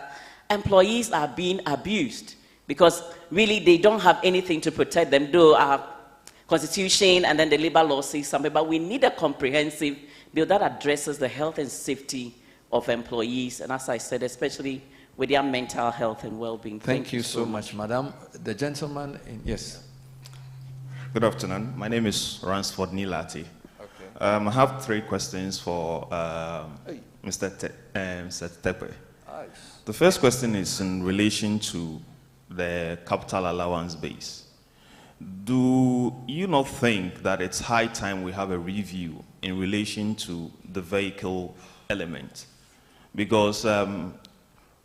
employees are being abused because really they don't have anything to protect them, though our constitution and then the labor law says something, but we need a comprehensive bill that addresses the health and safety of employees, and as I said, especially with their mental health and well-being. Thank you so much, Madam. The gentleman, yes. Good afternoon. My name is Ransford Nilati. I have 3 questions for Mr. Tepe. The first question is in relation to the capital allowance base. Do you not think that it's high time we have a review in relation to the vehicle element? Because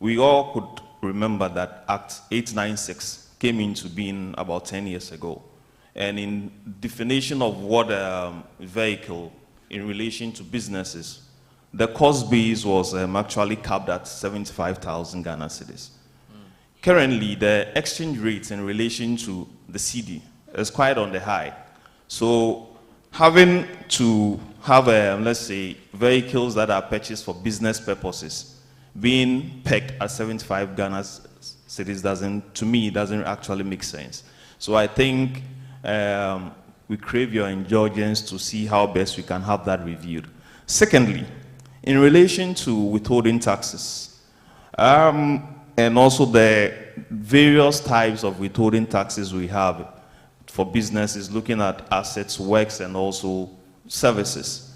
we all could remember that Act 896 came into being about 10 years ago. And in definition of what vehicle in relation to businesses, the cost base was actually capped at 75,000 Ghana cedis. Currently, the exchange rate in relation to the cedi is quite on the high. So having to have, let's say, vehicles that are purchased for business purposes being pegged at 75 Ghana cedis doesn't actually make sense. So I think we crave your indulgence to see how best we can have that reviewed. Secondly, in relation to withholding taxes, and also the various types of withholding taxes we have for businesses, looking at assets, works, and also services.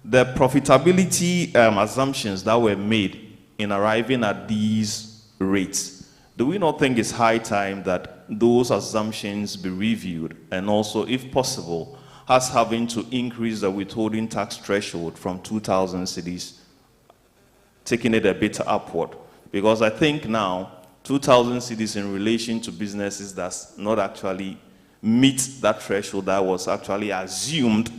The profitability assumptions that were made in arriving at these rates, do we not think it's high time that those assumptions be reviewed, and also, if possible, us having to increase the withholding tax threshold from 2,000 cedis, taking it a bit upward? Because I think now 2,000 cedis in relation to businesses does not actually meet that threshold that was actually assumed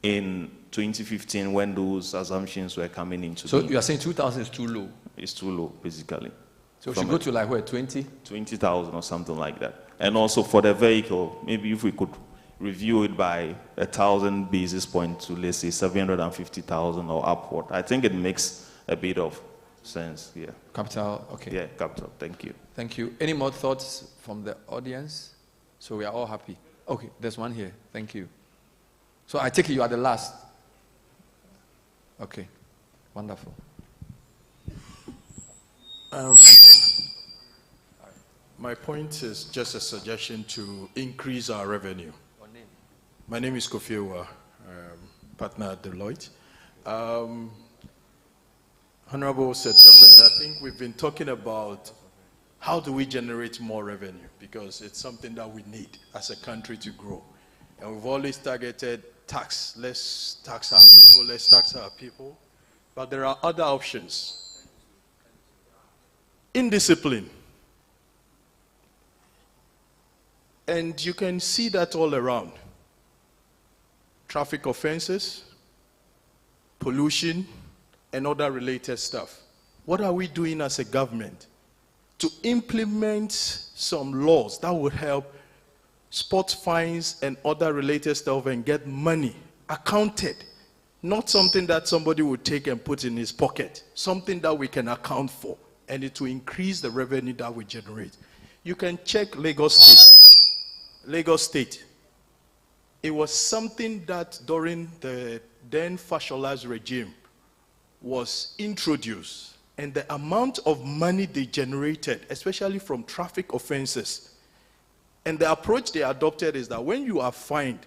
in 2015 when those assumptions were coming into So being. you are saying 2,000 is too low? It's too low, basically. So we should go to like where, 20? 20,000 or something like that. And also for the vehicle, maybe if we could review it by 1,000 basis points to, let's say, 750,000 or upward. I think it makes a bit of sense, yeah. Capital, okay. Yeah, capital, thank you. Thank you. Any more thoughts from the audience? So we are all happy. Okay, there's one here. Thank you. So I take it you are the last. Okay, wonderful. My point is just a suggestion to increase our revenue. My name is Kofi Ewa, partner at Deloitte. Honorable Secretary, I think we've been talking about how do we generate more revenue, because it's something that we need as a country to grow. And we've always targeted tax, let's tax our people, let's tax our people. But there are other options. Indiscipline. And you can see that all around. Traffic offenses, pollution, and other related stuff. What are we doing as a government to implement some laws that would help spot fines and other related stuff and get money accounted? Not something that somebody would take and put in his pocket, something that we can account for, and it will increase the revenue that we generate. You can check Lagos State. Lagos State. It was something that during the then Fashola's regime was introduced, and the amount of money they generated, especially from traffic offenses, and the approach they adopted is that when you are fined,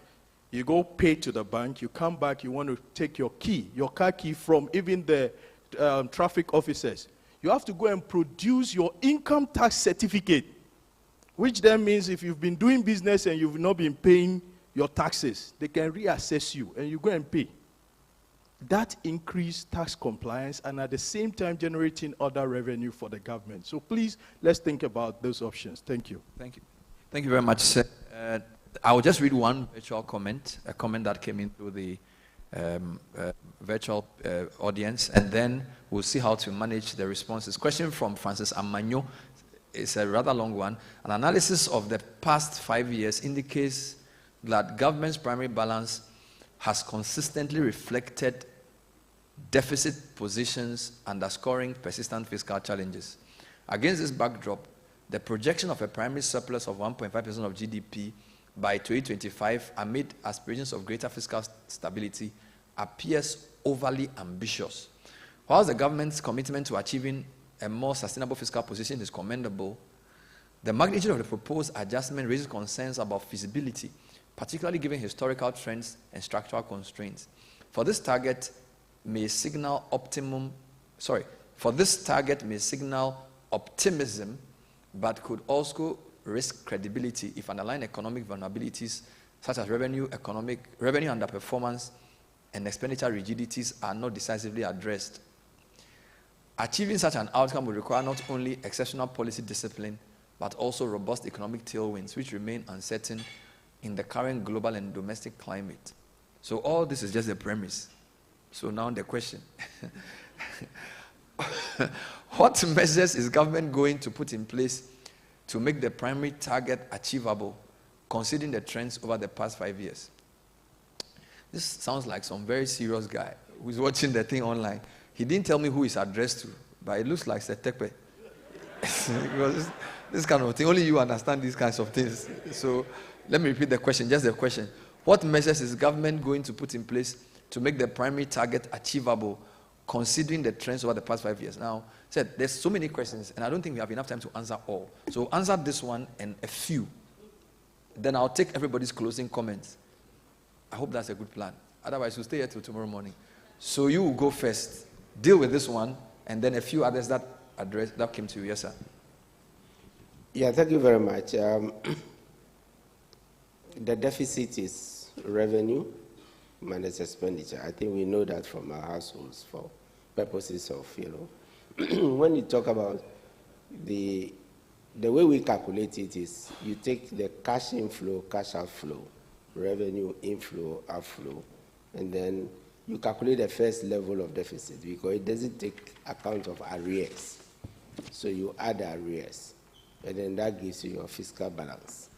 you go pay to the bank, you come back, you want to take your key, your car key from even the traffic officers. You have to go and produce your income tax certificate, which then means if you've been doing business and you've not been paying your taxes, they can reassess you and you go and pay. That increased tax compliance and at the same time generating other revenue for the government. So please, let's think about those options. Thank you. Thank you. Thank you very much, sir. I will just read one virtual comment, a comment that came in through the virtual audience, and then we'll see how to manage the responses. Question from Francis Amanyo. It's a rather long one. An analysis of the past 5 years indicates that government's primary balance has consistently reflected deficit positions, underscoring persistent fiscal challenges. Against this backdrop, the projection of a primary surplus of 1.5% of GDP by 2025 amid aspirations of greater fiscal stability appears overly ambitious. Whilst the government's commitment to achieving a more sustainable fiscal position is commendable, the magnitude of the proposed adjustment raises concerns about feasibility, particularly given historical trends and structural constraints. For this target may signal optimism, but could also risk credibility if underlying economic vulnerabilities such as revenue underperformance and expenditure rigidities are not decisively addressed. Achieving such an outcome would require not only exceptional policy discipline, but also robust economic tailwinds, which remain uncertain in the current global and domestic climate. So all this is just a premise. So now the question. What measures is government going to put in place to make the primary target achievable, considering the trends over the past 5 years? This sounds like some very serious guy who's watching the thing online. He didn't tell me who it's addressed to, but it looks like Setepe. Because this kind of thing, only you understand these kinds of things. So let me repeat the question, just the question. What measures is government going to put in place to make the primary target achievable, considering the trends over the past 5 years? Now, there's so many questions, and I don't think we have enough time to answer all. So answer this one and a few. Then I'll take everybody's closing comments. I hope that's a good plan. Otherwise, we'll stay here till tomorrow morning. So you will go first. Deal with this one, and then a few others that came to you. Yes, sir. Yeah, thank you very much. The deficit is revenue minus expenditure. I think we know that from our households for purposes of, when you talk about the way we calculate it is you take the cash inflow, cash outflow, revenue inflow, outflow, and then you calculate the first level of deficit because it doesn't take account of arrears. So you add the arrears, and then that gives you your fiscal balance.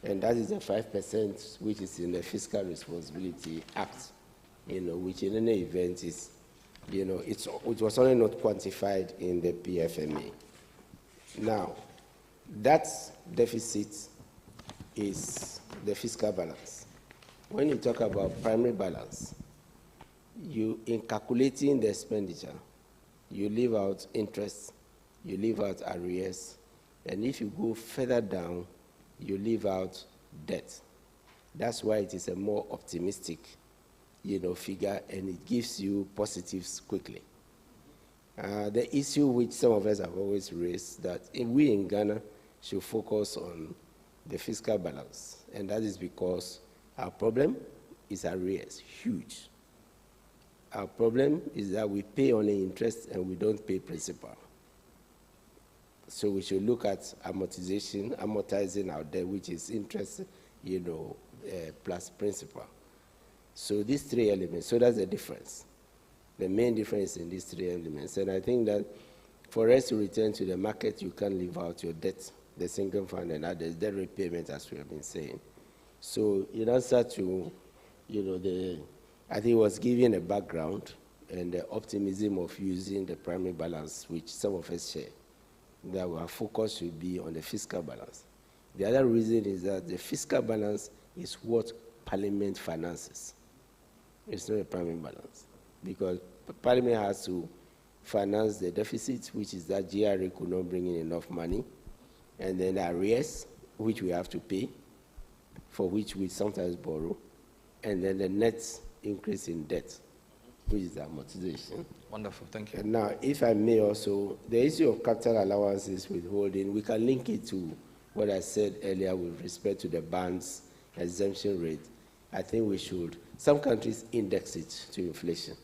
And that is the 5% which is in the Fiscal Responsibility Act, which in any event is, it was only not quantified in the PFMA. Now, that deficit is the fiscal balance. When you talk about primary balance, in calculating the expenditure, you leave out interest, you leave out arrears, and if you go further down, you leave out debt. That's why it is a more optimistic, figure, and it gives you positives quickly. The issue which some of us have always raised that we in Ghana should focus on the fiscal balance, and that is because our problem is arrears, huge. Our problem is that we pay only interest and we don't pay principal. So we should look at amortizing our debt, which is interest, plus principal. So these three elements, so that's the difference. The main difference in these three elements. And I think that for us to return to the market, you can't leave out your debt, the single fund and others, debt repayment, as we have been saying. So in answer to, I think it was giving a background and the optimism of using the primary balance, which some of us share, that our focus should be on the fiscal balance. The other reason is that the fiscal balance is what Parliament finances. It's not a primary balance, because Parliament has to finance the deficit, which is that GRA could not bring in enough money, and then the arrears, which we have to pay, for which we sometimes borrow, and then the net increase in debt, which is amortization. Wonderful, thank you. And now, if I may also, the issue of capital allowances withholding, we can link it to what I said earlier with respect to the banks exemption rate. I think we should, some countries index it to inflation.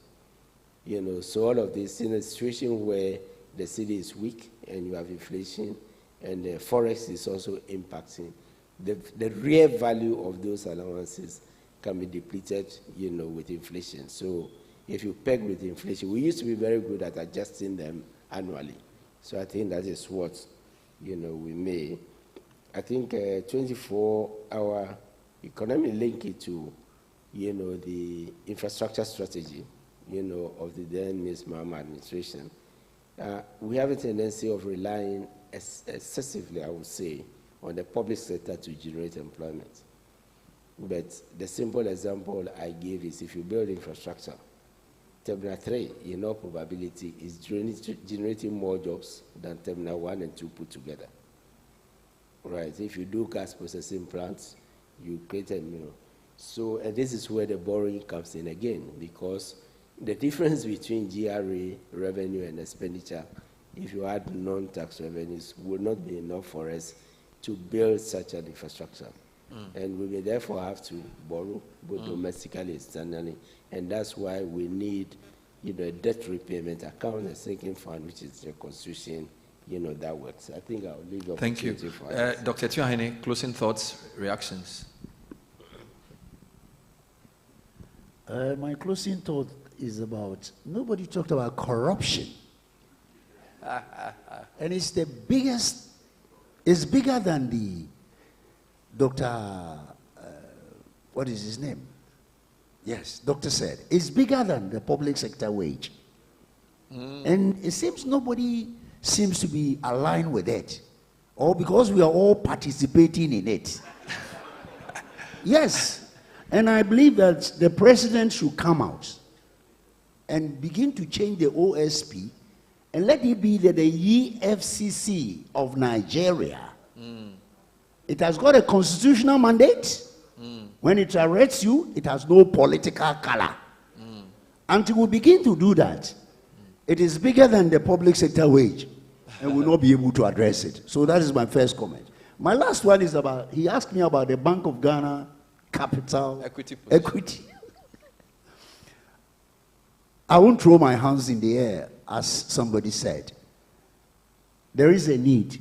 So all of this, in a situation where the city is weak and you have inflation and the forex is also impacting, the real value of those allowances can be depleted, with inflation. So if you peg with inflation, we used to be very good at adjusting them annually. So I think that is what, we may. I think 24-hour economy link it to, the infrastructure strategy, of the then Ms. Mahama administration. We have a tendency of relying excessively, I would say, on the public sector to generate employment. But the simple example I gave is if you build infrastructure, Terminal 3, in all probability, is generating more jobs than Terminal 1 and 2 put together. Right? If you do gas processing plants, you create a, So, and this is where the borrowing comes in again, because the difference between GRA revenue and expenditure, if you add non-tax revenues, would not be enough for us to build such an infrastructure. And we may therefore have to borrow both domestically and externally, and that's why we need, a debt repayment account, a sinking fund, which is the constitution, that works. I think I'll leave the Thank you. for others. Dr. Tuahene, closing thoughts, reactions. My closing thought is about, nobody talked about corruption. And it's the biggest, it's bigger than the Dr. What is his name? Yes, doctor said. It's bigger than the public sector wage. And it seems nobody seems to be aligned with it. Or because we are all participating in it. Yes. And I believe that the president should come out and begin to change the OSP and let it be the EFCC of Nigeria. It has got a constitutional mandate. When it arrests you, it has no political color. Until we begin to do that, it is bigger than the public sector wage and we'll not be able to address it. So that is my first comment. My last one is about, he asked me about the Bank of Ghana capital equity. I won't throw my hands in the air, as somebody said. There is a need.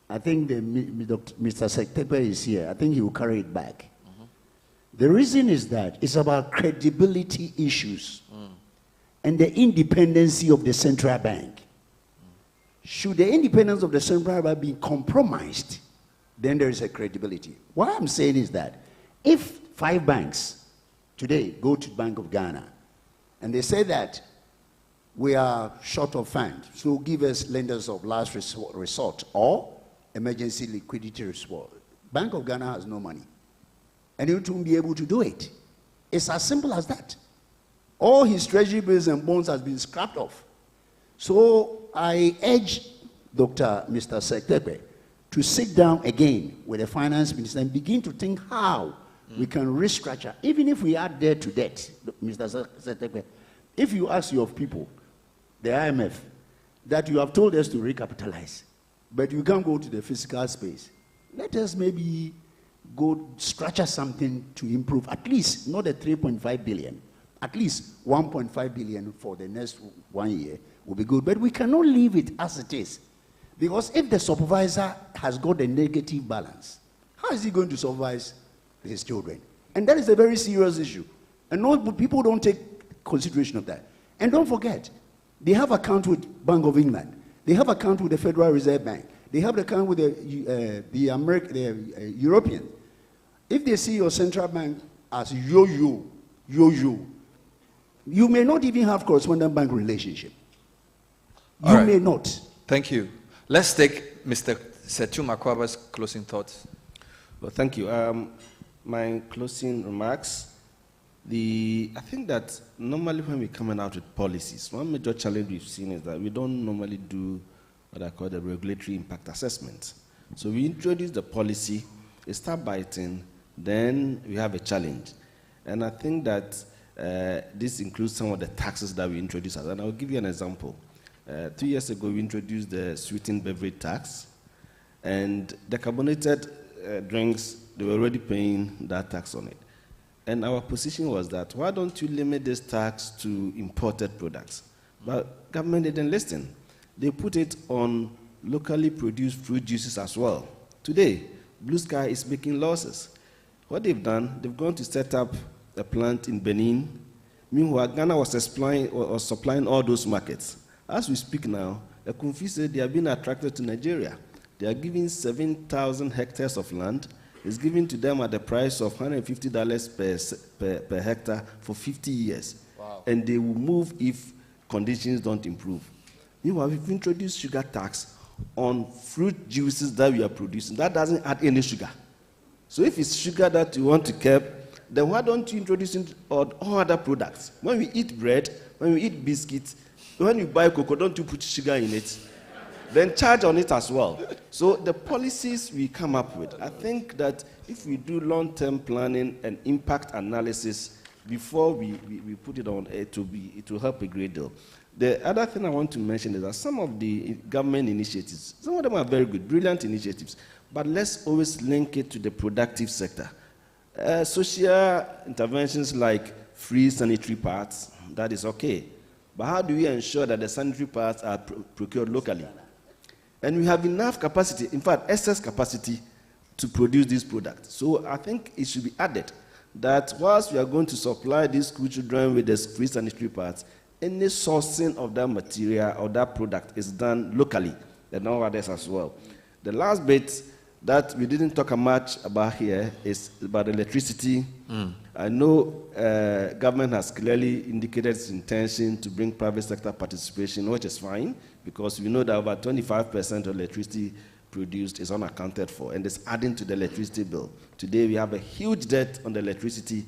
I think Mr. Sektepe is here. I think he will carry it back. The reason is that it's about credibility issues and the independency of the central bank. Should the independence of the central bank be compromised, then there is a credibility. What I'm saying is that if 5 banks today go to Bank of Ghana and they say that we are short of funds, so give us lenders of last resort or emergency liquidity resort. Bank of Ghana has no money. And it won't be able to do it. It's as simple as that. All his treasury bills and bonds has been scrapped off. So I urge Mr. Sektepe to sit down again with the finance minister and begin to think how we can restructure, even if we add debt to debt, Mr. Sektepe. If you ask your people, the IMF, that you have told us to recapitalize, but you can't go to the physical space, let us maybe go structure something to improve, at least not the 3.5 billion, at least 1.5 billion for the next 1 year will be good. But we cannot leave it as it is. Because if the supervisor has got a negative balance, how is he going to supervise his children? And that is a very serious issue. And people don't take consideration of that. And don't forget, they have account with Bank of England. They have account with the Federal Reserve Bank. They have account with the European. If they see your central bank as yo-yo, you may not even have correspondent bank relationship. You may not. Thank you. Let's take Mr. Setu Makwaba's closing thoughts. Well, thank you. My closing remarks. I think that normally when we're coming out with policies, one major challenge we've seen is that we don't normally do what I call the regulatory impact assessment. So we introduce the policy, it start biting, then we have a challenge. And I think that this includes some of the taxes that we introduced. And I'll give you an example. 2 years ago, we introduced the sweetened beverage tax. And the carbonated drinks, they were already paying that tax on it. And our position was that, why don't you limit this tax to imported products? But government didn't listen. They put it on locally produced fruit juices as well. Today, Blue Sky is making losses. What they've done, they've gone to set up a plant in Benin. Meanwhile, Ghana was supplying all those markets. As we speak now, the Kunfi said they are being attracted to Nigeria. They are giving 7,000 hectares of land. It's given to them at the price of $150 per hectare for 50 years. Wow. And they will move if conditions don't improve. Meanwhile, we've introduced sugar tax on fruit juices that we are producing. That doesn't add any sugar. So if it's sugar that you want to keep, then why don't you introduce it on all other products? When we eat bread, when we eat biscuits, when you buy cocoa, don't you put sugar in it? Then charge on it as well. So the policies we come up with, I think that if we do long-term planning and impact analysis before we put it on, it will help a great deal. The other thing I want to mention is that some of the government initiatives, some of them are very good, brilliant initiatives, but let's always link it to the productive sector. Social interventions like free sanitary pads, that is okay. But how do we ensure that the sanitary pads are procured locally? And we have enough capacity, in fact, excess capacity to produce these products. So I think it should be added that whilst we are going to supply these school children with the free sanitary pads, any sourcing of that material or that product is done locally, and all others as well. The last bit that we didn't talk much about here is about electricity. I know government has clearly indicated its intention to bring private sector participation, which is fine, because we know that over 25% of electricity produced is unaccounted for, and it's adding to the electricity bill. Today we have a huge debt on the electricity,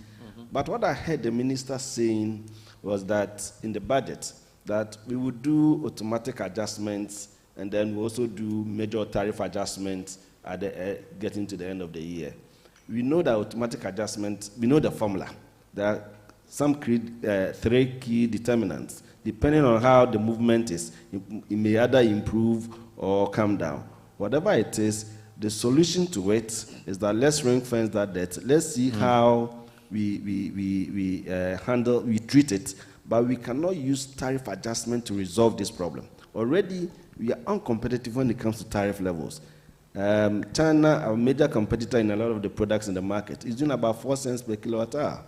but what I heard the minister saying was that in the budget, that we would do automatic adjustments, and then we also do major tariff adjustments at the, getting to the end of the year. We know that automatic adjustment, we know the formula. There are some three key determinants. Depending on how the movement is, it may either improve or come down. Whatever it is, the solution to it is that let's ring fence that debt. Let's see how we treat it, but we cannot use tariff adjustment to resolve this problem. Already, we are uncompetitive when it comes to tariff levels. China, our major competitor in a lot of the products in the market, is doing about 4 cents per kilowatt hour.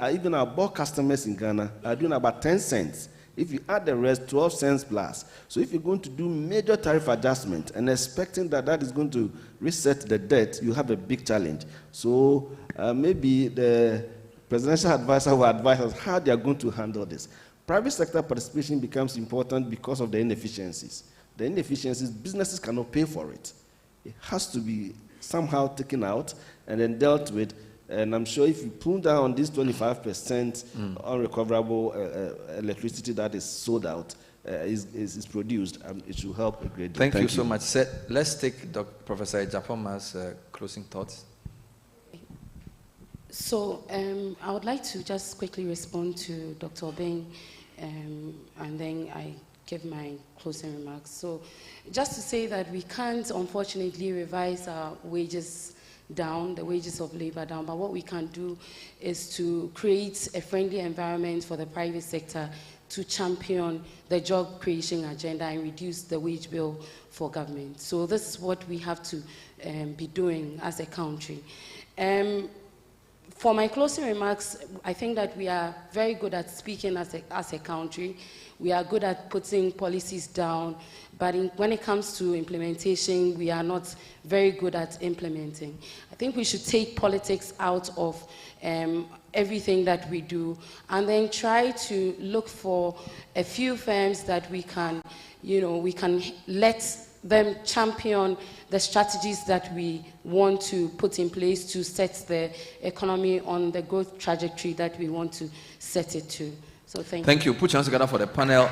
Even our bulk customers in Ghana are doing about 10 cents. If you add the rest, 12 cents plus. So if you're going to do major tariff adjustment and expecting that that is going to reset the debt, you have a big challenge. So maybe the presidential advisor will advise us how they are going to handle this. Private sector participation becomes important because of the inefficiencies. The inefficiencies, businesses cannot pay for it. It has to be somehow taken out and then dealt with. And I'm sure if you pull down on this 25% unrecoverable electricity that is sold out, is produced, it should help a great deal. Thank you so much. Let's take Professor Japoma's closing thoughts. So I would like to just quickly respond to Dr. Obeng, and then I give my closing remarks. So just to say that we can't, unfortunately, revise our wages down, the wages of labor down, but what we can do is to create a friendly environment for the private sector to champion the job creation agenda and reduce the wage bill for government. So this is what we have to be doing as a country. For my closing remarks, I think that we are very good at speaking as a country. We are good at putting policies down, but when it comes to implementation, we are not very good at implementing. I think we should take politics out of everything that we do, and then try to look for a few firms that we can, we can let them champion the strategies that we want to put in place to set the economy on the growth trajectory that we want to set it to. So thank you. Put your hands together for the panel.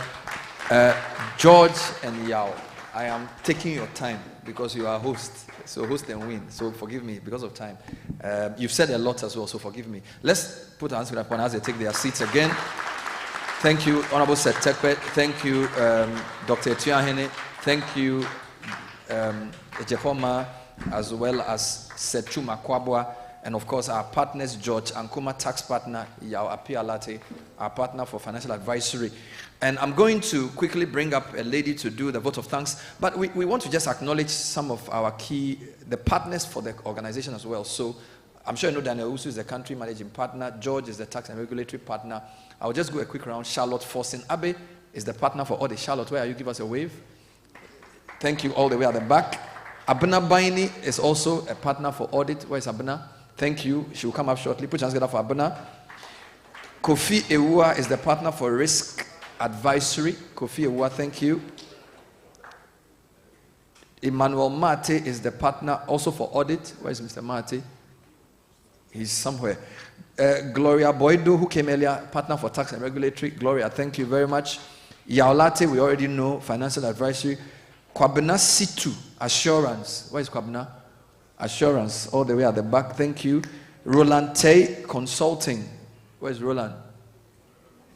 George and Yao, I am taking your time because you are host. So host and win. So forgive me because of time. You've said a lot as well, so forgive me. Let's put our hands together as they take their seats again. Thank you, Honorable Setekwe. Thank you, Dr. Etuahene. Thank you, Ejefoma, as well as Setchuma Kwabwa, and of course our partners, George Ankuma, tax partner, Yao Apialate, our partner for financial advisory. And I'm going to quickly bring up a lady to do the vote of thanks, but we want to just acknowledge some of our the partners for the organization as well. So I'm sure you know Daniel Usu is the country managing partner, George is the tax and regulatory partner. I'll just go a quick round. Charlotte Forsen Abe is the partner for audit. Charlotte, where are you? Give us a wave. Thank you all the way at the back. Abena Baini is also a partner for audit. Where is Abena? Thank you. She will come up shortly. Put your hands together for Abena. Kofi Ewua is the partner for risk advisory. Kofi Ewua, thank you. Emmanuel Mate is the partner also for audit. Where is Mr. Mate? He's somewhere. Gloria Boydo, who came earlier, partner for tax and regulatory. Gloria, thank you very much. Yaolate, we already know, financial advisory. Kwabena Situ, assurance. Where is Kwabena? Assurance, all the way at the back. Thank you. Roland Tay, consulting. Where is Roland?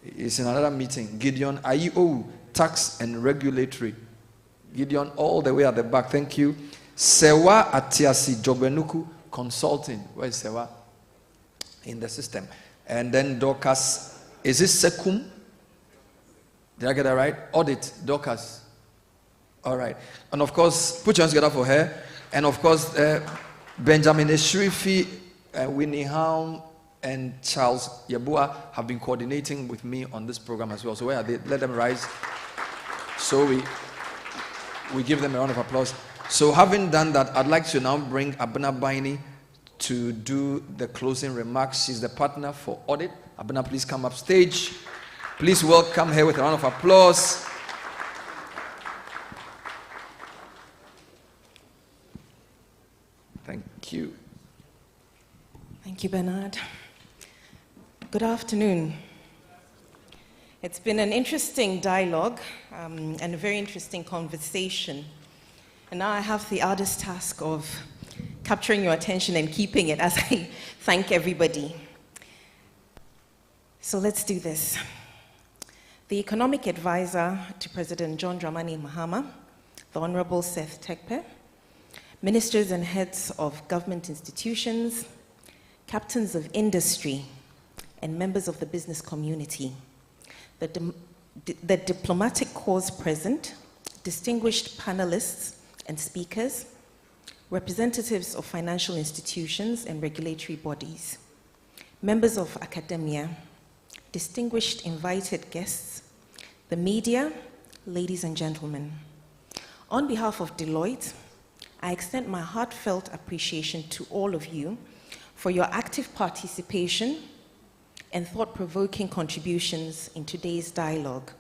He's in another meeting. Gideon IEO, tax and regulatory. Gideon, all the way at the back. Thank you. Sewa Atiasi Jobenuku, consulting. Where is Sewa? In the system. And then Dorcas, is this Sekum? Did I get that right? Audit, Dorcas. All right. And of course, put your hands together for her. And of course, Benjamin Eshrifi, Winnie Haum, and Charles Yabua have been coordinating with me on this program as well. So where are they? Let them rise. So we give them a round of applause. So having done that, I'd like to now bring Abena Baini to do the closing remarks. She's the partner for audit. Abena, please come up stage. Please welcome her with a round of applause. Thank you. Thank you, Bernard. Good afternoon. It's been an interesting dialogue and a very interesting conversation. And now I have the arduous task of capturing your attention and keeping it as I thank everybody. So let's do this. The economic advisor to President John Dramani Mahama, the Honorable Seth Tekpe, ministers and heads of government institutions, captains of industry, and members of the business community, the diplomatic corps present, distinguished panelists and speakers, representatives of financial institutions and regulatory bodies, members of academia, distinguished invited guests, the media, ladies and gentlemen. On behalf of Deloitte, I extend my heartfelt appreciation to all of you for your active participation and thought-provoking contributions in today's dialogue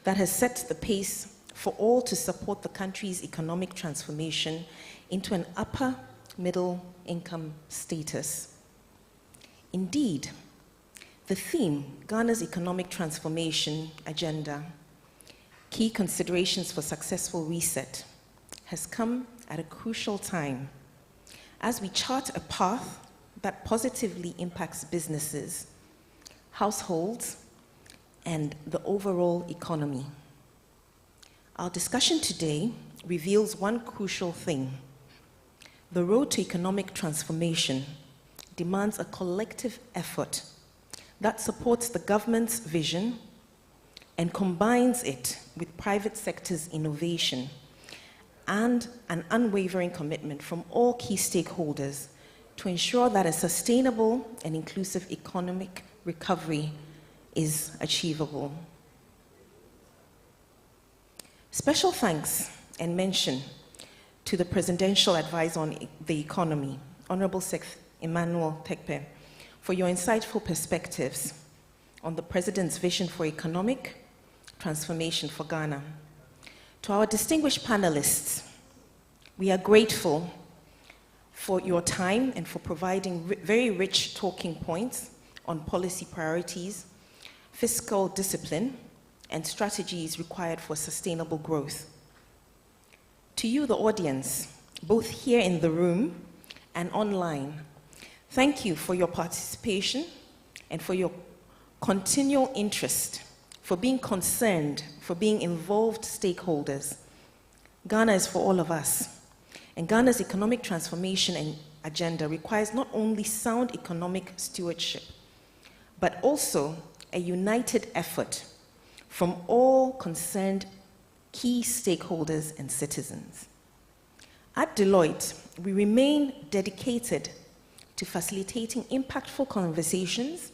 that has set the pace for all to support the country's economic transformation into an upper middle income status. Indeed, the theme, Ghana's economic transformation agenda, key considerations for successful reset, has come at a crucial time as we chart a path that positively impacts businesses, households, and the overall economy. Our discussion today reveals one crucial thing. The road to economic transformation demands a collective effort that supports the government's vision and combines it with private sector's innovation and an unwavering commitment from all key stakeholders to ensure that a sustainable and inclusive economic recovery is achievable. Special thanks and mention to the Presidential Advisor on the Economy, Honorable Seth Emmanuel Tekpe, for your insightful perspectives on the President's vision for economic transformation for Ghana. To our distinguished panelists, we are grateful for your time and for providing very rich talking points on policy priorities, fiscal discipline, and strategies required for sustainable growth. To you, the audience, both here in the room and online, thank you for your participation and for your continual interest, for being concerned, for being involved stakeholders. Ghana is for all of us, and Ghana's economic transformation and agenda requires not only sound economic stewardship, but also a united effort from all concerned key stakeholders and citizens. At Deloitte, we remain dedicated to facilitating impactful conversations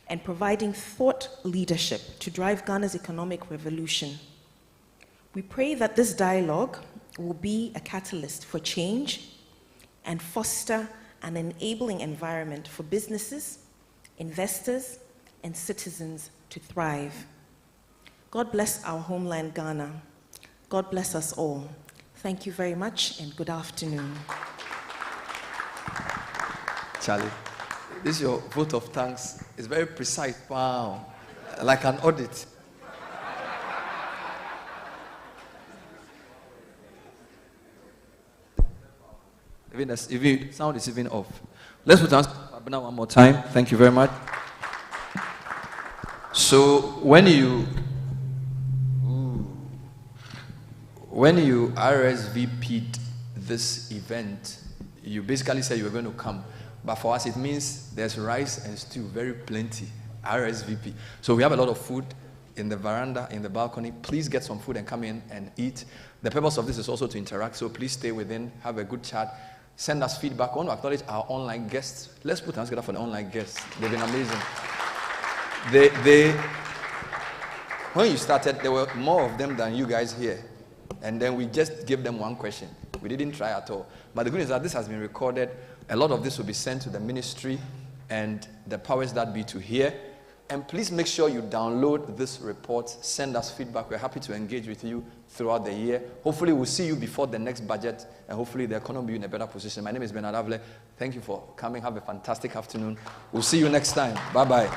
and providing thought leadership to drive Ghana's economic revolution. We pray that this dialogue will be a catalyst for change and foster an enabling environment for businesses, investors, and citizens to thrive. God bless our homeland, Ghana. God bless us all. Thank you very much, and good afternoon. Charlie, this your vote of thanks is very precise. Wow, like an audit. Even sound is even off. Let's put on Abena one more time. Thank you very much. So when you RSVP'd this event, you basically said you were going to come. But for us, it means there's rice and stew, very plenty, RSVP. So we have a lot of food. in the veranda, in the balcony. Please get some food and come in and eat. The purpose of this is also to interact, so please stay within, have a good chat, send us feedback. I want to acknowledge our online guests. Let's put hands together for the online guests. They've been amazing. When you started, there were more of them than you guys here. And then we just gave them one question. We didn't try at all. But the good news is that this has been recorded. A lot of this will be sent to the ministry and the powers that be to hear. And please make sure you download this report, send us feedback. We're happy to engage with you throughout the year. Hopefully we'll see you before the next budget, and hopefully the economy will be in a better position. My name is Bernard Avle. Thank you for coming. Have a fantastic afternoon. We'll see you next time. Bye-bye.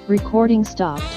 Recording stopped.